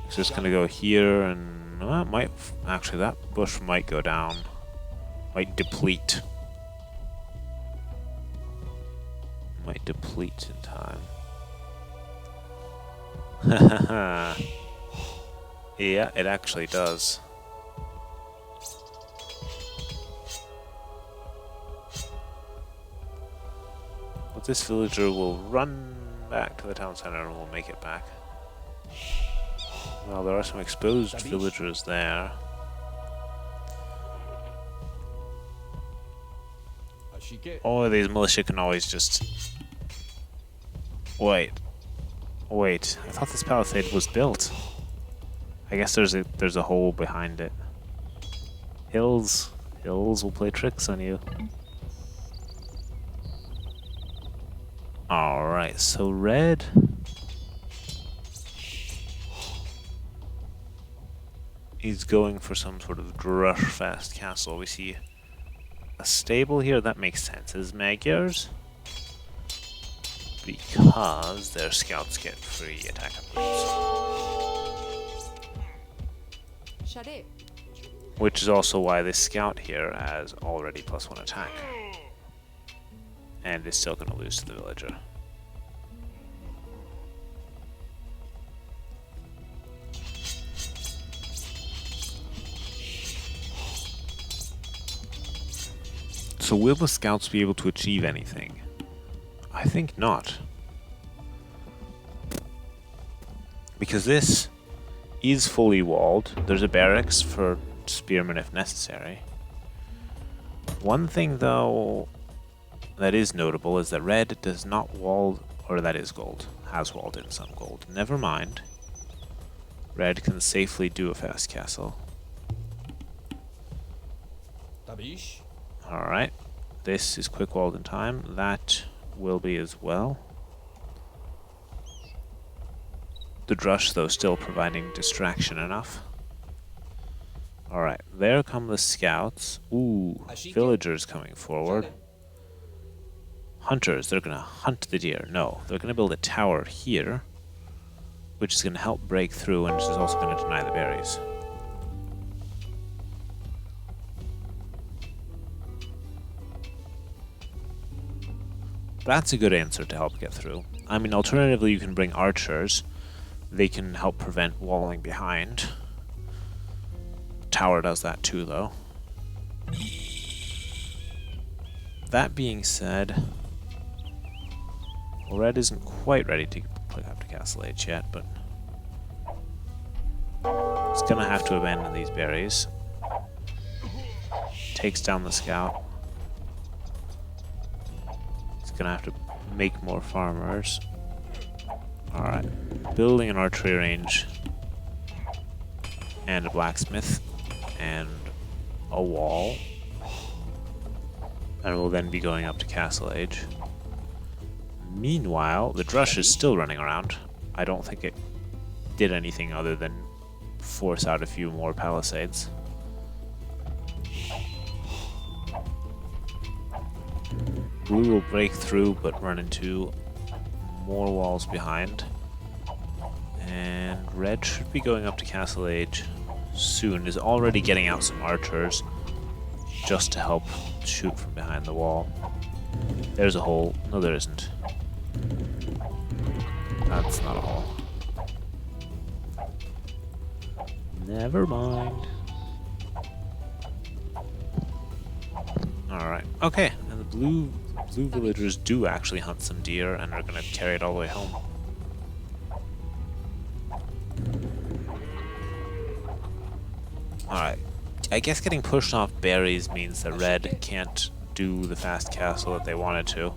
It's just gonna go here and it might actually that bush might go down. Might deplete. Might deplete in time. Hahaha. Yeah, it actually does. But this villager will run back to the town center and will make it back. Well, there are some exposed villagers there. Oh, these militia can always just... Wait. I thought this palisade was built. I guess there's a hole behind it. Hills will play tricks on you. Alright, so red... He's going for some sort of drush-fast castle. We see a stable here. That makes sense. Is Magyars? Because their scouts get free attack upgrades. Which is also why this scout here has already +1 attack. And is still going to lose to the villager. So will the scouts be able to achieve anything? I think not. Because this is fully walled. There's a barracks for spearmen if necessary. One thing though that is notable is that red does not wall, or that is gold, has walled in some gold. Never mind. Red can safely do a fast castle. Alright, this is quick walled in time. That will be as well. The drush, though, still providing distraction enough. Alright, there come the scouts. Ooh, villagers coming forward. Hunters, they're gonna hunt the deer. No, they're gonna build a tower here, which is gonna help break through, and is also gonna deny the berries. That's a good answer to help get through. I mean, alternatively, you can bring archers. They can help prevent walling behind. Tower does that too, though. That being said, red isn't quite ready to click up to Castle Age yet, but it's gonna have to abandon these berries. Takes down the scout. Gonna have to make more farmers. Alright, building an archery range and a blacksmith, and a wall. And will then be going up to Castle Age. Meanwhile, the Drush is still running around. I don't think it did anything other than force out a few more palisades. Blue will break through but run into more walls behind. And red should be going up to Castle Age soon. Is already getting out some archers just to help shoot from behind the wall. There's a hole. No, there isn't. That's not a hole. Never mind. Alright. Okay. And the blue villagers do actually hunt some deer and are going to carry it all the way home. Alright. I guess getting pushed off berries means that red can't do the fast castle that they wanted to.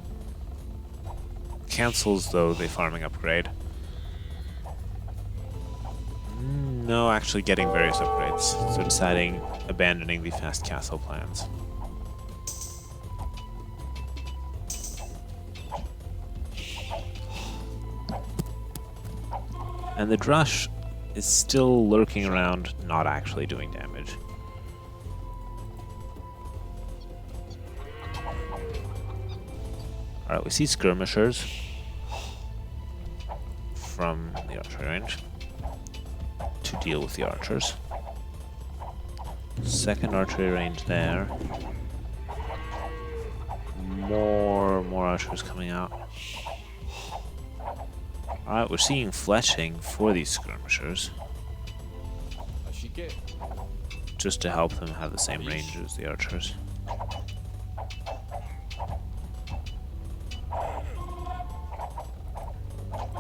Cancels, though, the farming upgrade. No, actually getting various upgrades. So deciding abandoning the fast castle plans. And the Drush is still lurking around, not actually doing damage. Alright, we see skirmishers from the archery range to deal with the archers. Second archery range there. More archers coming out. Alright, we're seeing fletching for these skirmishers. Just to help them have the same range as the archers.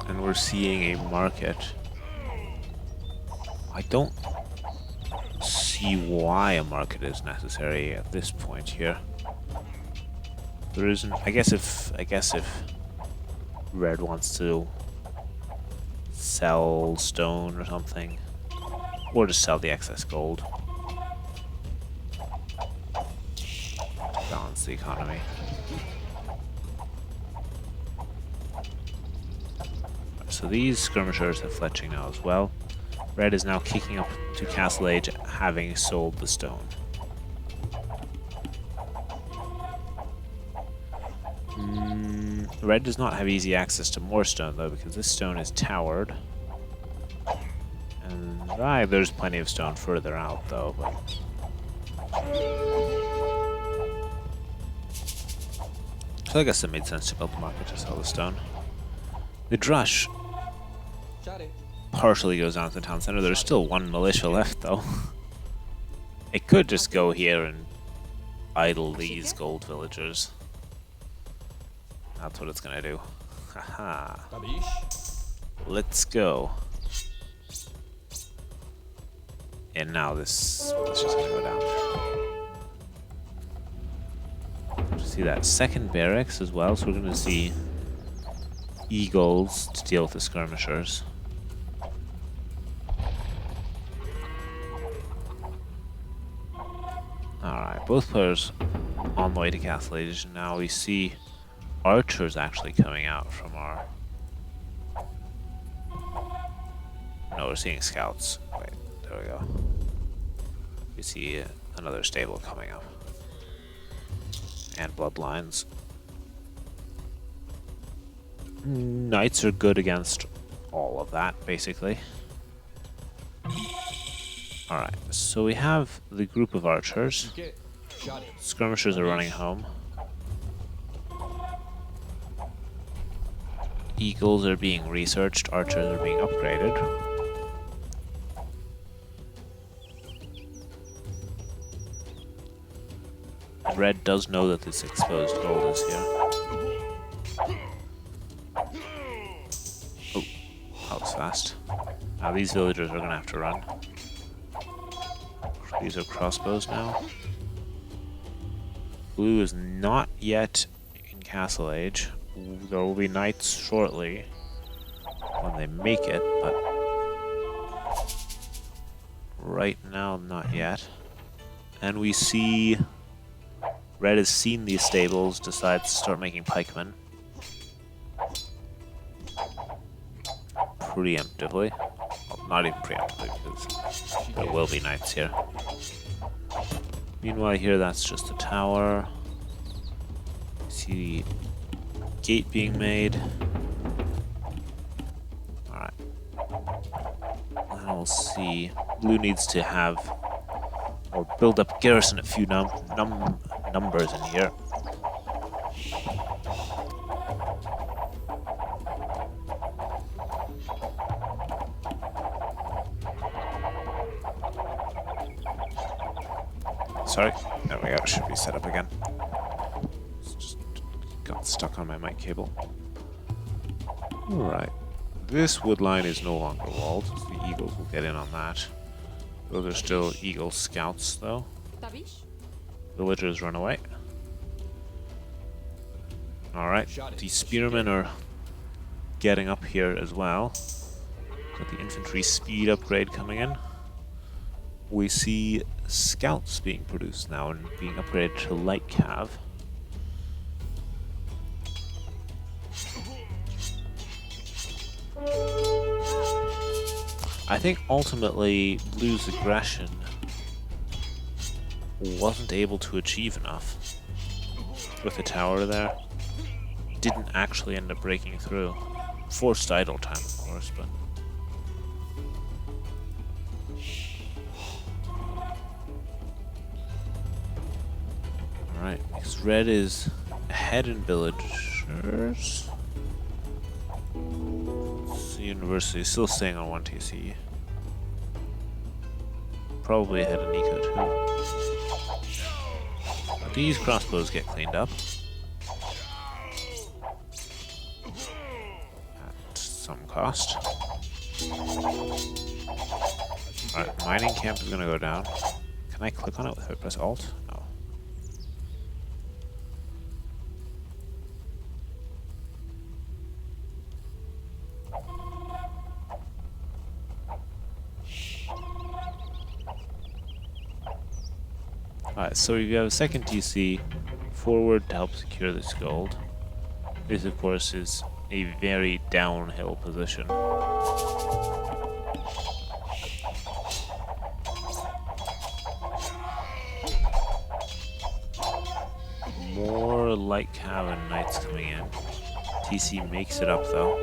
And we're seeing a market. I don't see why a market is necessary at this point here. There isn't. I guess if red wants to sell stone or something, or just sell the excess gold, balance the economy. So these skirmishers have fletching now as well. Red is now kicking up to Castle Age, having sold the stone. Red does not have easy access to more stone though, because this stone is towered. And there's plenty of stone further out though. But so I guess it made sense to build the market to sell the stone. The Drush partially goes down to the town center. There's still one militia left though. It could just go here and idle these gold villagers. That's what it's gonna do. Haha. Let's go. And now this is just gonna go down. See that second barracks as well, so we're gonna see eagles to deal with the skirmishers. Alright, both players on the way to Castle Age. Now we see archers actually coming out from our... No, we're seeing scouts. Wait, there we go. We see another stable coming up. And bloodlines. Knights are good against all of that, basically. Alright, so we have the group of archers. Skirmishers are running home. Eagles are being researched, archers are being upgraded. Red does know that this exposed gold is here. Oh, that was fast. Now these villagers are gonna have to run. These are crossbows now. Blue is not yet in Castle Age. There will be knights shortly when they make it, but right now not yet. And we see Red has seen these stables, decides to start making pikemen. Preemptively. Well, not even preemptively, because there will be knights here. Meanwhile, here that's just a tower. See the gate being made. Alright. Now we'll see. Blue needs to have, or build up garrison a few numbers in here. Sorry, there we go, it should be set up again. It's just got stuck on my mic cable. Alright, this wood line is no longer walled, so the eagles will get in on that. Those are still eagle scouts though. Villagers run away. Alright, the spearmen are getting up here as well. Got the infantry speed upgrade coming in. We see scouts being produced now and being upgraded to light cav. I think ultimately Blue's aggression wasn't able to achieve enough with the tower there. Didn't actually end up breaking through. Forced idle time, of course, but... Alright, because Red is ahead in villagers. So University is still staying on 1 TC. Probably ahead in Nico too. But these crossbows get cleaned up. At some cost. Alright, mining camp is gonna go down. Can I click on it without press Alt? No. Alright, so you have a second TC forward to help secure this gold. This, of course, is a very downhill position. More light cav and knights coming in. TC makes it up though.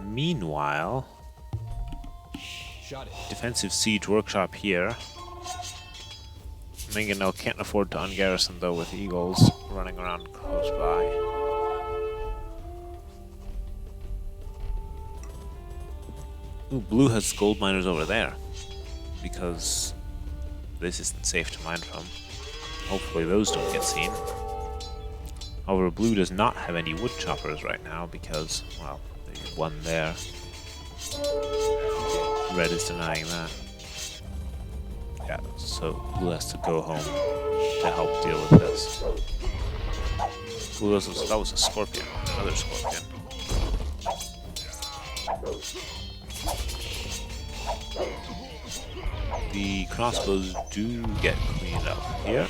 Meanwhile, defensive siege workshop here. Minganel can't afford to ungarrison though with eagles running around close by. Ooh, Blue has gold miners over there because this isn't safe to mine from. Hopefully those don't get seen. However, Blue does not have any wood choppers right now because, well, they won there. Red is denying that. Yeah, so Blue has to go home to help deal with this. Ooh, that was a scorpion. Another scorpion. The crossbows do get cleaned up here.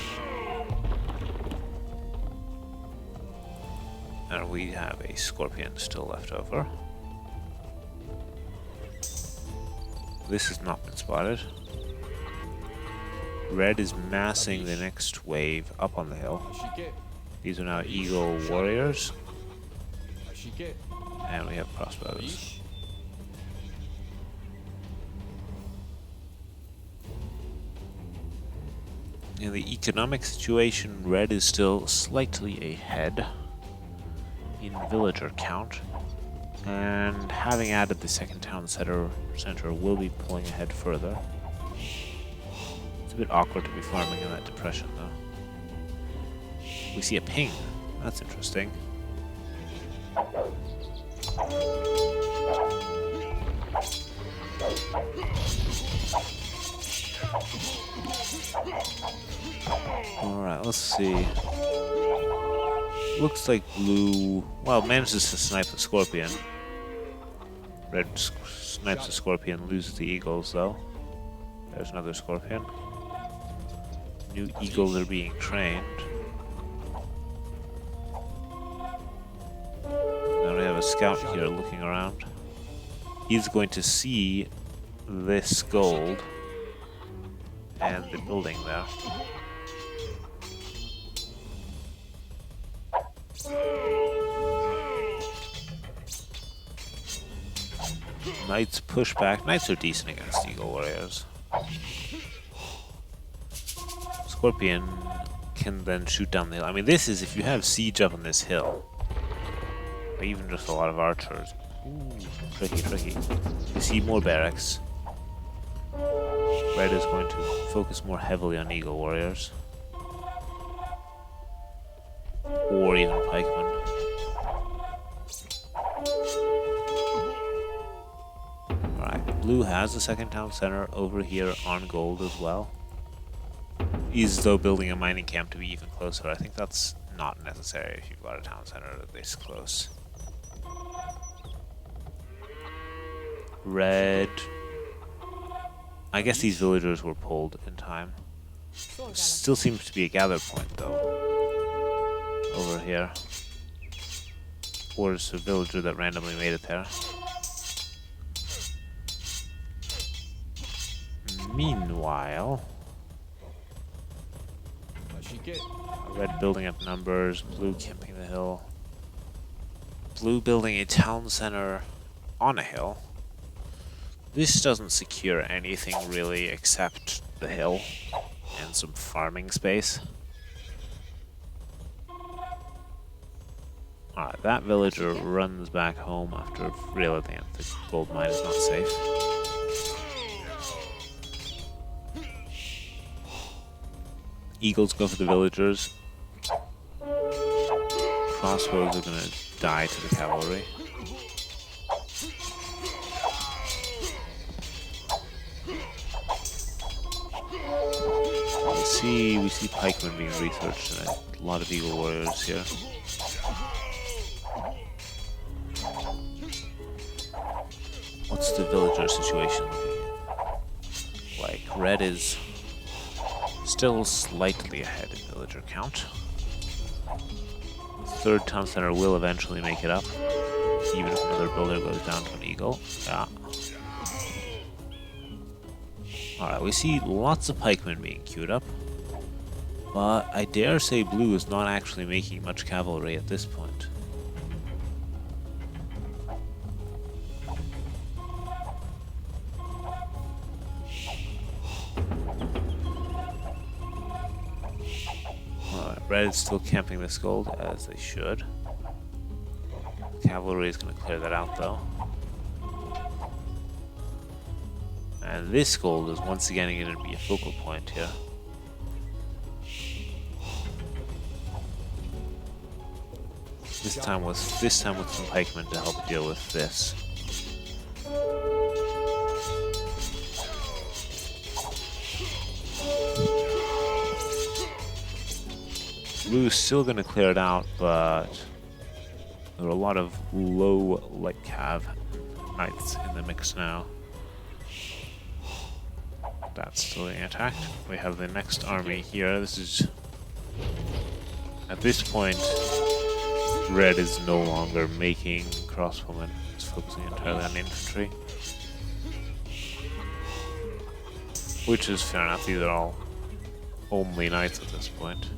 And we have a scorpion still left over. This has not been spotted. Red is massing the next wave up on the hill. These are now eagle warriors. And we have crossbows. In the economic situation, Red is still slightly ahead in villager count. And having added the second town center will be pulling ahead further. It's a bit awkward to be farming in that depression, though. We see a ping. That's interesting. Alright, let's see. Looks like Blue, well, manages to snipe the scorpion. Red snipes the scorpion, loses the eagles, though. There's another scorpion. New eagles are being trained. Now we have a scout here looking around. He's going to see this gold and the building there. Knights push back. Knights are decent against eagle warriors. Scorpion can then shoot down the hill. I mean, this is if you have siege up on this hill, or even just a lot of archers. Ooh, tricky, tricky. You see more barracks. Red is going to focus more heavily on eagle warriors, or even pikemen. Blue has a second town center over here on gold as well. He's though building a mining camp to be even closer. I think that's not necessary if you've got a town center this close. Red. I guess these villagers were pulled in time. Still seems to be a gather point though. Over here. Or it's a villager that randomly made it there. Meanwhile, red building up numbers, blue camping the hill, blue building a town center on a hill. This doesn't secure anything really except the hill and some farming space. Alright, that villager runs back home after realizing that the gold mine is not safe. Eagles go for the villagers. Crossbows are gonna die to the cavalry. We see pikemen being researched and a lot of eagle warriors here. What's the villager situation looking like? Red is still slightly ahead in villager count. Third town center will eventually make it up, even if another builder goes down to an eagle. Yeah. Alright, we see lots of pikemen being queued up, but I dare say blue is not actually making much cavalry at this point. Red is still camping this gold, as they should. Cavalry is going to clear that out, though. And this gold is once again going to be a focal point here. This time with some pikemen to help deal with this. Blue's still going to clear it out, but there are a lot of low light cav knights in the mix now. That's still being attacked. We have the next army here. This is... At this point, red is no longer making crossbowmen. It's focusing entirely on infantry. Which is fair enough. These are all only knights at this point.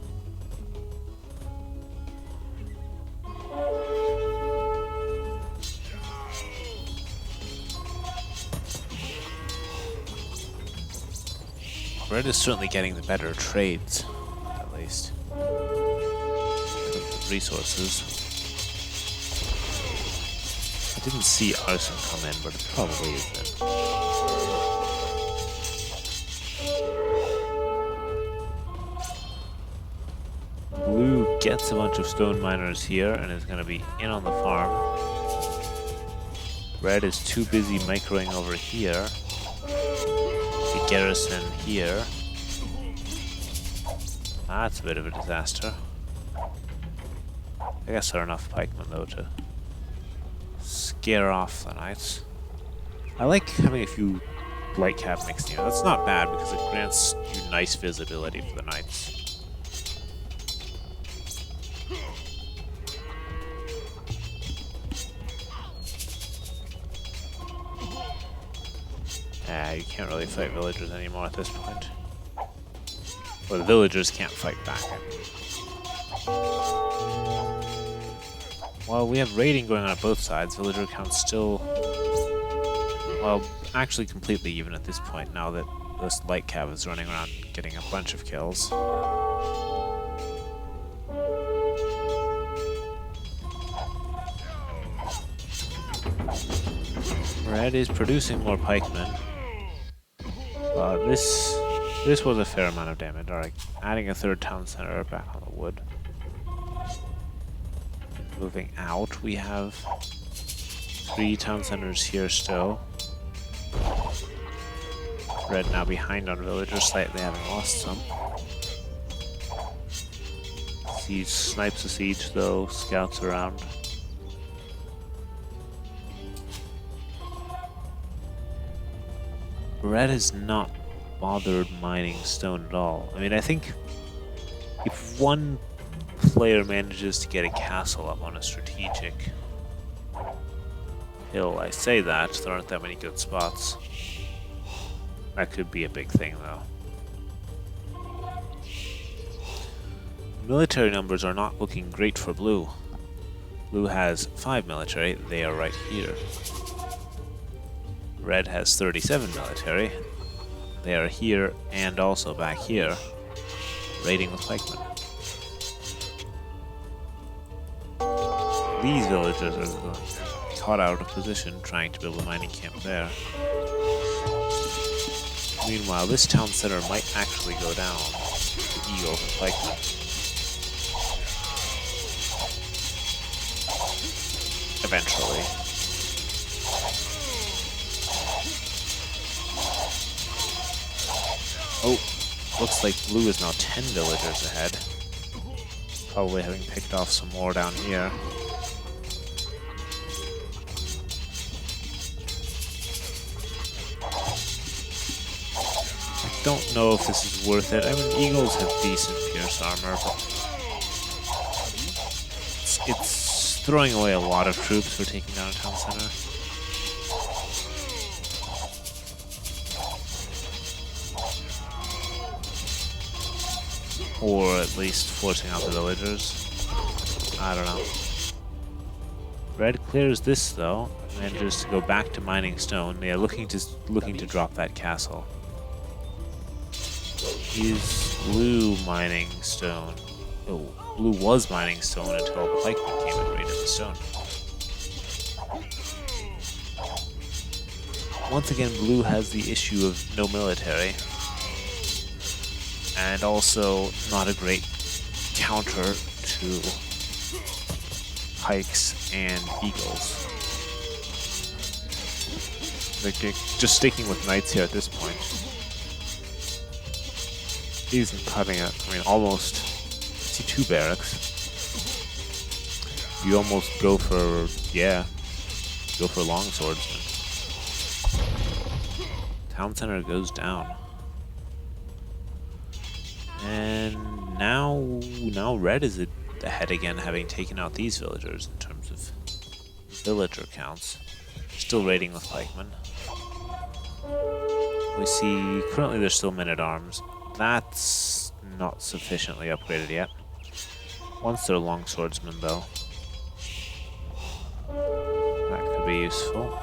Red is certainly getting the better trades, at least. In terms of resources. I didn't see arson come in, but it probably is in. Blue gets a bunch of stone miners here and is going to be in on the farm. Red is too busy microing over here. The garrison here. That's a bit of a disaster. I guess there are enough pikemen though to scare off the knights. I like having a few light cap mixed in. That's not bad because it grants you nice visibility for the knights. You can't really fight villagers anymore at this point. Well, the villagers can't fight back. Well, we have raiding going on at both sides. Villager count's still, well, actually completely even at this point now that this light cav is running around getting a bunch of kills. Red is producing more pikemen. This was a fair amount of damage. Alright, adding a third town center back on the wood. Moving out, we have 3 town centers here still. Red now behind on villagers, slightly having lost some. Siege snipes the siege though, scouts around. Red is not bothered mining stone at all. I mean, I think if one player manages to get a castle up on a strategic hill, I say that, there aren't that many good spots. That could be a big thing, though. Military numbers are not looking great for Blue. Blue has 5 military, they are right here. Red has 37 military. They are here and also back here, raiding with pikemen. These villagers are caught out of position trying to build a mining camp there. Meanwhile, this town center might actually go down to Eagles and pikemen. Eventually. Oh, looks like Blue is now 10 villagers ahead. Probably having picked off some more down here. I don't know if this is worth it. I mean, Eagles have decent pierce armor, but it's throwing away a lot of troops for taking down a town center. Or at least forcing out the villagers. I don't know. Red clears this though, manages to go back to mining stone. They are looking to drop that castle. Is Blue mining stone? Oh, Blue was mining stone until the pikemen came and raided the stone. Once again, Blue has the issue of no military. And also not a great counter to pikes and eagles. They're just sticking with knights here at this point. He's cutting it. I mean, almost. See 2 barracks. You almost go for, yeah, go for longswordsman. Town center goes down. And now Red is ahead again, having taken out these villagers in terms of villager counts. Still raiding with pikemen. We see currently there's still men-at-arms. That's not sufficiently upgraded yet. Once they're longswordsmen though. That could be useful.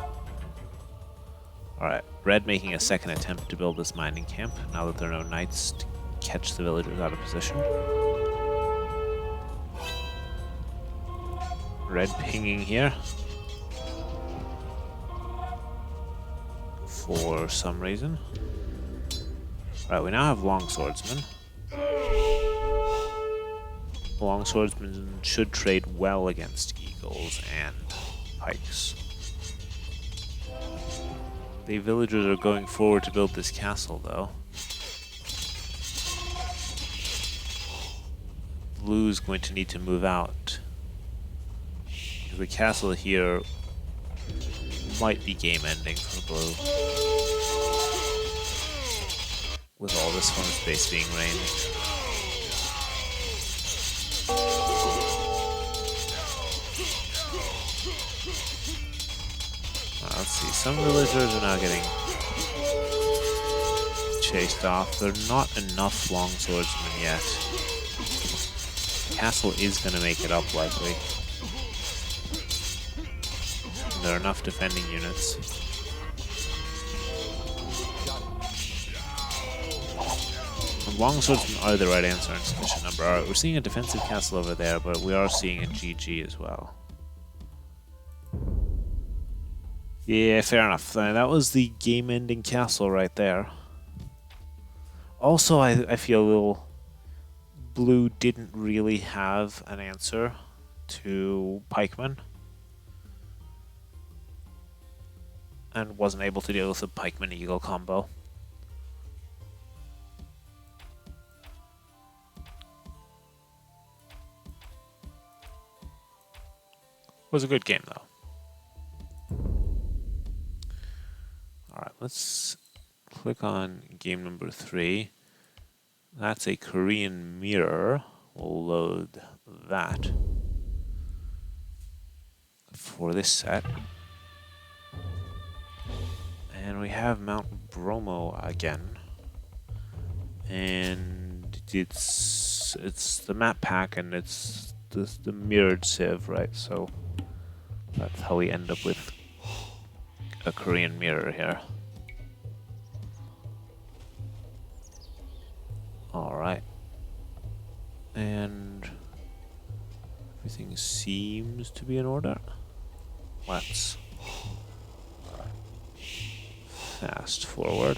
Alright, Red making a second attempt to build this mining camp now that there are no knights to catch the villagers out of position. Red pinging here. For some reason. Alright, we now have longswordsmen. Longswordsmen should trade well against eagles and pikes. The villagers are going forward to build this castle though. Blue's going to need to move out. The castle here might be game ending for Blue. with all this home space being rained. Let's see, some villagers are now getting chased off. There are not enough long swordsmen yet. Castle is going to make it up, likely. There are enough defending units. And long swordsmen are the right answer in sufficient number. Alright, we're seeing a defensive castle over there, but we are seeing a GG as well. Yeah, fair enough. That was the game-ending castle right there. Also, I feel a little... Blue didn't really have an answer to pikemen. And wasn't able to deal with the pikeman-eagle combo. Was a good game, though. Alright, let's click on game number 3. That's a Korean mirror. We'll load that for this set. And we have Mount Bromo again. And it's the map pack and it's the mirrored civ, right? So that's how we end up with a Korean mirror here. Alright. And everything seems to be in order. Let's fast forward.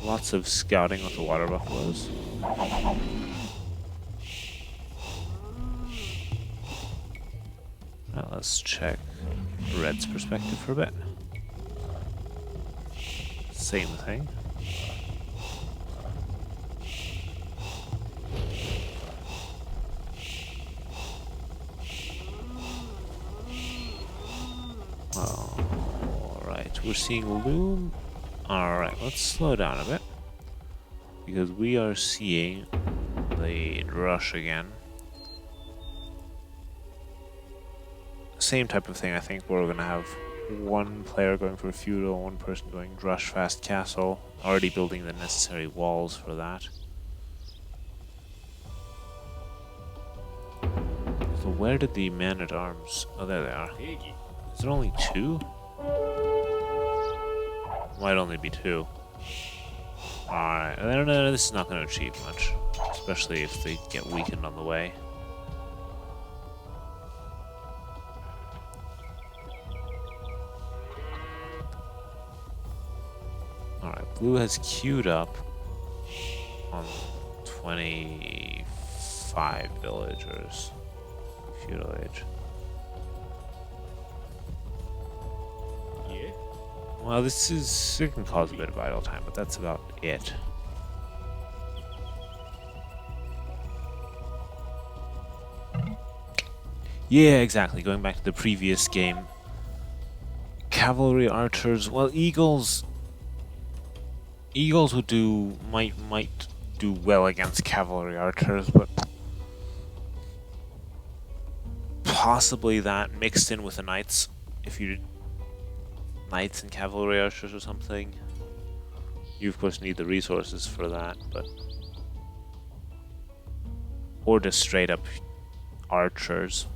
Lots of scouting with the water buffaloes. Now let's check Red's perspective for a bit. Same thing. Alright, we're seeing Loom. Alright, let's slow down a bit. Because we are seeing the rush again. Same type of thing, I think, where we're going to have one player going for feudal, one person going rush fast castle, already building the necessary walls for that. So where did the man-at-arms... Oh, there they are. Is there only 2? Might only be 2. Alright, I don't know, this is not going to achieve much. Especially if they get weakened on the way. Alright, blue has queued up on 25 villagers. Feudal age. Yeah. Well, it can cause a bit of idle time, but that's about it. Yeah, exactly. Going back to the previous game. Cavalry archers, well, eagles would might do well against cavalry archers, but possibly that mixed in with the knights, if you did knights and cavalry archers or something. You of course need the resources for that, but or just straight up archers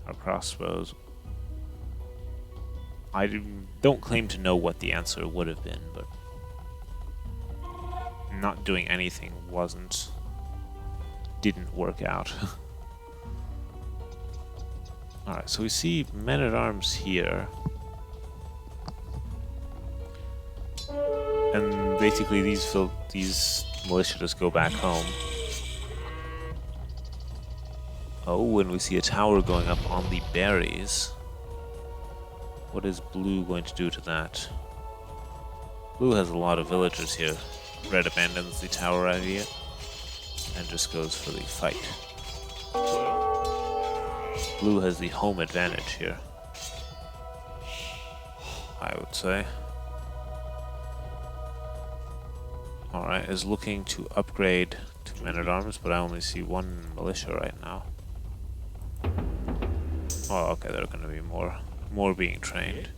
or crossbows. I don't claim to know what the answer would have been, but not doing anything didn't work out. Alright, so we see men-at-arms here. And basically these militia just go back home. Oh, and we see a tower going up on the berries. What is blue going to do to that? Blue has a lot of villagers here. Red abandons the tower idea and just goes for the fight. Blue has the home advantage here, I would say. Alright, is looking to upgrade to men-at-arms, but I only see one militia right now. Oh, okay, there are going to be more being trained.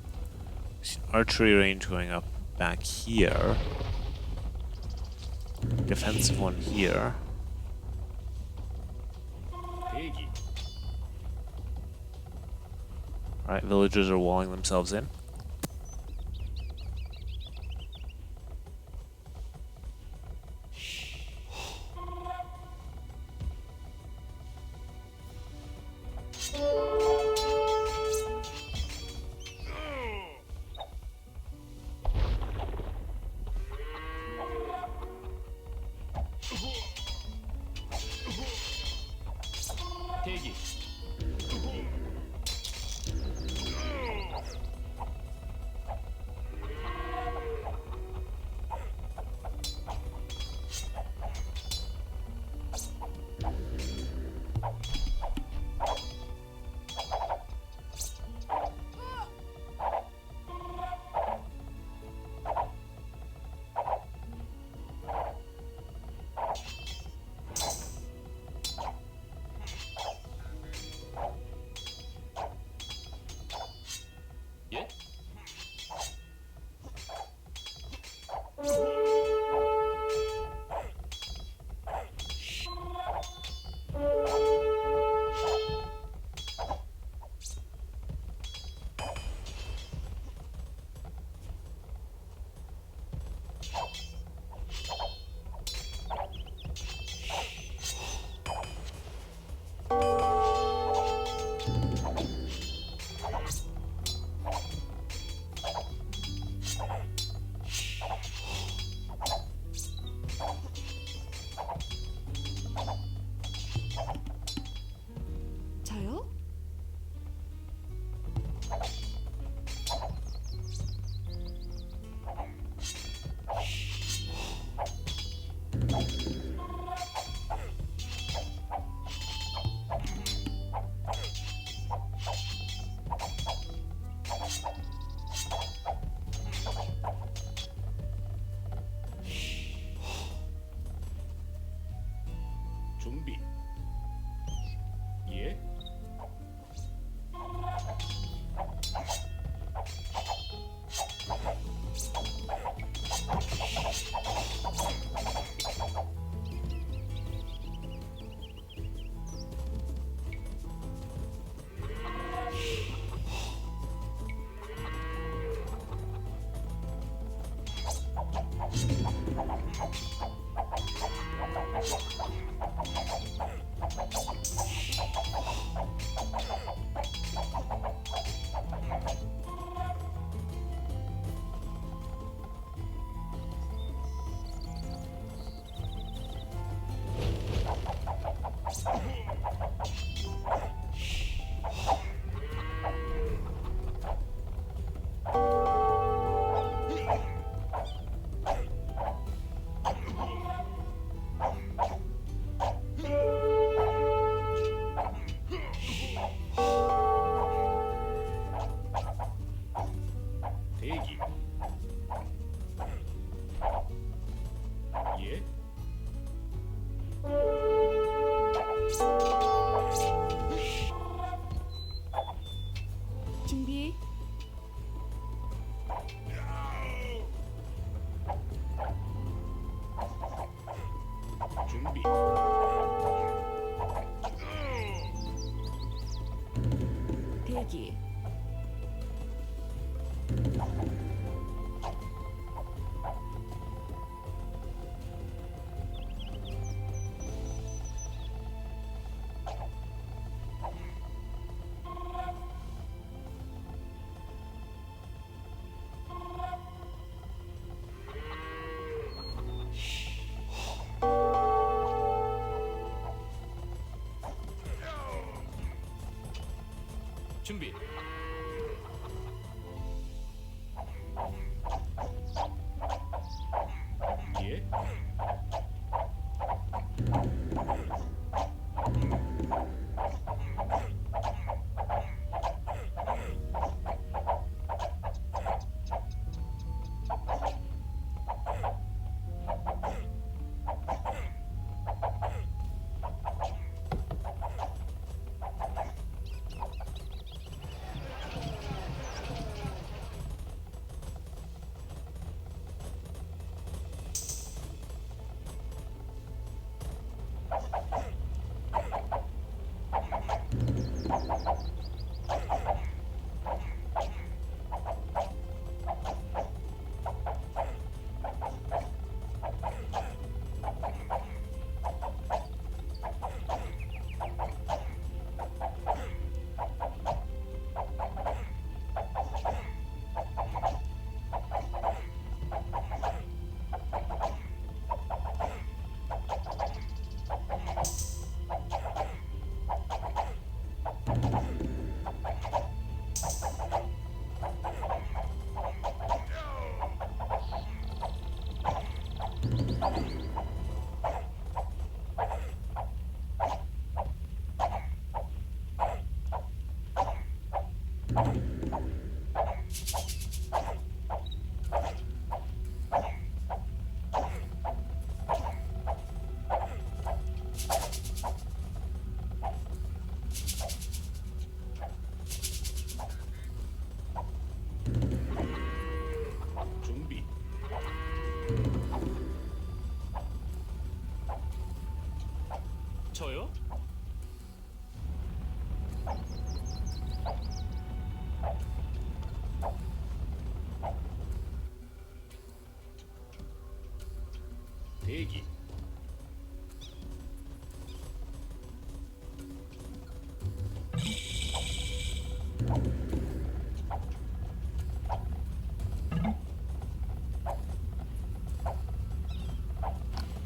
See archery range going up back here. Defensive one here. Alright, villagers are walling themselves in. 저요? 준비. 예. 대기. 예. 준비. 준비. 대기. 준비. 예. 대기.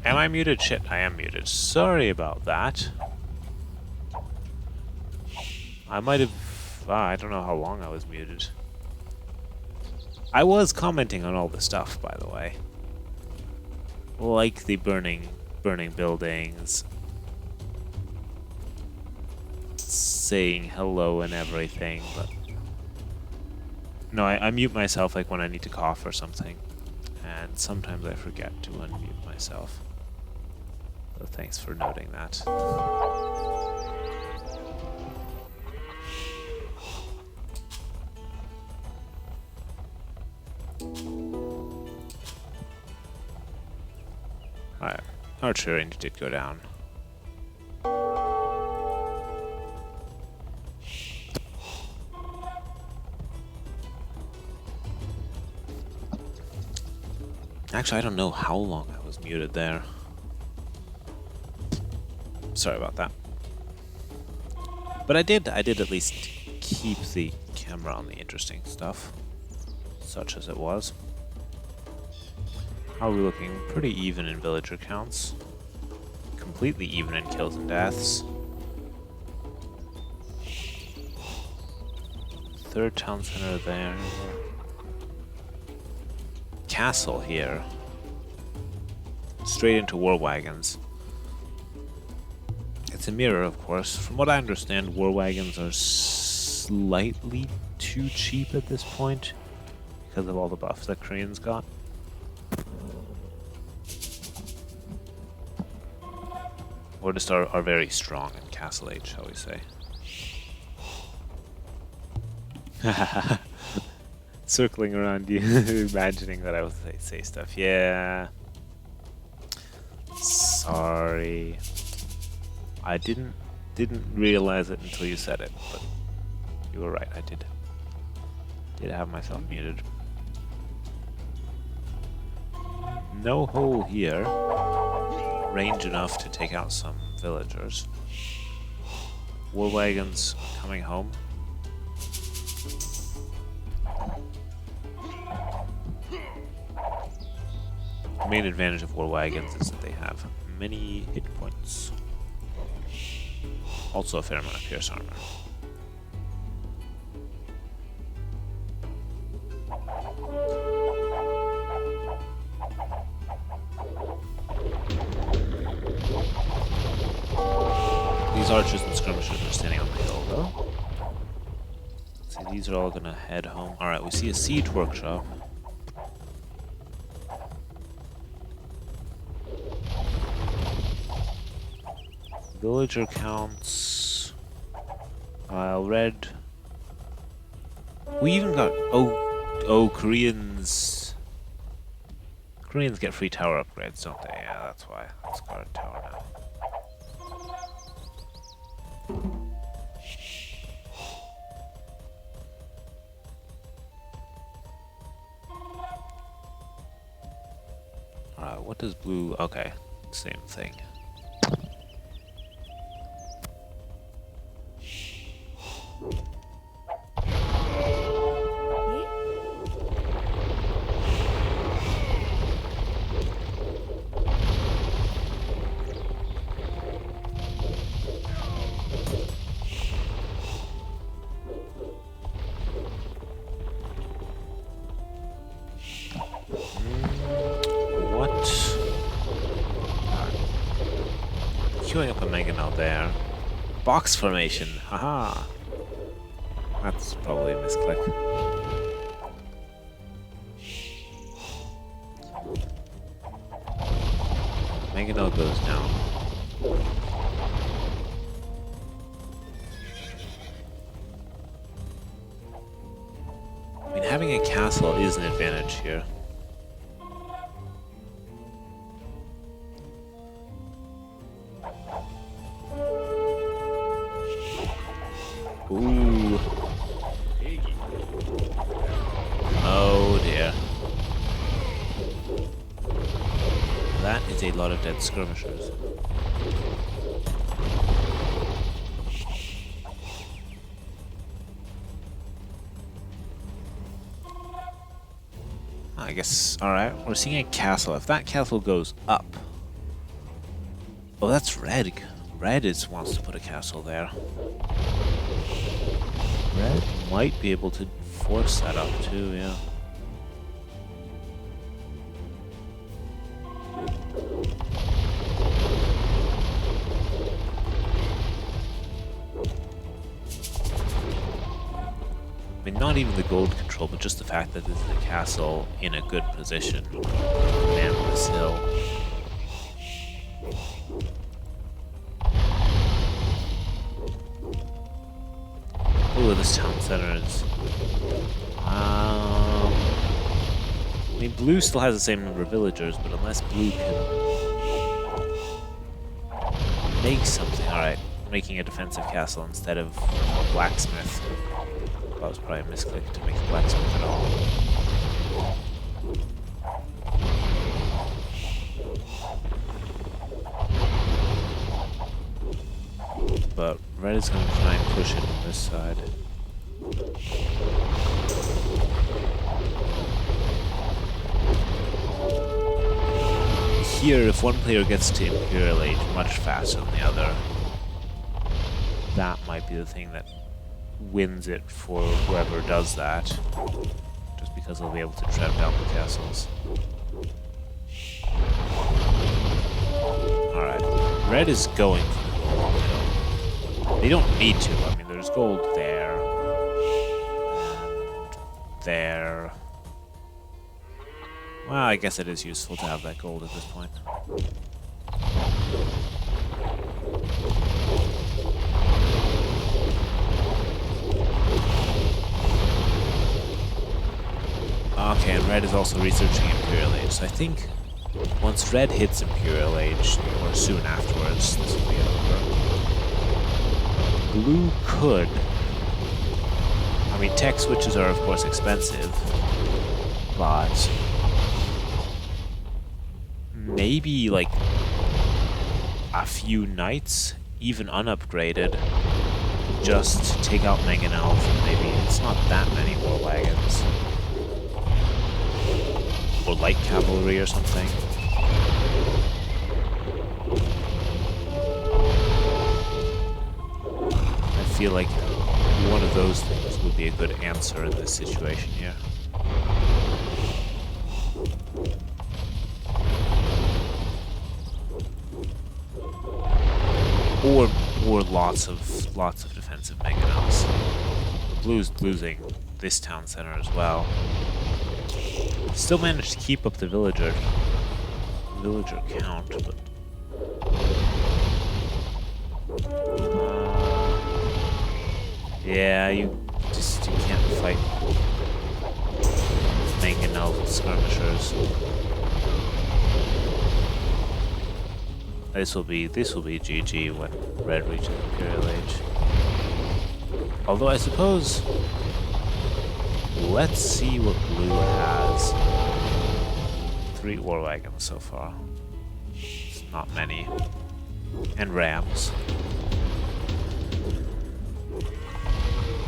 Am I muted? Shit, I am muted. Sorry about that. I might have... I don't know how long I was muted. I was commenting on all the stuff, by the way. Like the burning buildings. Saying hello and everything, but... No, I mute myself like when I need to cough or something. And sometimes I forget to unmute myself. So thanks for noting that. Alright, archer range did go down. Actually, I don't know how long I was muted there. Sorry about that. But I did at least keep the camera on the interesting stuff, such as it was. How are we looking? Pretty even in villager counts. Completely even in kills and deaths. Third town center there. Castle here. Straight into war wagons. It's a mirror, of course. From what I understand, war wagons are slightly too cheap at this point because of all the buffs that Koreans got. Or just are very strong in Castle Age, shall we say. Circling around you, imagining that I would say stuff. Yeah. Sorry. I didn't realize it until you said it, but you were right, I did have myself muted. No hole here. Range enough to take out some villagers. War wagons coming home. The main advantage of war wagons is that they have many hit points. Also a fair amount of pierce armor. These archers and skirmishers are standing on the hill, though. See, these are all gonna head home. Alright, we see a siege workshop. Villager counts. Red. We even got... Oh, Koreans... Koreans get free tower upgrades, don't they? Yeah, that's why. Let's go to tower now. Alright, what does blue... Okay, same thing. Queuing up a Mega Now there. Box formation, haha. That's probably a misclick. Mega Now goes down. I mean, having a castle is an advantage here. Ooh. Oh dear. That is It's a lot of dead skirmishers. I guess, alright, we're seeing a castle. If that castle goes up... Oh, that's red. Red wants to put a castle there. Red might be able to force that up too, yeah. I mean, not even the gold control, but just the fact that this is a castle in a good position. Man, this hill. Ooh, this town center is... I mean, blue still has the same number of villagers, but unless blue can make something... Alright, making a defensive castle instead of a blacksmith. That was probably a misclick to make a blacksmith at all. But red is going to try and push it on this side. Here, if one player gets to Imperial Age much faster than the other, that might be the thing that wins it for whoever does that, just because they'll be able to trap down the castles. Alright, red is going for the gold hill. They don't need to, I mean there's gold there, and there. Well, I guess it is useful to have that gold at this point. Okay, and red is also researching Imperial Age, so I think once red hits Imperial Age, or soon afterwards, this will be over. Blue could... I mean, tech switches are of course expensive, but... maybe, like, a few knights, even unupgraded, just take out mangonels, and maybe it's not that many war wagons. Or light cavalry or something. I feel like one of those things would be a good answer in this situation here. Or lots of defensive mangonels. Blue's losing this town center as well. Still managed to keep up the villager count, but yeah, you can't fight mangonels with skirmishers. This will be GG when red reaches Imperial Age. Although I suppose, let's see what blue has. 3 war wagons so far. It's not many. And rams.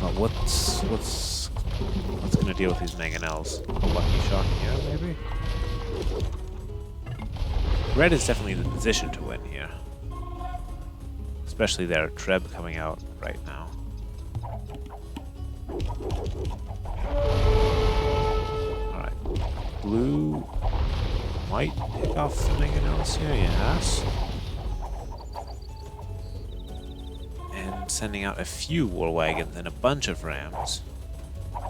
But what's gonna deal with these mangonels? A lucky shot here, maybe? Red is definitely in the position to win here. Especially their Treb coming out right now. Alright. Blue might pick off the mangonels here, yes. And sending out a few war wagons and a bunch of rams.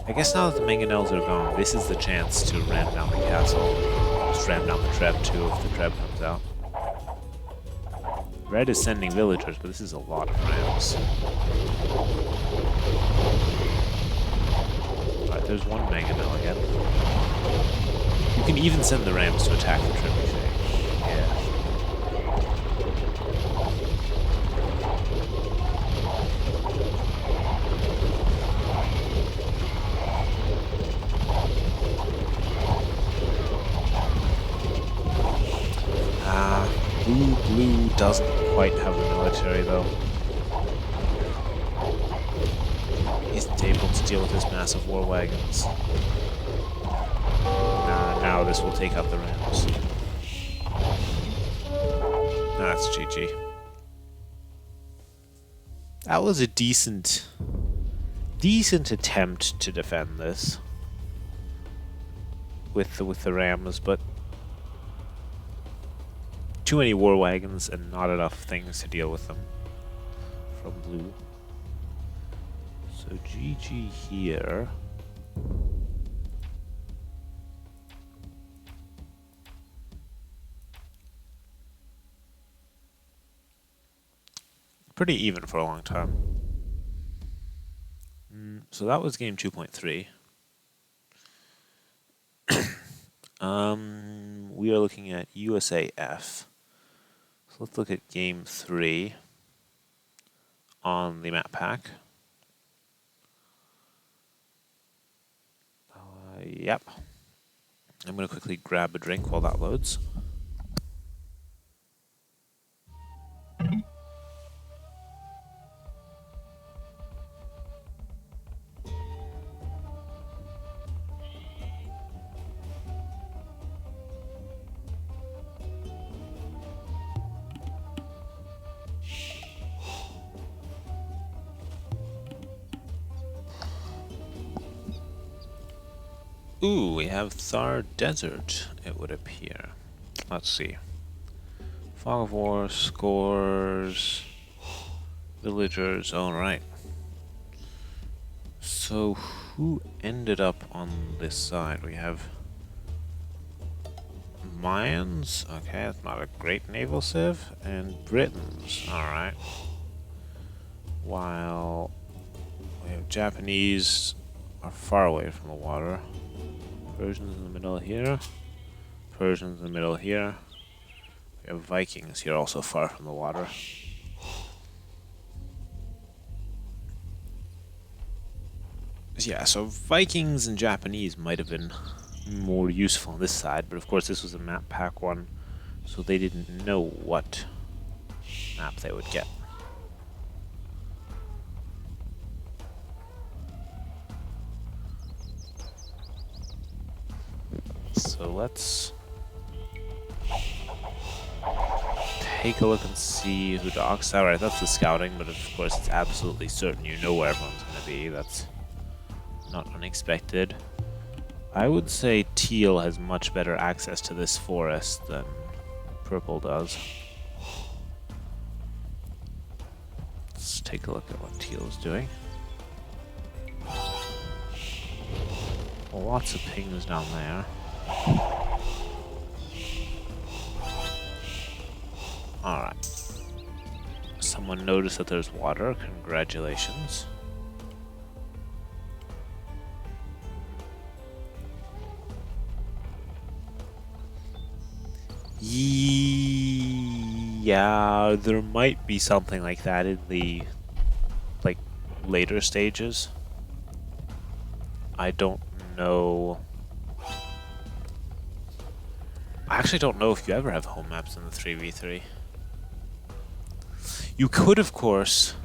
I guess now that the mangonels are gone, this is the chance to ram down the castle. Just ram down the Treb too if the Treb comes out. Red is sending villagers, but this is a lot of rams. Alright, there's one mangonel again. You can even send the rams to attack the trebuchet. Yeah. doesn't quite have the military, though. Isn't able to deal with his massive war wagons. Now this will take out the rams. That's GG. That was a decent attempt to defend this with the rams, but too many war wagons and not enough things to deal with them from blue. So GG here. Pretty even for a long time. So that was game 2.3. We are looking at USAF. So let's look at game 3 on the map pack. Yep. I'm going to quickly grab a drink while that loads. Ooh, we have Thar Desert, it would appear. Let's see. Fog of War, scores, villagers, alright. So, who ended up on this side? We have Mayans, okay, that's not a great naval civ, and Britons, alright. While we have Japanese are far away from the water. Persians in the middle here. Persians in the middle here. We have Vikings here also far from the water. Yeah, so Vikings and Japanese might have been more useful on this side, but of course this was a map pack one, so they didn't know what map they would get. So let's take a look and see who docks. Alright, that's the scouting, but of course it's absolutely certain you know where everyone's going to be. That's not unexpected. I would say teal has much better access to this forest than purple does. Let's take a look at what teal is doing. Well, lots of pings down there. Alright. Someone noticed that there's water. Congratulations. Yeah, there might be something like that in the later stages. I don't know. I actually don't know if you ever have home maps in the 3v3. You could, of course,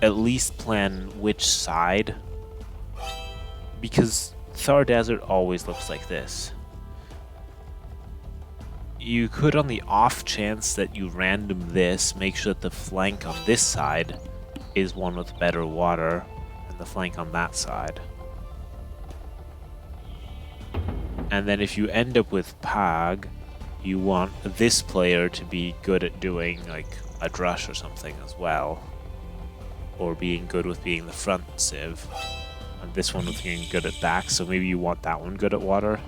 at least plan which side, because Thar Desert always looks like this. You could, on the off chance that you random this, make sure that the flank on this side is one with better water, and the flank on that side. And then if you end up with Pag, you want this player to be good at doing like a drush or something as well. Or being good with being the front civ. And this one with being good at back, so maybe you want that one good at water.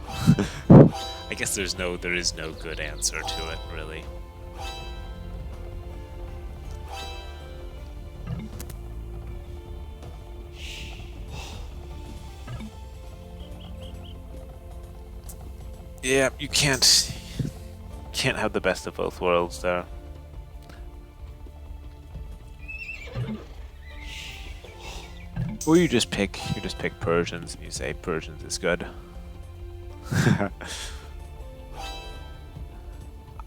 I guess there is no good answer to it, really. Yeah, you can't have the best of both worlds there. Or you just pick Persians and you say Persians is good.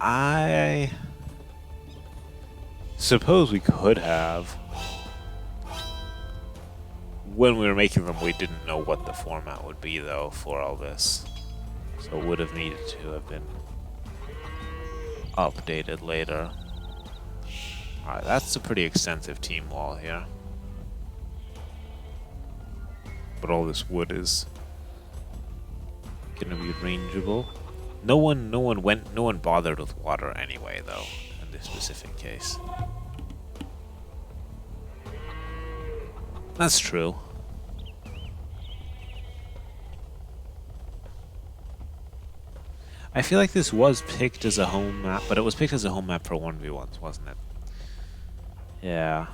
I suppose we could have. When we were making them, we didn't know what the format would be, though, for all this. So it would have needed to have been updated later. Alright, that's a pretty extensive team wall here. But all this wood is gonna be rangeable. No one bothered with water anyway, though, in this specific case. That's true. I feel like this was picked as a home map, but it was picked as a home map for 1v1s, wasn't it? Yeah.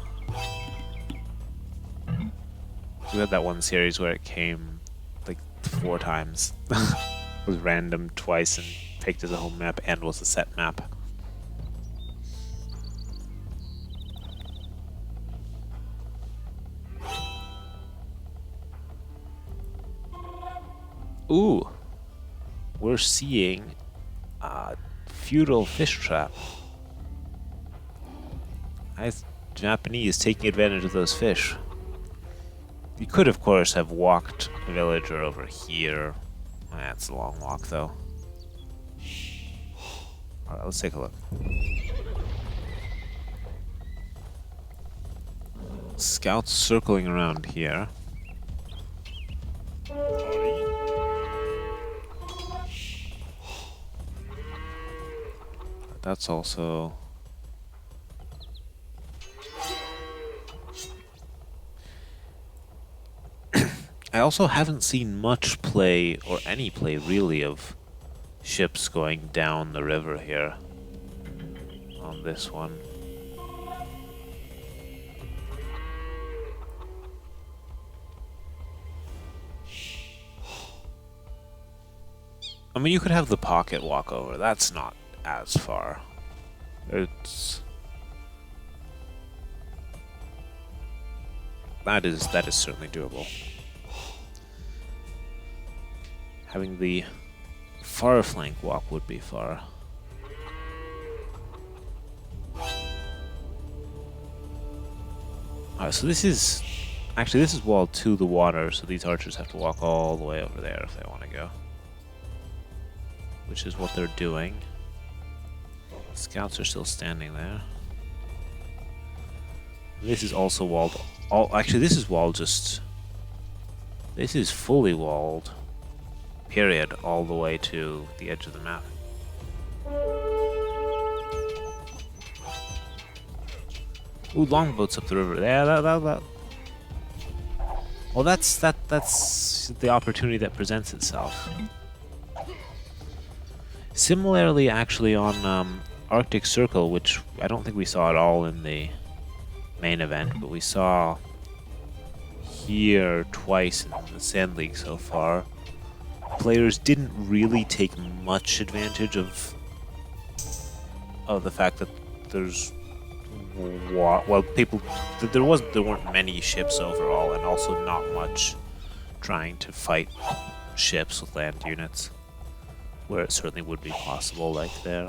We had that one series where it came like 4 times. It was random twice and picked as a home map and was a set map. Ooh. We're seeing a feudal fish trap. Japanese taking advantage of those fish. You could, of course, have walked a villager over here. That's a long walk, though. Alright, let's take a look. Scouts circling around here. That's also... I also haven't seen much play, or any play really, of ships going down the river here on this one. I mean, you could have the pocket walk over. That's not as far. That is certainly doable. Having the far flank walk would be far. Alright, so this is... Actually, this is walled to the water, so these archers have to walk all the way over there if they want to go. Which is what they're doing. Scouts are still standing there. This is also walled... Actually, this is walled just... This is fully walled. Period, all the way to the edge of the map. Ooh, longboats up the river. Yeah, that. Well, that's the opportunity that presents itself. Similarly, actually, on Arctic Circle, which I don't think we saw at all in the main event, but we saw here twice in the Sand League so far. Players didn't really take much advantage of the fact that there's there weren't many ships overall, and also not much trying to fight ships with land units, where it certainly would be possible, like there.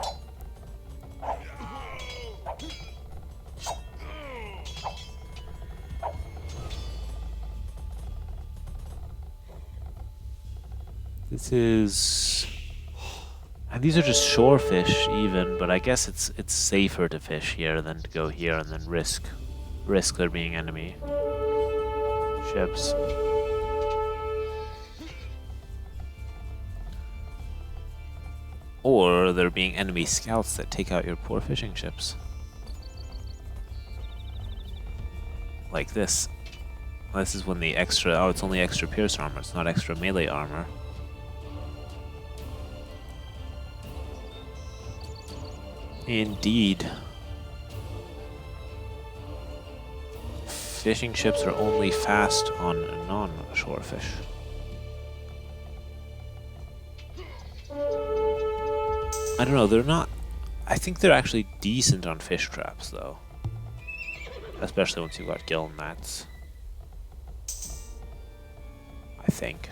This is... And these are just shore fish, even, but I guess it's safer to fish here than to go here and then risk there being enemy ships. Or there being enemy scouts that take out your poor fishing ships. Like this. This is when the extra... Oh, it's only extra pierce armor, it's not extra melee armor. Indeed. Fishing ships are only fast on non-shore fish. I don't know, they're not... I think they're actually decent on fish traps, though. Especially once you've got gill nets. I think.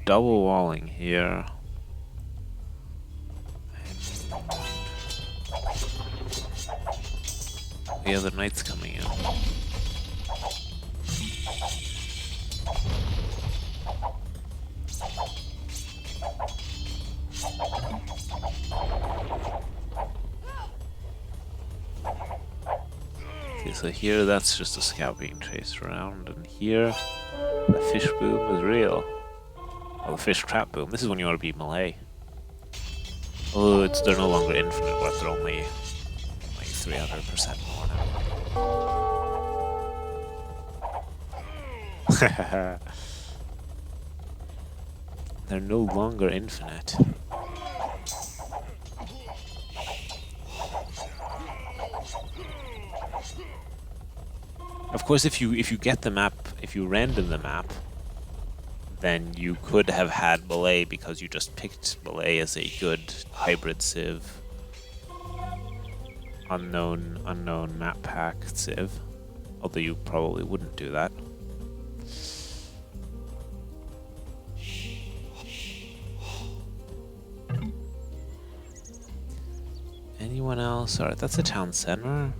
double walling here. The other knights coming in. Okay, so here that's just a scout being chased around, and here the fish boom is real. Oh, the fish trap boom. This is when you want to be melee. Oh, they're no longer infinite, but they're only like 300% more now. They're no longer infinite. Of course, if you get the map, if you random the map, then you could have had melee because you just picked melee as a good hybrid civ. Unknown map pack civ. Although you probably wouldn't do that. Anyone else? Alright, that's a town center.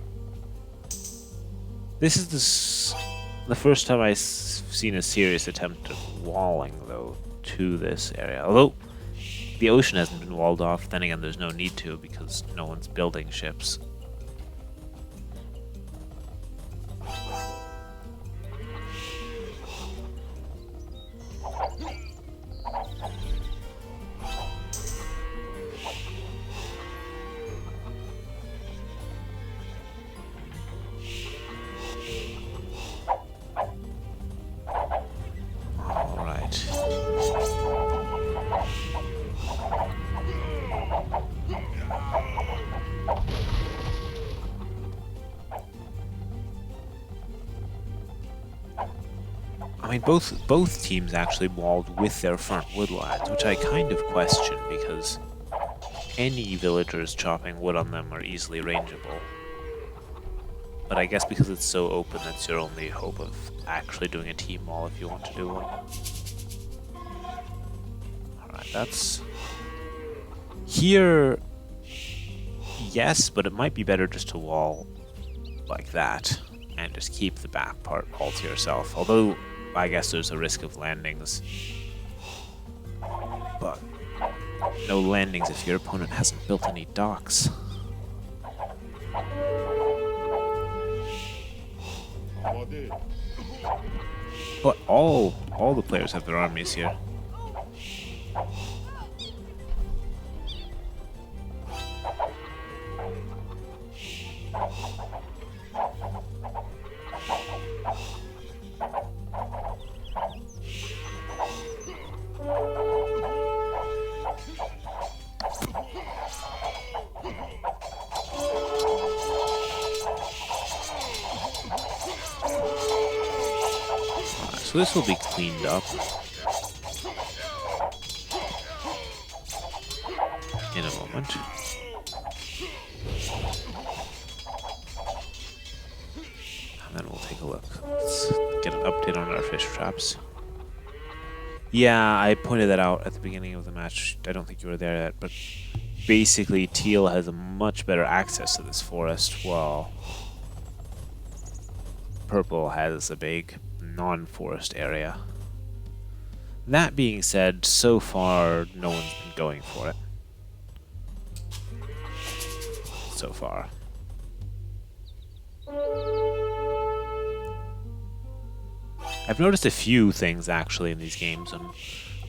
This is the first time I've seen a serious attempt at walling, though, to this area. Although, the ocean hasn't been walled off, then again there's no need to because no one's building ships. I mean, both teams actually walled with their front woodlines, which I kind of question because any villagers chopping wood on them are easily rangeable. But I guess because it's so open, that's your only hope of actually doing a team wall if you want to do one. Alright, that's... Here... Yes, but it might be better just to wall like that and just keep the back part all to yourself. Although, I guess there's a risk of landings. But no landings if your opponent hasn't built any docks. But all the players have their armies here. So this will be cleaned up in a moment. And then we'll take a look. Let's get an update on our fish traps. Yeah, I pointed that out at the beginning of the match. I don't think you were there yet, but basically Teal has a much better access to this forest, while Purple has a big non-forest area. That being said, so far no one's been going for it. So far. I've noticed a few things actually in these games, and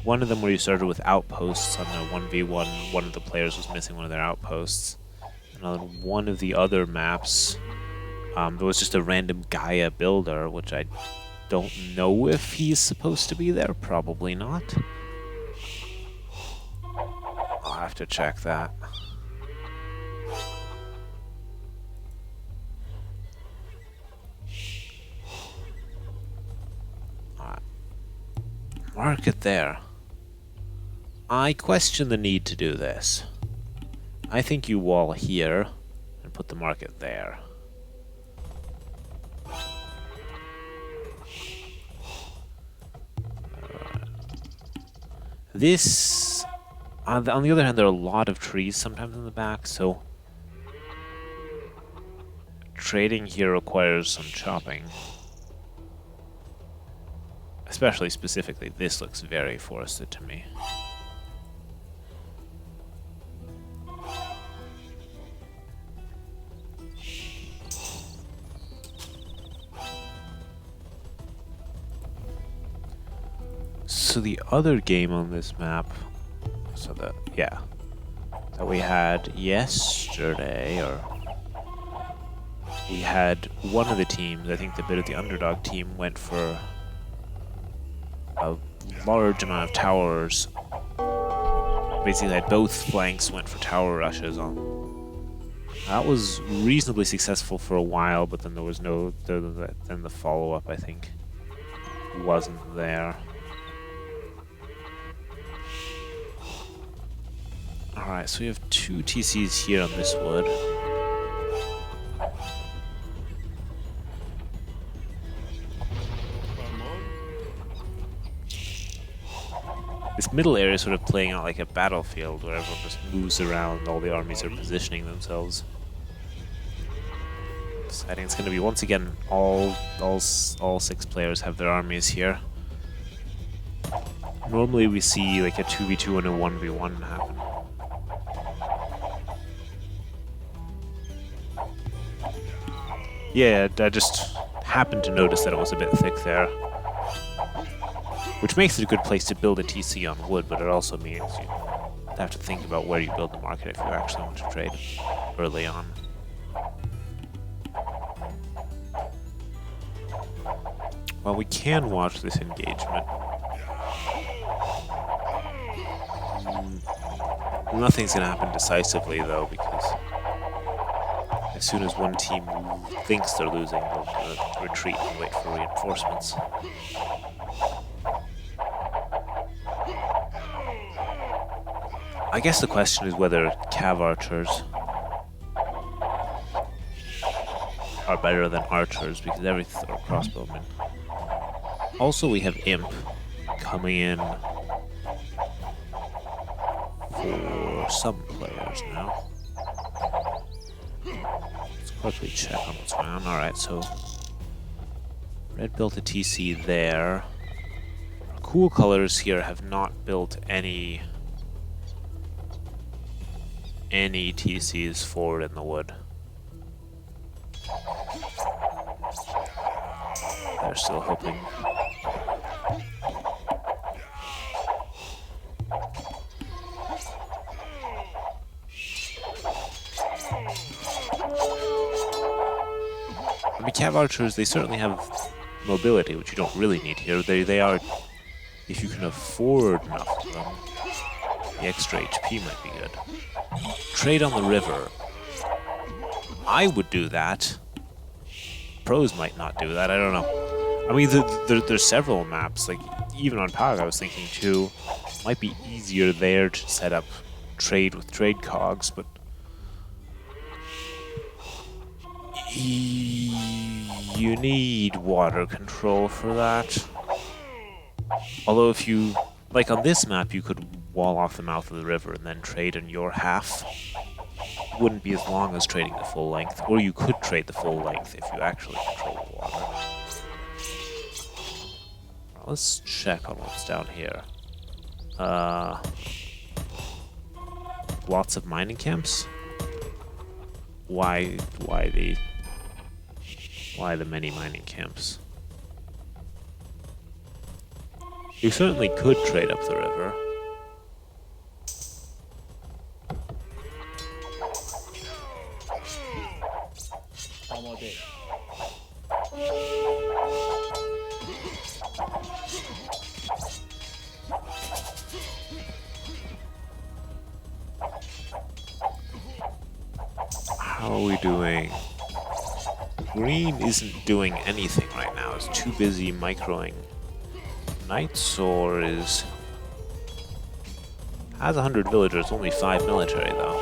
one of them where you started with outposts on a 1v1, one of the players was missing one of their outposts. And on one of the other maps, there was just a random Gaia builder, which I don't know if he's supposed to be there. Probably not. I'll have to check that. Alright. Mark it there. I question the need to do this. I think you wall here and put the market there. This, on the other hand, there are a lot of trees sometimes in the back, so trading here requires some chopping. Especially specifically, this looks very forested to me. So the other game on this map, that we had yesterday, or we had one of the teams, I think the bit of the underdog team, went for a large amount of towers. Basically had both flanks went for tower rushes on. That was reasonably successful for a while, but then there was then the follow-up, I think, wasn't there. Alright, so we have 2 TCs here on this wood. This middle area is sort of playing out like a battlefield where everyone just moves around, all the armies are positioning themselves. So I think it's going to be, once again, all 6 players have their armies here. Normally we see like a 2v2 and a 1v1 happen. Yeah, I just happened to notice that it was a bit thick there. Which makes it a good place to build a TC on wood, but it also means you have to think about where you build the market if you actually want to trade early on. Well, we can watch this engagement. Nothing's going to happen decisively, though, because as soon as one team thinks they're losing, they'll retreat and wait for reinforcements. I guess the question is whether cav archers are better than archers, because or crossbowmen. Also, we have imp coming in for some players now. Let's quickly check on what's going on. Alright, so red built a TC there. Our cool colors here have not built any TCs forward in the wood. They're still hoping. I mean, cav archers, they certainly have mobility, which you don't really need here. They are, if you can afford enough of them, the extra HP might be good. Trade on the river. I would do that. Pros might not do that, I don't know. I mean, there's several maps, like, even on POG I was thinking too, might be easier there to set up trade with trade cogs, but you need water control for that. Although if you, like on this map, you could wall off the mouth of the river and then trade in your half. It wouldn't be as long as trading the full length, or you could trade the full length if you actually control the water. Let's check on what's down here. Lots of mining camps? Why the many mining camps? You certainly could trade up the river. How are we doing? Green isn't doing anything right now. It's too busy microing knights, or has 100 villagers, only 5 military though.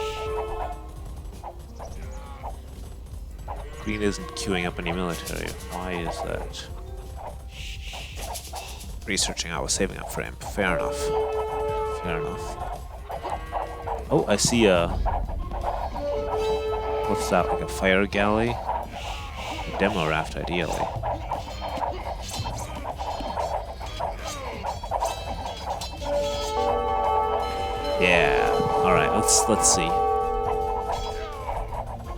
Green isn't queuing up any military. Why is that? Researching, I was saving up for imp. Fair enough. Fair enough. Oh, I see a... What's that, like a fire galley? A demo raft, ideally. Yeah. Alright, let's see.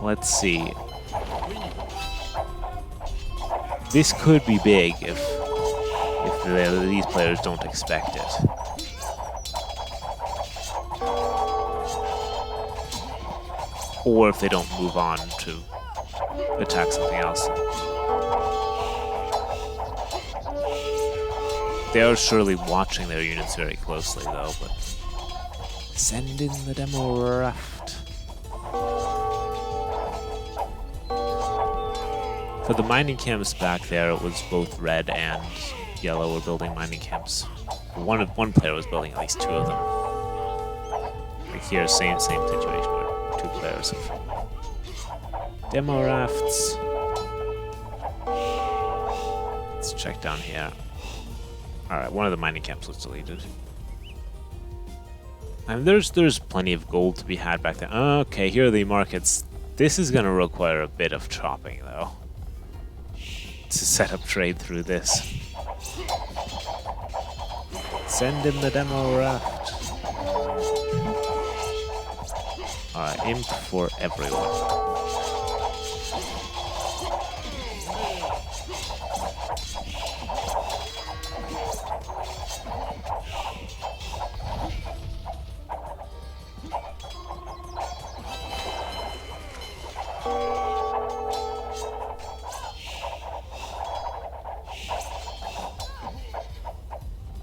Let's see. This could be big if these players don't expect it. Or if they don't move on to attack something else. They are surely watching their units very closely though, but send in the demo raft. For the mining camps back there, it was both red and yellow were building mining camps. One player was building at least 2 of them. Like here, same situation. 2 players of demo rafts. Let's check down here. Alright, one of the mining camps was deleted. And there's plenty of gold to be had back there. Okay, here are the markets. This is gonna require a bit of chopping though, to set up trade through this. Send in the demo raft. Alright, imp for everyone.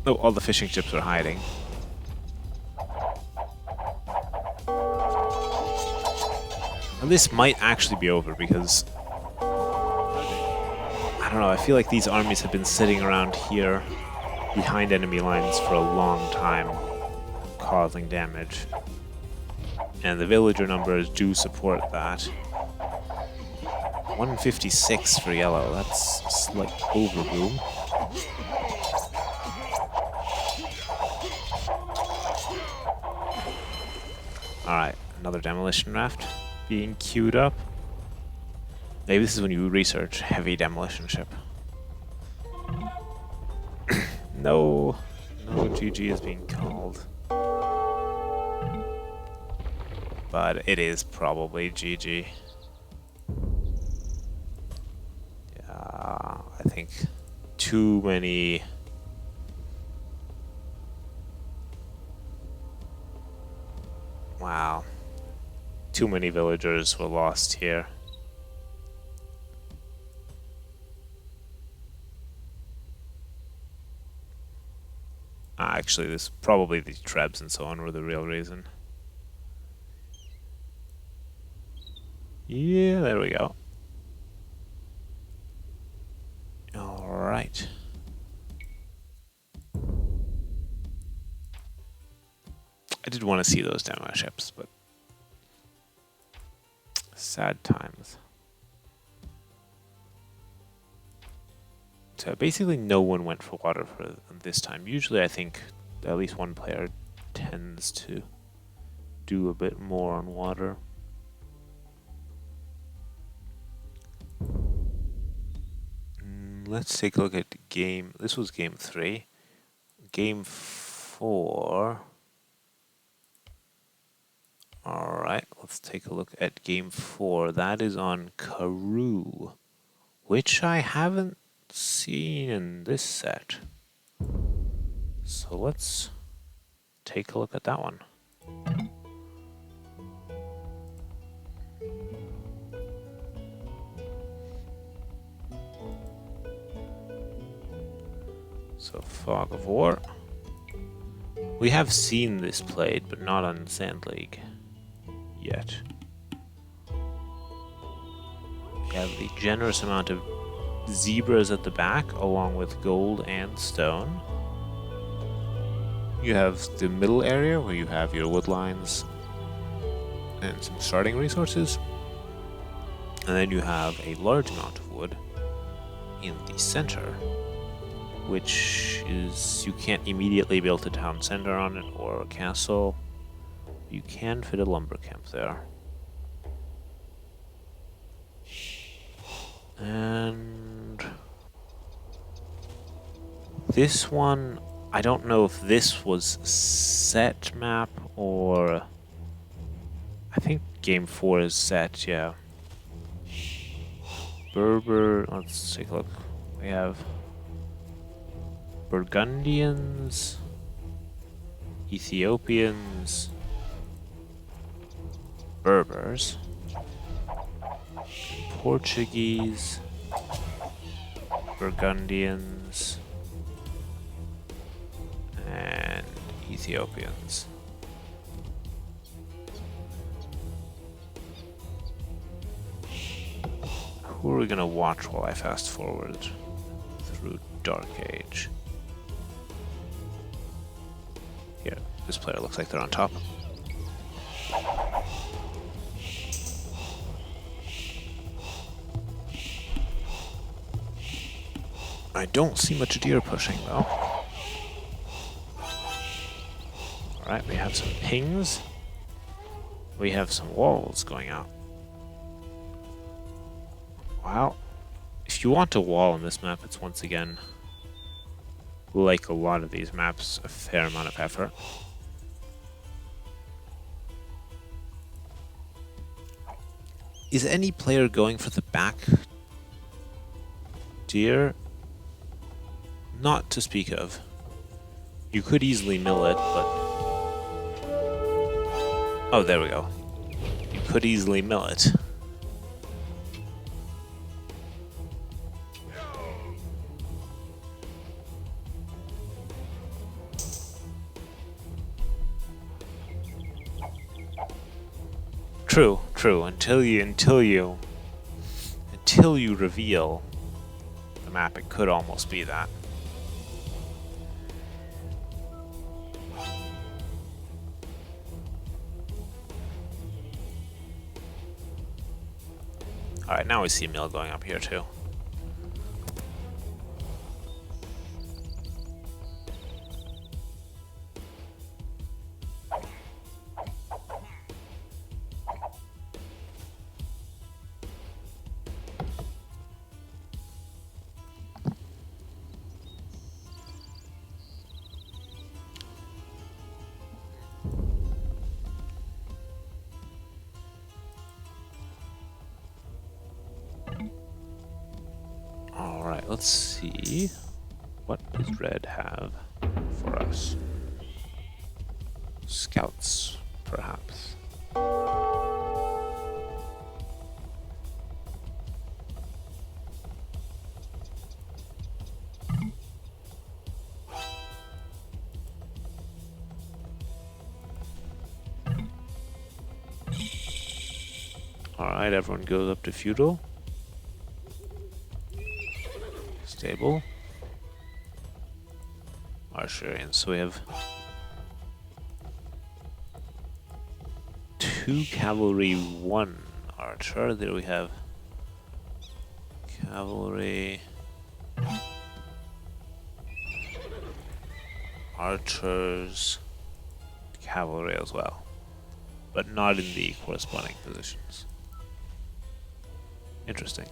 Oh, all the fishing ships are hiding. And this might actually be over because I don't know, I feel like these armies have been sitting around here behind enemy lines for a long time, causing damage. And the villager numbers do support that. 156 for yellow, that's a slight overboom. Alright, another demolition raft being queued up. Maybe this is when you research heavy demolition ship. No GG is being called. But it is probably GG. Yeah, I think too many... Wow. Too many villagers were lost here. Actually, this probably the trebs and so on were the real reason. Yeah, there we go. Alright. I did want to see those demo ships, but sad times. So basically no one went for water for this time. Usually I think at least one player tends to do a bit more on water. Let's take a look at game. This was game 3. Game 4. Alright, let's take a look at game 4. That is on Karoo, which I haven't seen in this set. So let's take a look at that one. So Fog of War. We have seen this played, but not on Sand League yet. We have the generous amount of zebras at the back, along with gold and stone. You have the middle area where you have your wood lines and some starting resources. And then you have a large amount of wood in the center, which is you can't immediately build a town center on it or a castle. You can fit a lumber camp there. And this one, I don't know if this was set map or I think game 4 is set, yeah. Berber, let's take a look. We have Burgundians, Ethiopians, Berbers, Portuguese, Burgundians, and Ethiopians. Who are we gonna watch while I fast forward through Dark Age? Here, this player looks like they're on top. I don't see much deer pushing though. Alright, we have some pings. We have some walls going out. Wow. If you want a wall in this map, it's once again, like a lot of these maps, a fair amount of effort. Is any player going for the back deer? Not to speak of. You could easily mill it, but... Oh, there we go. You could easily mill it. True, true. Until you reveal the map, it could almost be that. Alright, now we see a mill going up here too. Alright, let's see. What does red have for us? Scouts, perhaps. Alright, everyone goes up to feudal. Stable. Archerians. So we have 2 cavalry, 1 archer. There we have cavalry, archers, cavalry as well, but not in the corresponding positions. Interesting.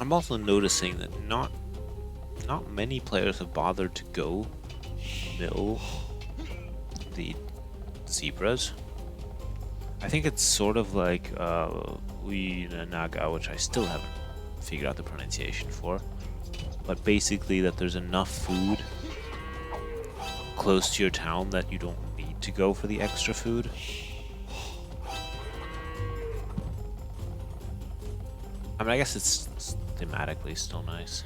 I'm also noticing that not many players have bothered to go mill the zebras. I think it's sort of like Naga, which I still haven't figured out the pronunciation for, but basically that there's enough food close to your town that you don't need to go for the extra food. I mean, I guess it's thematically still nice.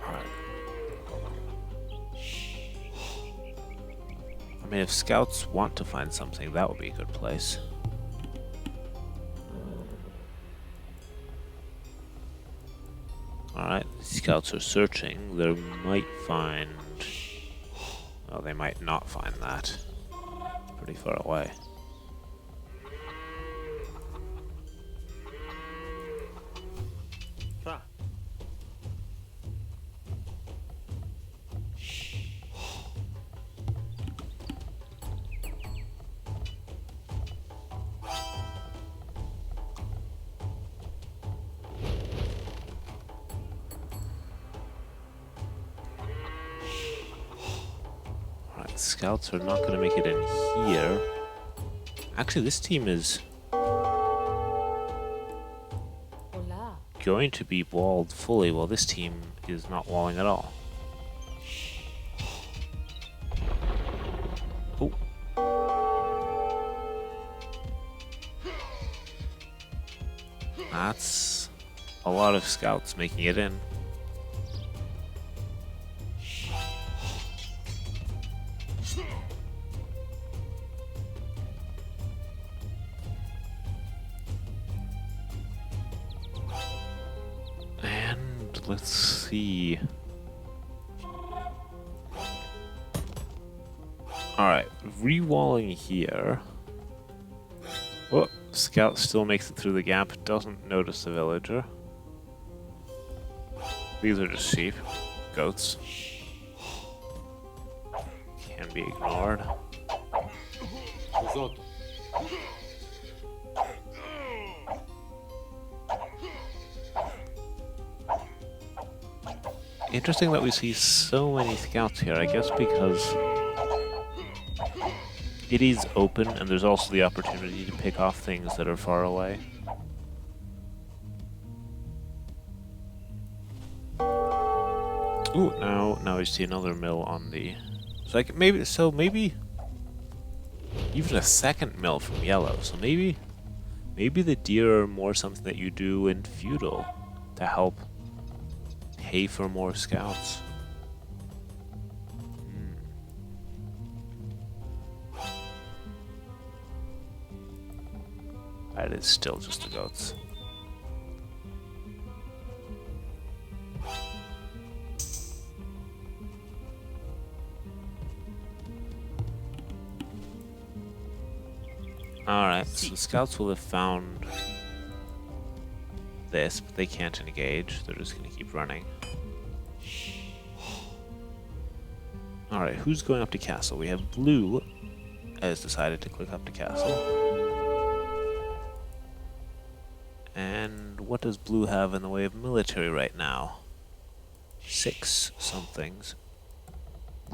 Alright. I mean, if scouts want to find something, that would be a good place. Alright, scouts are searching. They might find... Well, they might not find that. Pretty far away. Scouts are not going to make it in here. Actually, this team is Hola. going to be walled fully, while this team is not walling at all. Oh. That's a lot of scouts making it in. Let's see. Alright, re-walling here. Oh, scout still makes it through the gap, doesn't notice the villager. These are just sheep, goats. Can be ignored. Interesting that we see so many scouts here, I guess because it is open and there's also the opportunity to pick off things that are far away. Ooh, now we see another mill on the... So maybe even a second mill from yellow, so maybe the deer are more something that you do in feudal to help pay for more scouts. That is still just the goats. Alright, so the scouts will have found this, but they can't engage. They're just going to keep running. Alright, who's going up to castle? We have blue has decided to click up to castle. And what does blue have in the way of military right now? 6 somethings.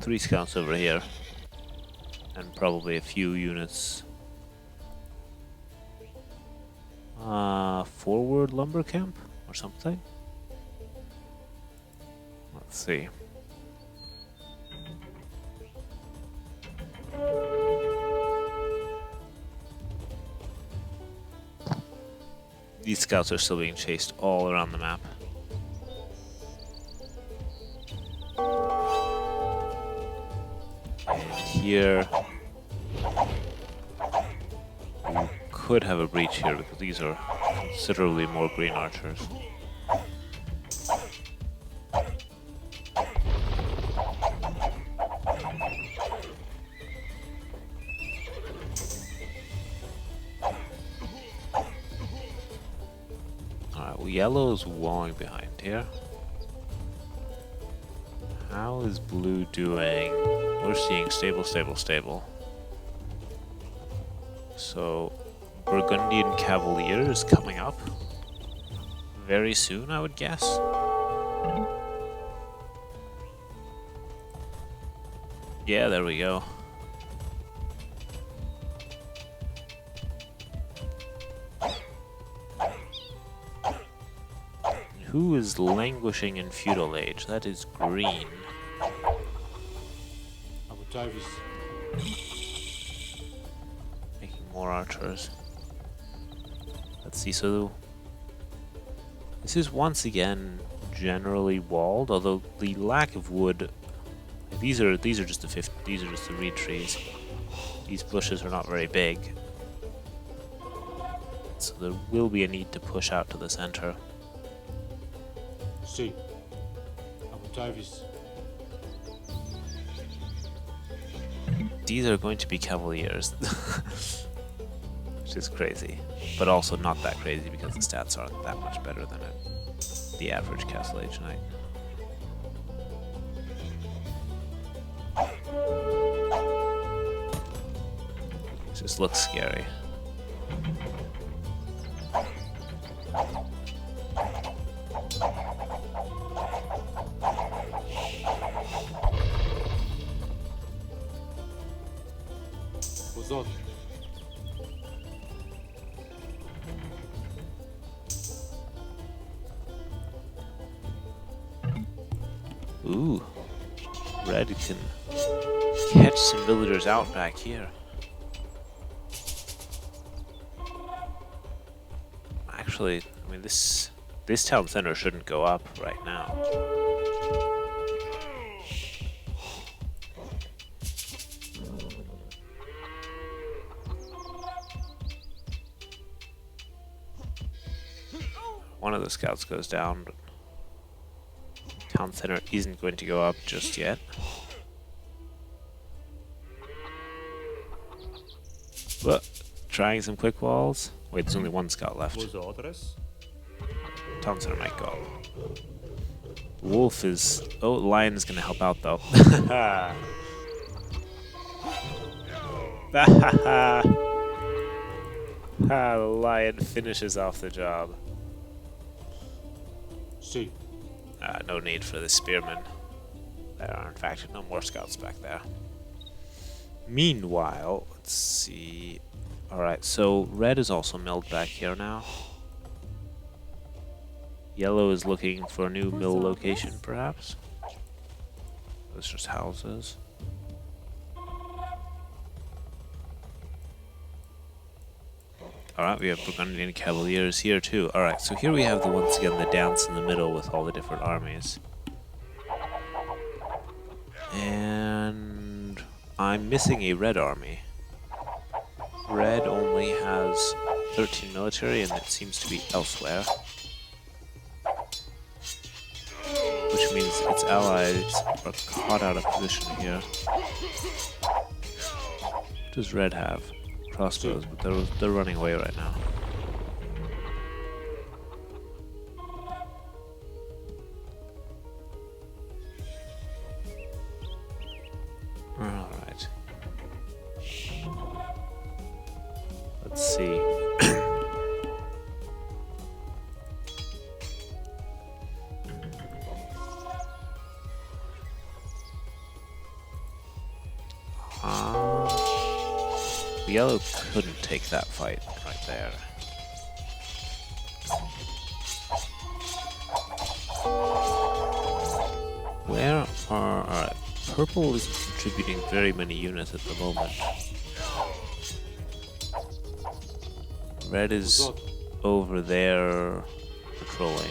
3 scouts over here. And probably a few units. Forward lumber camp or something? Let's see. These scouts are still being chased all around the map. And here we could have a breach here because these are considerably more green archers. Yellow's walling behind here. How is blue doing? We're seeing stable, stable, stable. So, Burgundian Cavalier is coming up very soon, I would guess. Yeah, there we go. Who is languishing in feudal age? That is green. Davis. Making more archers. Let's see, so this is once again generally walled, although the lack of wood. These are just the reed trees. These bushes are not very big, so there will be a need to push out to the center. C. Davis. These are going to be cavaliers, which is crazy, but also not that crazy because the stats aren't that much better than the average Castle Age Knight. It just looks scary. Pozor. Ooh, Red can catch some villagers out back here. Actually, I mean this town center shouldn't go up right now. One of the scouts goes down, but town center isn't going to go up just yet. But trying some quick walls. Wait, there's only one scout left. Town center might go up. Wolf is... Oh, Lion is going to help out, though. The Lion finishes off the job. C. No need for the spearmen. There are, in fact, no more scouts back there. Meanwhile, let's see... Alright, so red is also milled back here now. Yellow is looking for a new mill location, perhaps. It's just houses. Alright, we have Burgundian Cavaliers here too. Alright, so here we have once again the dance in the middle with all the different armies. And I'm missing a red army. Red only has 13 military and it seems to be elsewhere. Which means its allies are caught out of position here. What does red have? Crossbows, but they're running away right now. Alright. Let's see. Yellow couldn't take that fight right there. Where are... Alright, purple is contributing very many units at the moment. Red is over there patrolling.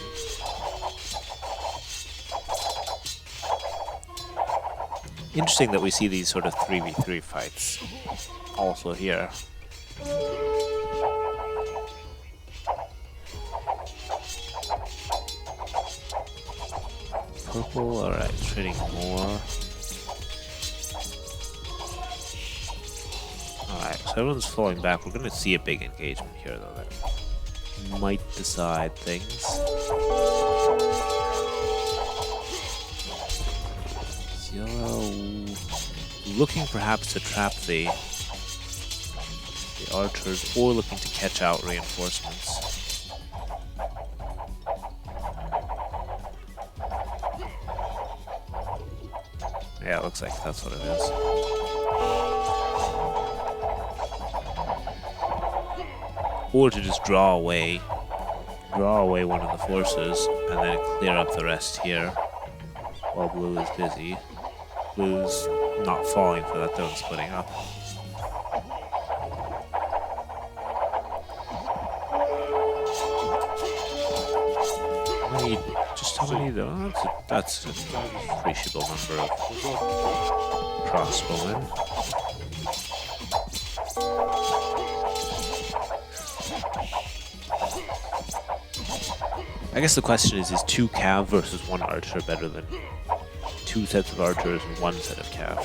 Interesting that we see these sort of 3v3 fights also here. Purple, alright, trading more. Alright, so everyone's falling back. We're gonna see a big engagement here though that might decide things. Yellow looking perhaps to trap the archers or looking to catch out reinforcements. Yeah, it looks like that's what it is. Or to just draw away one of the forces and then clear up the rest here while blue is busy. Blue's not falling for that though and splitting up. Just how many though? That's an appreciable number of crossbowmen. I guess the question is 2 cav versus 1 archer better than 2 sets of archers and 1 set of cav?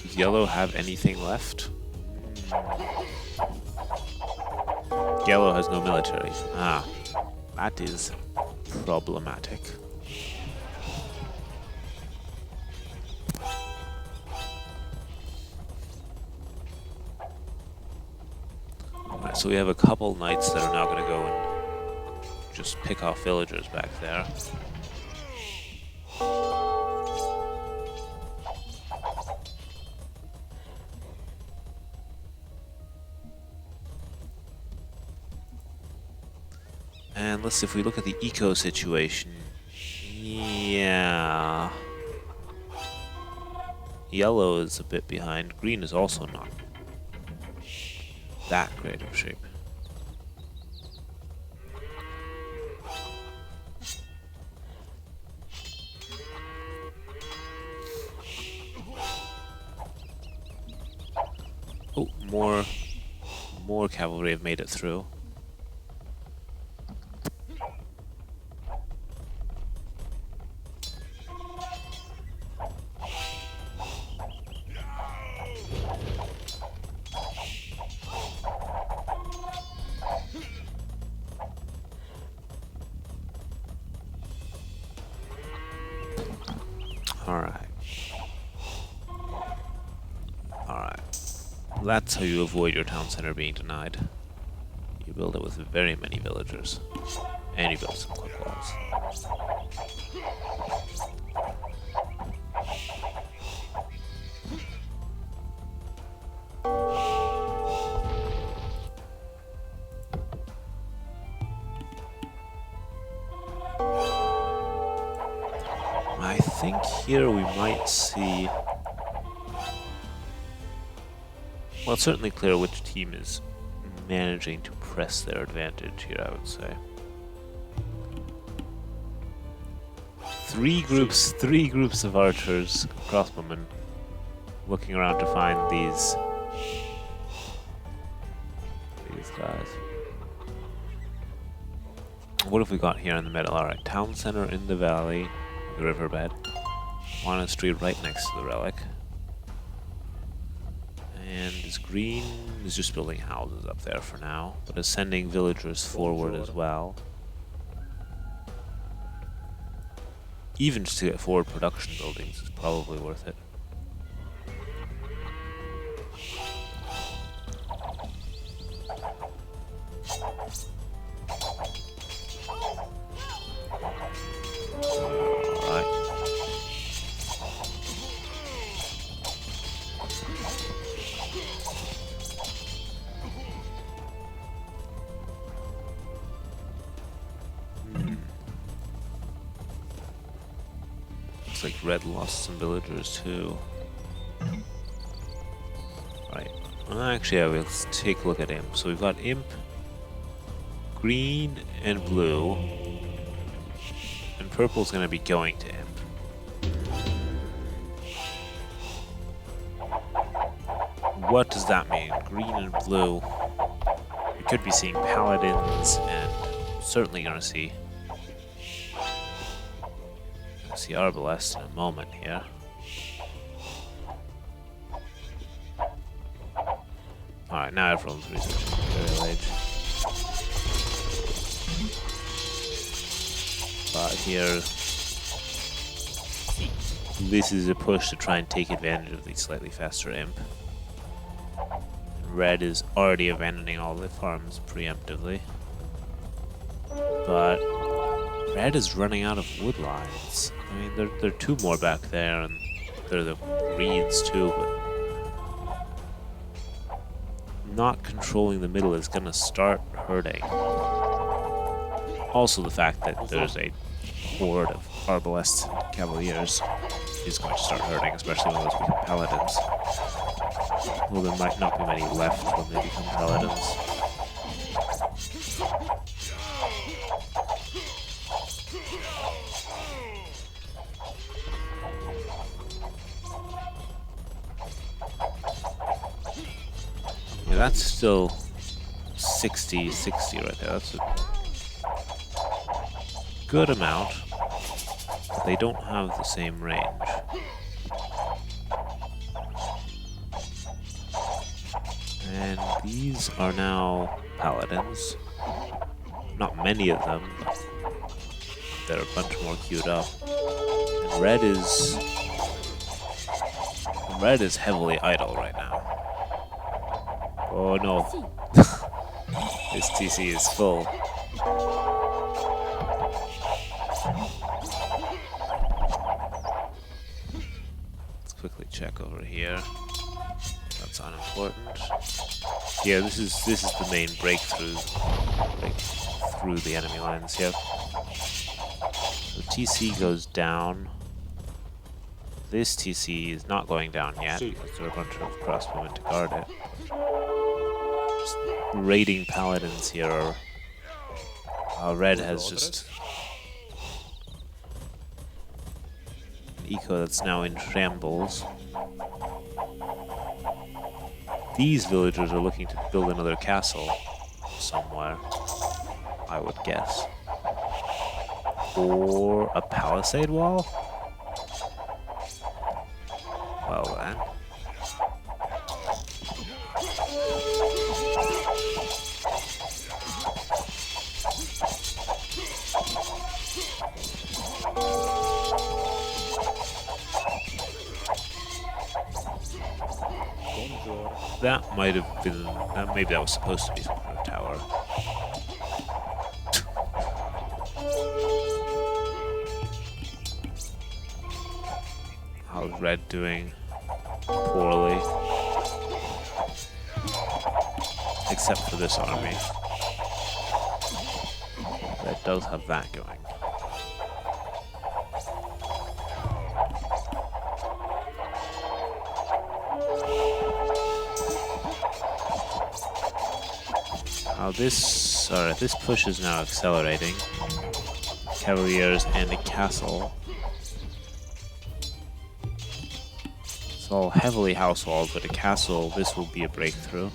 Does yellow have anything left? Yellow has no military. Ah, that is problematic. Alright, so we have a couple knights that are now going to go and just pick off villagers back there. And let's see, if we look at the eco situation, yeah, yellow is a bit behind. Green is also not that great of shape. Oh, more cavalry have made it through. That's how you avoid your town center being denied. You build it with very many villagers. And you build some quick walls. I think here we might see... Well, it's certainly clear which team is managing to press their advantage here, I would say. Three groups of archers, crossbowmen, looking around to find these guys. What have we got here in the middle? Alright, town center in the valley, the riverbed. Monastery right next to the relic. And is green is just building houses up there for now, but is sending villagers forward as well. Even just to get forward production buildings is probably worth it. Like red lost some villagers too. Right. Actually, yeah, let's take a look at Imp. So we've got Imp, green, and blue. And purple's gonna be going to Imp. What does that mean? Green and blue. We could be seeing paladins, and certainly gonna see Arbalest in a moment here. Alright, now everyone's researching Imperial Age. But here, this is a push to try and take advantage of the slightly faster Imp. Red is already abandoning all the farms preemptively. But Red is running out of wood lines. I mean, there are 2 more back there, and there are the reeds too, but not controlling the middle is going to start hurting. Also, the fact that there's a horde of arbalests and cavaliers is going to start hurting, especially when those become paladins. Well, there might not be many left when they become paladins. Yeah, that's still 60 right there. That's a good amount, but they don't have the same range. And these are now paladins. Not many of them, but there are a bunch more queued up. And red is heavily idle right now. Oh no. This TC is full. Let's quickly check over here. That's unimportant. Yeah, this is the main breakthrough through the enemy lines. Yep. The TC goes down. This TC is not going down yet because there are a bunch of crossbowmen to guard it. Just raiding paladins here. Red has just an eco that's now in shambles. These villagers are looking to build another castle somewhere, I would guess. Or a palisade wall? Well then. That might have been... maybe that was supposed to be some kind of tower. How's Red doing? Poorly. Except for this army. Red does have that going. This push is now accelerating. Cavaliers and a castle. It's all heavily house-walled, but a castle, this will be a breakthrough.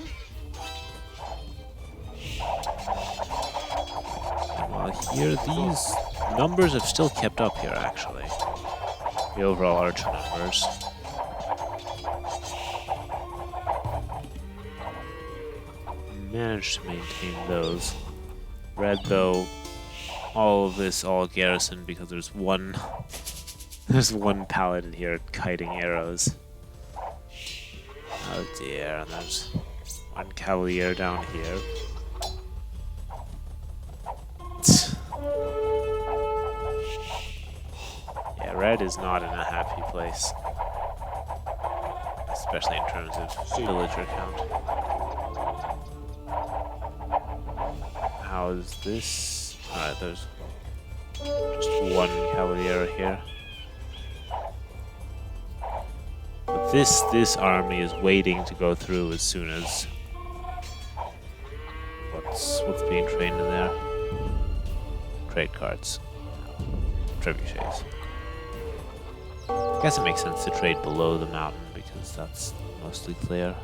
While here, these numbers have still kept up here, actually. The overall archer numbers. Managed to maintain those. Red, though, all of this all garrisoned because there's one paladin here kiting arrows. Oh dear, and there's one cavalier down here. Yeah, Red is not in a happy place. Especially in terms of villager count. How is this? Alright, there's just one cavalier here. But this army is waiting to go through as soon as what's being trained in there? Trade cards. Trebuchets. I guess it makes sense to trade below the mountain because that's mostly clear.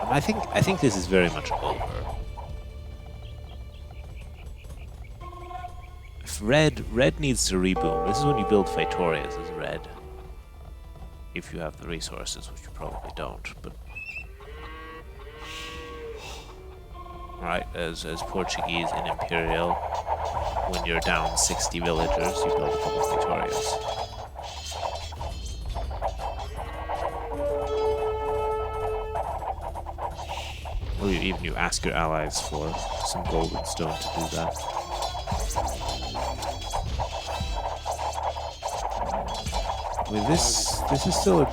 I think this is very much over. If Red needs to reboom. This is when you build Faetorias as Red. If you have the resources, which you probably don't, but right, as Portuguese and Imperial, when you're down 60 villagers, you build a couple of Faetorias. Or even you ask your allies for some gold and stone to do that. I mean, this is still a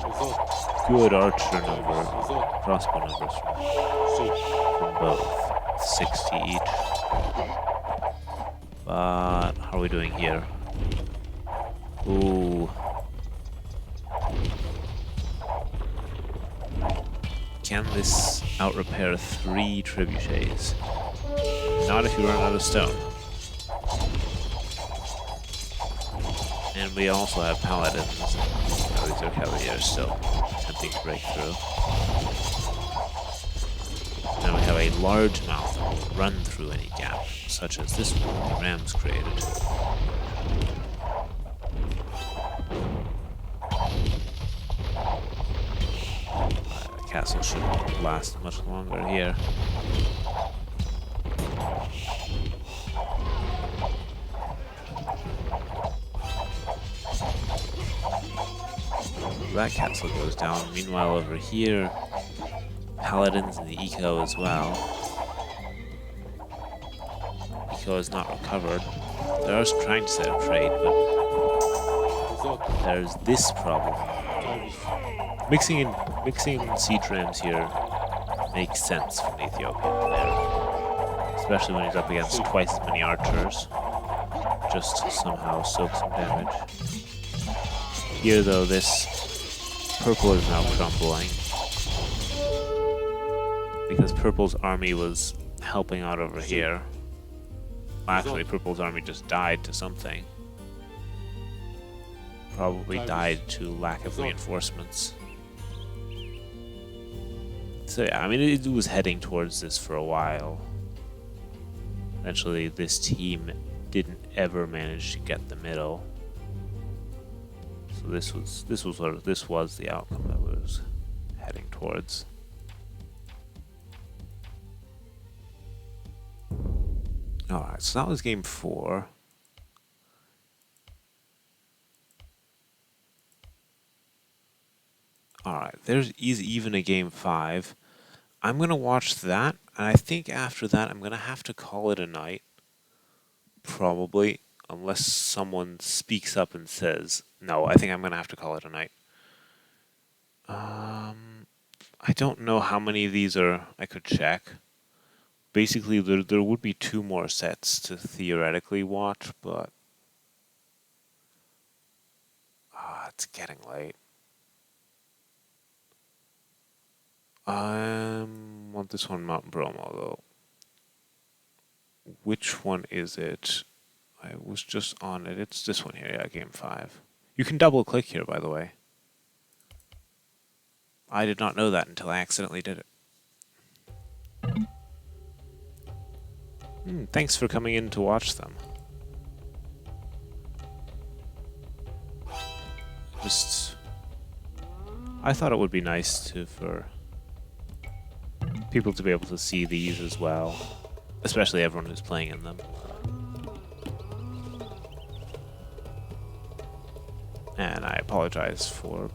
good archer number, Resort. crossbow numbers from both. 60 each. But how are we doing here? Ooh. Can this out-repair 3 trebuchets? Not if you run out of stone. And we also have paladins. Oh, these are cavaliers still attempting to break through. Now we have a large mouth that will run through any gap, such as this one the rams created. The castle shouldn't last much longer here. That castle goes down. Meanwhile, over here, paladins in the eco as well. Eco is not recovered. They are trying to set up trade, but Resort. there's this problem. Jarvis. Mixing siege rams here makes sense from the Ethiopian player, especially when he's up against twice as many archers. Just to somehow soak some damage. Here, though, this purple is now crumbling because purple's army was helping out over here. Actually, purple's army just died to something. Probably died to lack of reinforcements. So yeah, I mean, it was heading towards this for a while. Eventually, this team didn't ever manage to get the middle. So this was the outcome that was heading towards. Alright, so that was game 4. Alright, there's even a game 5. I'm gonna watch that, and I think after that I'm gonna have to call it a night. Probably. Unless someone speaks up and says, no, I think I'm going to have to call it a night. I don't know how many of these are, I could check. Basically, there would be 2 more sets to theoretically watch, but it's getting late. I want this one Mountain Bromo, though. Which one is it? I was just on it. It's this one here, yeah, game 5. You can double click here, by the way. I did not know that until I accidentally did it. Thanks for coming in to watch them. I thought it would be nice for people to be able to see these as well, especially everyone who's playing in them. And I apologize for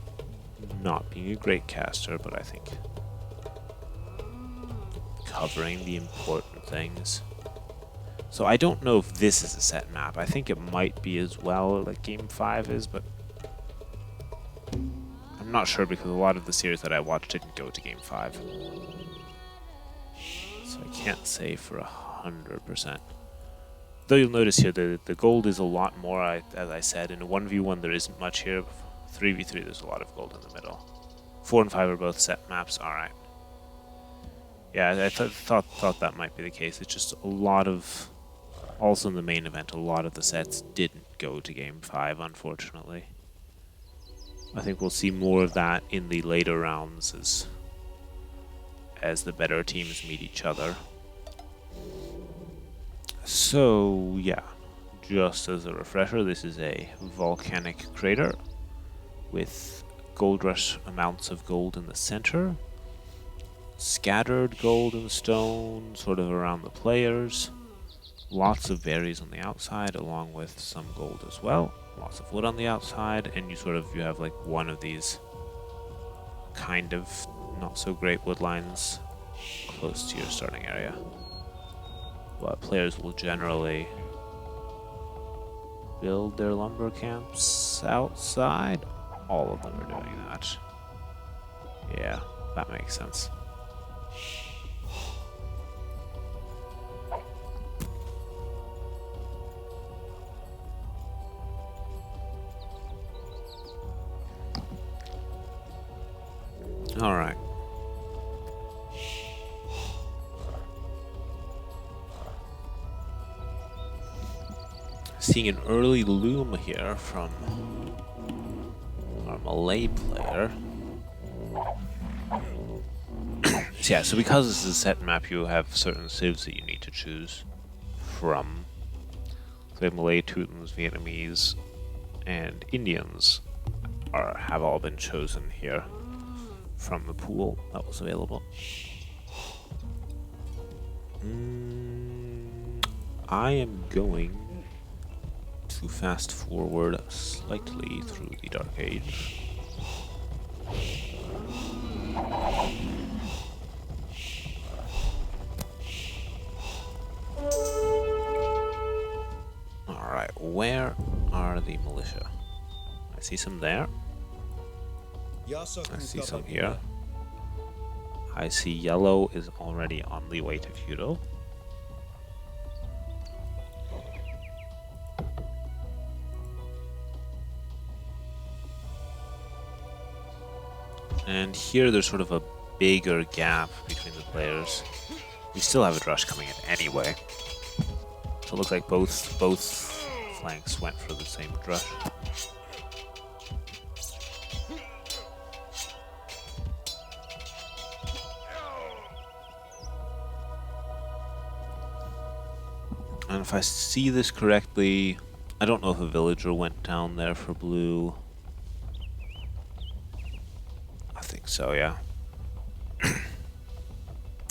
not being a great caster, but I think covering the important things. So I don't know if this is a set map. I think it might be as well, like game 5 is, but I'm not sure because a lot of the series that I watched didn't go to game 5. So I can't say for 100%. Though you'll notice here the gold is a lot more, as I said. In a 1v1 there isn't much here. 3v3 there's a lot of gold in the middle. 4 and 5 are both set maps, alright. Yeah, I thought that might be the case. It's just a lot of... Also in the main event, a lot of the sets didn't go to game 5, unfortunately. I think we'll see more of that in the later rounds as the better teams meet each other. So, yeah, just as a refresher, this is a volcanic crater with gold rush amounts of gold in the center, scattered gold and stone sort of around the players, lots of berries on the outside along with some gold as well, lots of wood on the outside, and you have like one of these kind of not so great wood lines close to your starting area. But players will generally build their lumber camps outside. All of them are doing that. Yeah, that makes sense. All right. Seeing an early loom here from our Malay player. So yeah, so because this is a set map, you have certain civs that you need to choose from. So we have Malay, Teutons, Vietnamese, and Indians have all been chosen here from the pool that was available. I am going to fast forward slightly through the Dark Age. Alright, where are the militia? I see some there. I see some here. I see yellow is already on the way to feudal. And here there's sort of a bigger gap between the players. We still have a drush coming in anyway. So it looks like both flanks went for the same drush. And if I see this correctly, I don't know if a villager went down there for blue. I think so, yeah.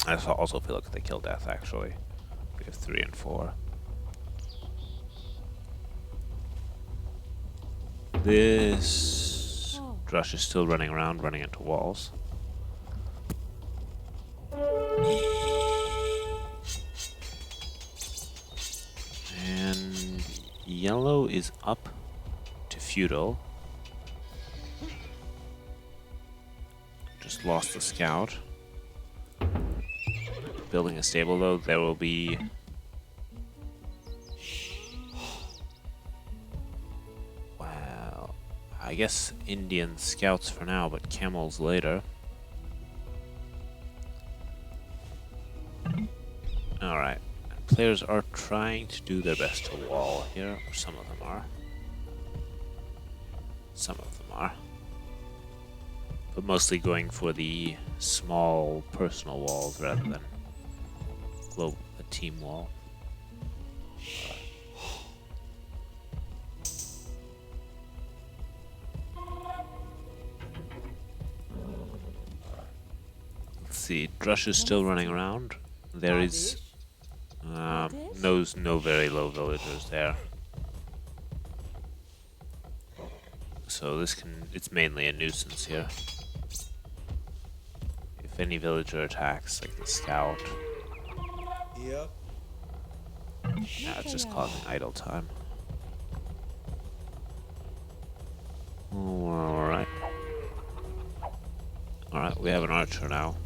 I also feel like they killed death, actually. We have 3 and 4. This drush is still running around, running into walls. And yellow is up to feudal. Just lost the scout. Building a stable though, there will be... Well, I guess Indian scouts for now, but camels later. Alright. Players are trying to do their best to wall here, or some of them are. Some of them are. But mostly going for the small personal walls rather than a team wall. Let's see, Drush is still running around. There is no very low villagers there. So it's mainly a nuisance here. If any villager attacks, like the scout, Yep. yeah, it's just causing idle time. Alright. Alright, we have an archer now.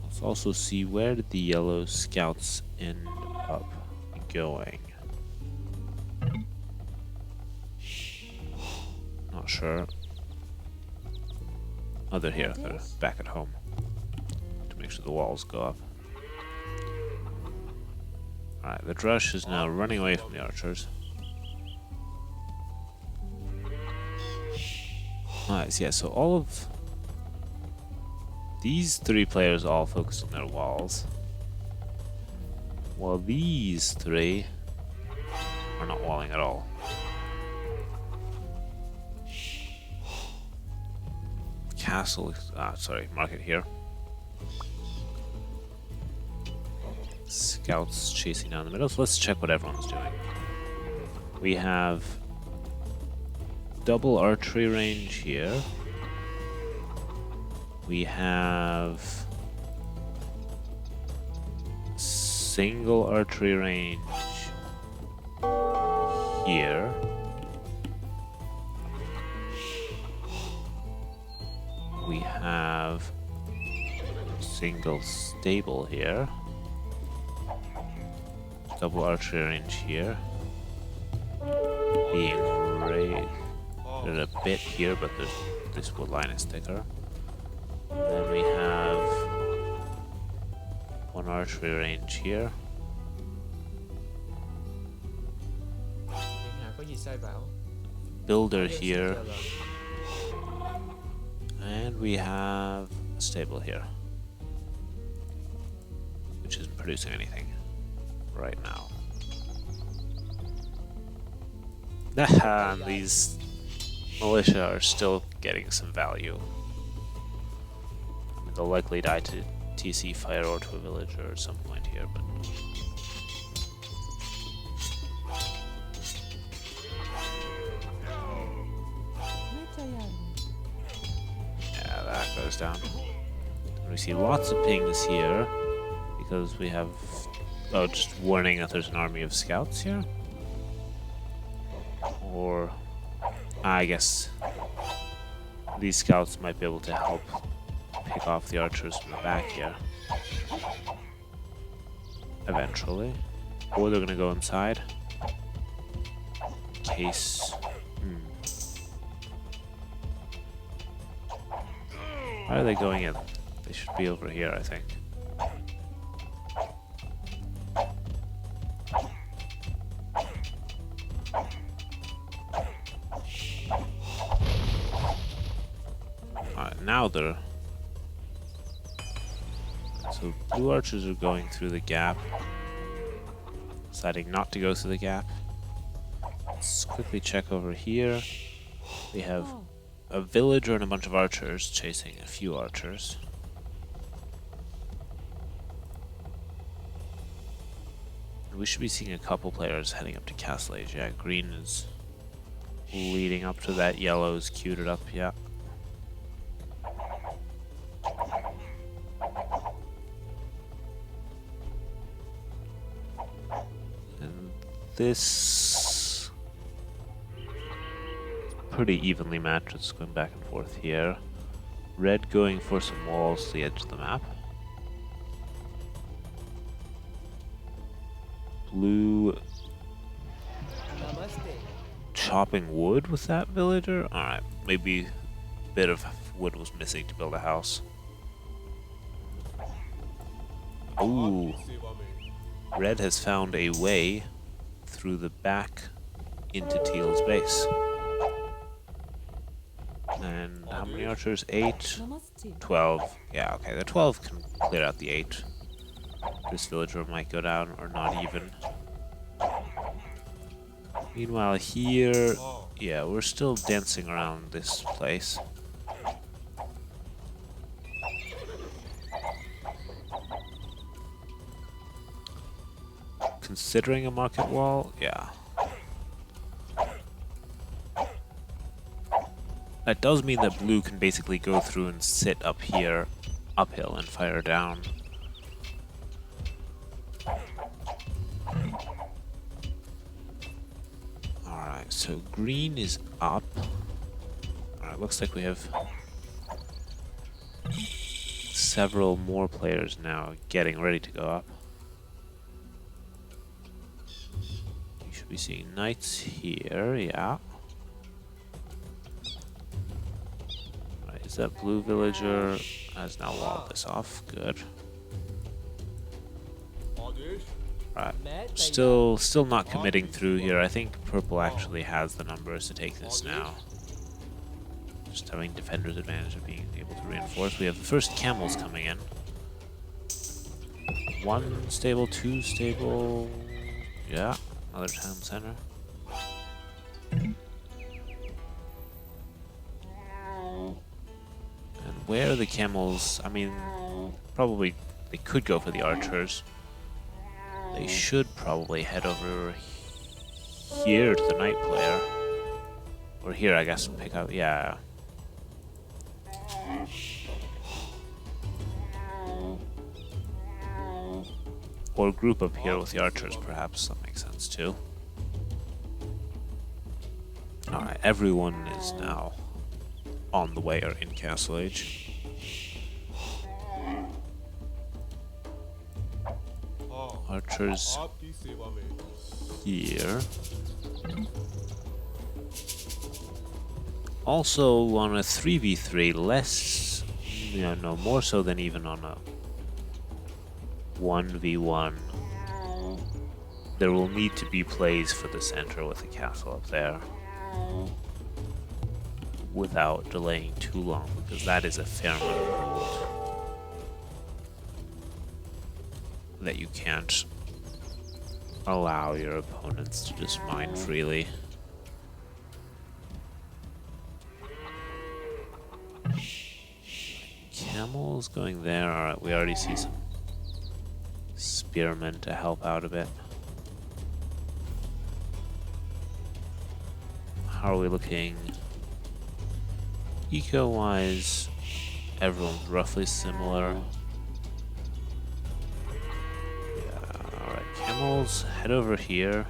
Let's also see, where did the yellow scouts end up going? Not sure. Oh, they're here. They're back at home. To make sure the walls go up. Alright, the drush is now running away from the archers. Alright, yeah, so all of these 3 players all focus on their walls, while these 3 are not walling at all. Castle, market here. Scouts chasing down the middle, so let's check what everyone's doing. We have double archery range here. We have single archery range here. We have a single stable here. Double archery range here. Being raised a bit here, but this wood line is thicker. And then we have one archery range here. 影下個熱勢表 Builder here. And we have a stable here. Which isn't producing anything right now. And these militia are still getting some value. I mean, they'll likely die to TC fire or to a villager at some point here, but yeah, that goes down. And we see lots of pings here because we have just warning that there's an army of scouts here. Or I guess these scouts might be able to help pick off the archers from the back here. Eventually. Or they're gonna go inside. In case... Why are they going in? They should be over here, I think. Now they're... So blue archers are going through the gap. Deciding not to go through the gap. Let's quickly check over here. We have a villager and a bunch of archers chasing a few archers. We should be seeing a couple players heading up to Castle Age. Yeah, green is leading up to that, yellow is queued it up, yeah. And this pretty evenly matched. It's going back and forth here. Red going for some walls to the edge of the map. Blue chopping wood with that villager? Alright, maybe a bit of wood was missing to build a house. Ooh. Red has found a way through the back into Teal's base. And how many archers? 8? 12. Yeah, okay, the 12 can clear out the 8. This villager might go down, or not even. Meanwhile here, yeah, we're still dancing around this place. Considering a market wall, yeah. That does mean that blue can basically go through and sit up here, uphill, and fire down. Alright, so green is up. Alright, looks like we have several more players now getting ready to go up. You should be seeing knights here, yeah. Right, is that blue villager has now walled this off? Good. Right, still not committing through here. I think purple actually has the numbers to take this now. Just having defender's advantage of being able to reinforce. We have the first camels coming in. 1 stable, 2 stable. Yeah, another town center. And where are the camels? I mean, probably they could go for the archers. They should probably head over here to the knight player. Or here, I guess, and pick up, yeah. Or group up here with the archers, perhaps. That makes sense, too. Alright, everyone is now on the way are in Castle Age. Archers आपकी सेवा में here. Also on a 3v3, less, no, more so than even on a 1v1. There will need to be plays for the center with the castle up there without delaying too long, because that is a fair amount of gold that you can't allow your opponents to just mine freely. Camels going there. Alright, we already see some spearmen to help out a bit. How are we looking? Eco-wise, everyone's roughly similar. Camels, head over here.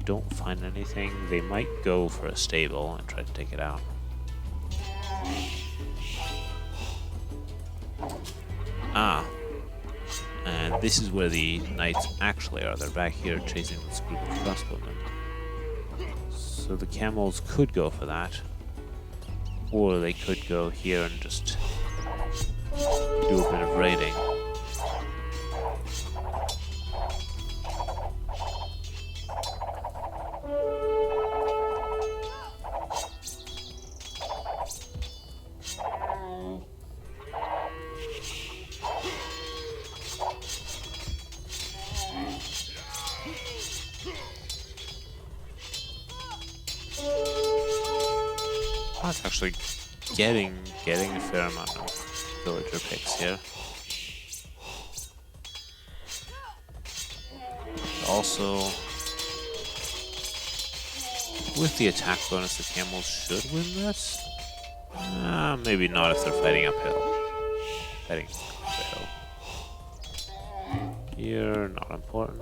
Don't find anything. They might go for a stable and try to take it out. Ah. And this is where the knights actually are. They're back here chasing this group of crossbowmen. So the camels could go for that. Or they could go here and just do a bit of raiding. That's actually getting a fair amount of villager picks here. Also, with the attack bonus, the camels should win this. Maybe not if they're fighting uphill. Fighting up the hill. Here, not important.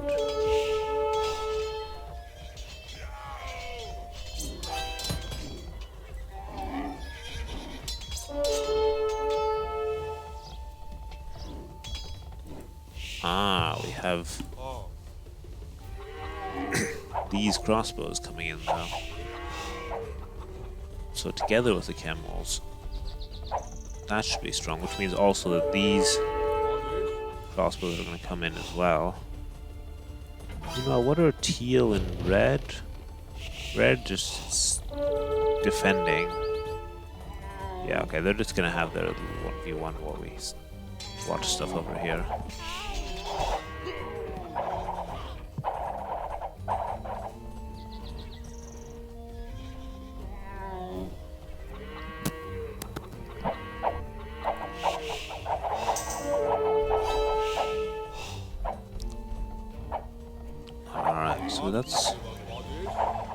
We have these crossbows coming in though. So together with the camels, that should be strong, which means also that these crossbows are going to come in as well. What are teal and red? Red just defending. Yeah, okay, they're just going to have their 1v1 while we watch stuff over here. Alright, so that's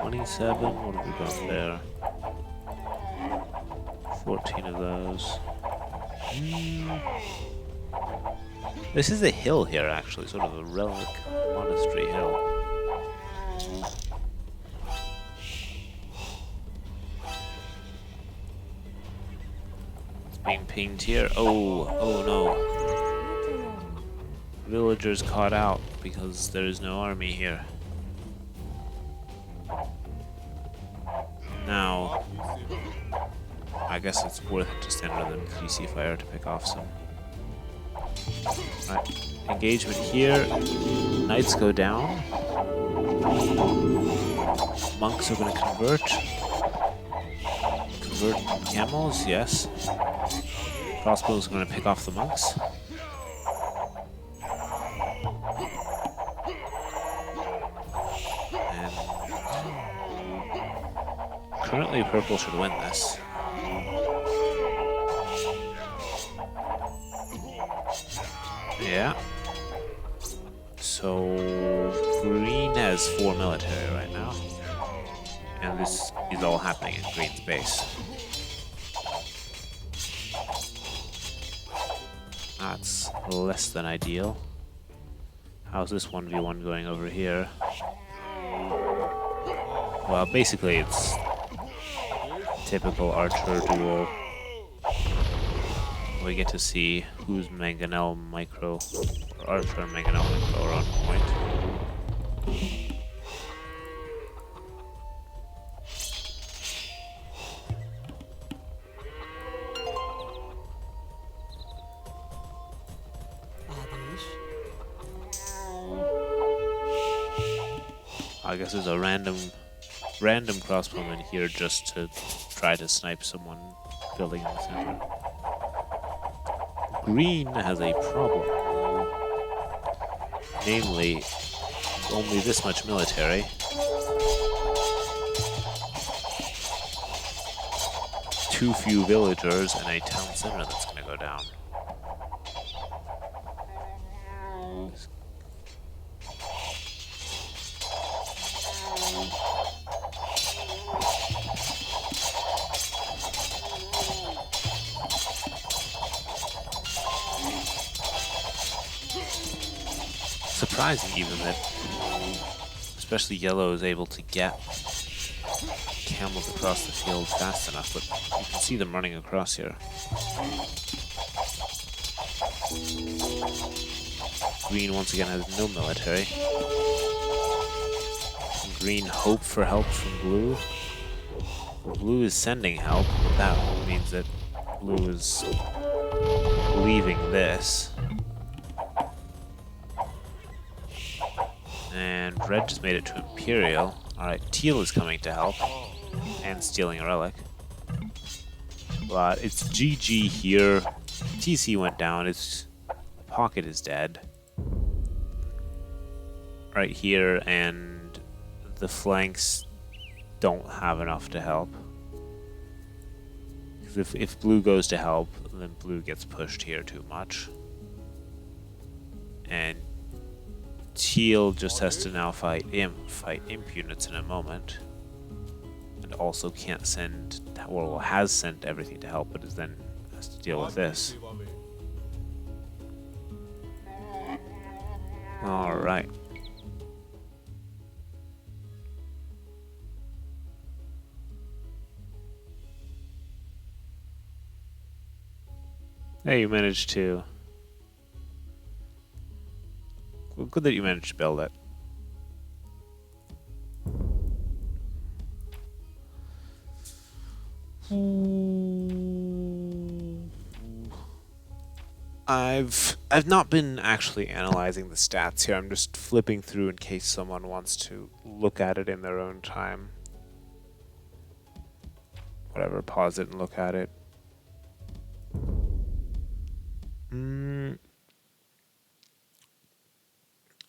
27. What have we got there? 14 of those. This is a hill here, actually, sort of a relic monastery hill. It's being pinged here. Oh no. Villagers caught out because there is no army here. Now, I guess it's worth it to stand under the PC fire to pick off some. Right, engagement here. Knights go down. Monks are going to convert. Convert camels, yes. Crossbows are going to pick off the monks. And currently purple should win this. Yeah. So green has 4 military right now. And this is all happening in green's base. That's less than ideal. How's this 1v1 going over here? Well, basically it's typical archer duel. We get to see who's Mangonel Micro, or Archer and Mangonel Micro are on point. I guess there's a random crossbowman here just to try to snipe someone building in the center. Green has a problem, namely only this much military. Too few villagers and a town center that's going to go down. Surprising even that, especially yellow is able to get camels across the field fast enough, but you can see them running across here. Green once again has no military. Green hope for help from blue. Blue is sending help, but that means that blue is leaving this. And red just made it to Imperial. Alright, teal is coming to help. And stealing a relic. But it's GG here. TC went down. Its pocket is dead. Right here, and the flanks don't have enough to help. Because if blue goes to help, then blue gets pushed here too much. And teal just has to now fight imp units in a moment. And also can't send, well, has sent everything to help, but is then has to deal with this. Alright. Hey, you managed to... Well, good that you managed to build it. I've not been actually analyzing the stats here. I'm just flipping through in case someone wants to look at it in their own time. Whatever, pause it and look at it.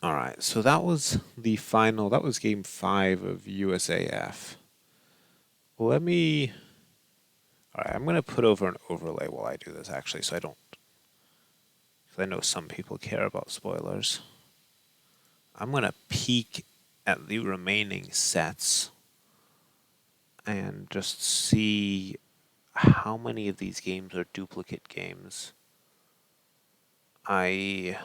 Alright, so that was the final, that was game 5 of USAF. Let me... Alright, I'm going to put over an overlay while I do this actually, so I don't... Because I know some people care about spoilers. I'm going to peek at the remaining sets and just see how many of these games are duplicate games. Because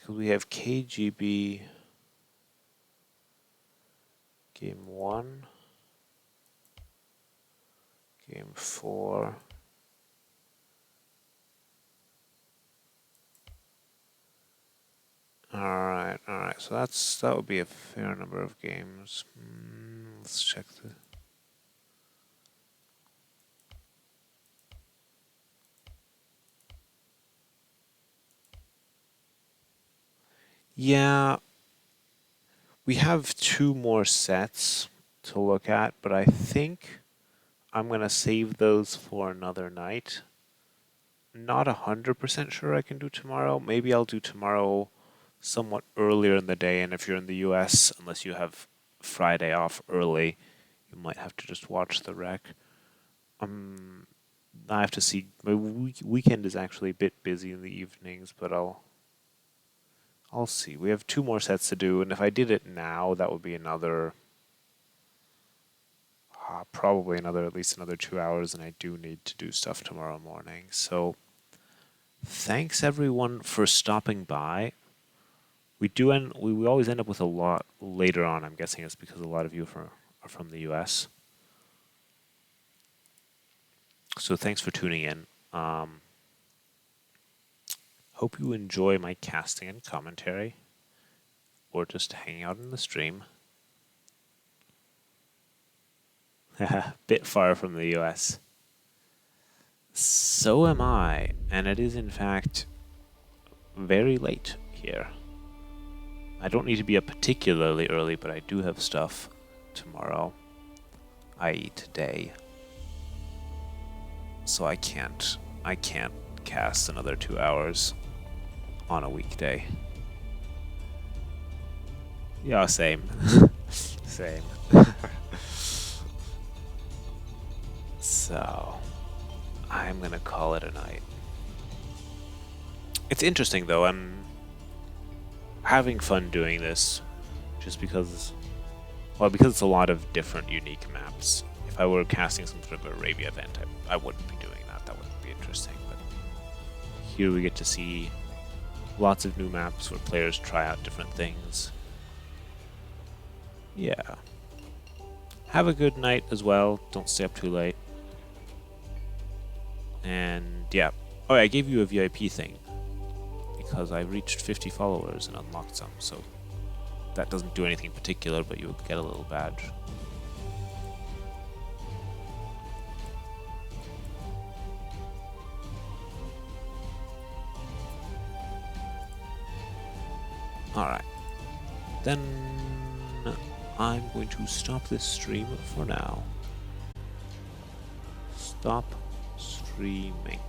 we have KGB game 1, game 4, alright, so that would be a fair number of games. Let's check the... Yeah, we have 2 more sets to look at, but I think I'm going to save those for another night. Not 100% sure I can do tomorrow. Maybe I'll do tomorrow somewhat earlier in the day, and if you're in the US, unless you have Friday off early, you might have to just watch the rec. I have to see. My weekend is actually a bit busy in the evenings, but I'll see. We have 2 more sets to do, and if I did it now, that would be another... probably at least another 2 hours, and I do need to do stuff tomorrow morning. So, thanks everyone for stopping by. We always end up with a lot later on. I'm guessing it's because a lot of you are from the US. So thanks for tuning in. Hope you enjoy my casting and commentary, or just hanging out in the stream. Bit far from the US. So am I, and it is in fact very late here. I don't need to be up particularly early, but I do have stuff tomorrow, i.e. today. So I can't cast another 2 hours on a weekday. Yeah, same. Same. So, I'm gonna call it a night. It's interesting though, I'm having fun doing this just because it's a lot of different unique maps. If I were casting some sort of Arabia event, I wouldn't be doing that. That wouldn't be interesting. But here we get to see lots of new maps where players try out different things. Yeah. Have a good night as well. Don't stay up too late. And yeah. Oh, I gave you a VIP thing because I reached 50 followers and unlocked some. So that doesn't do anything particular, but you get a little badge. Alright. Then I'm going to stop this stream for now. Stop streaming.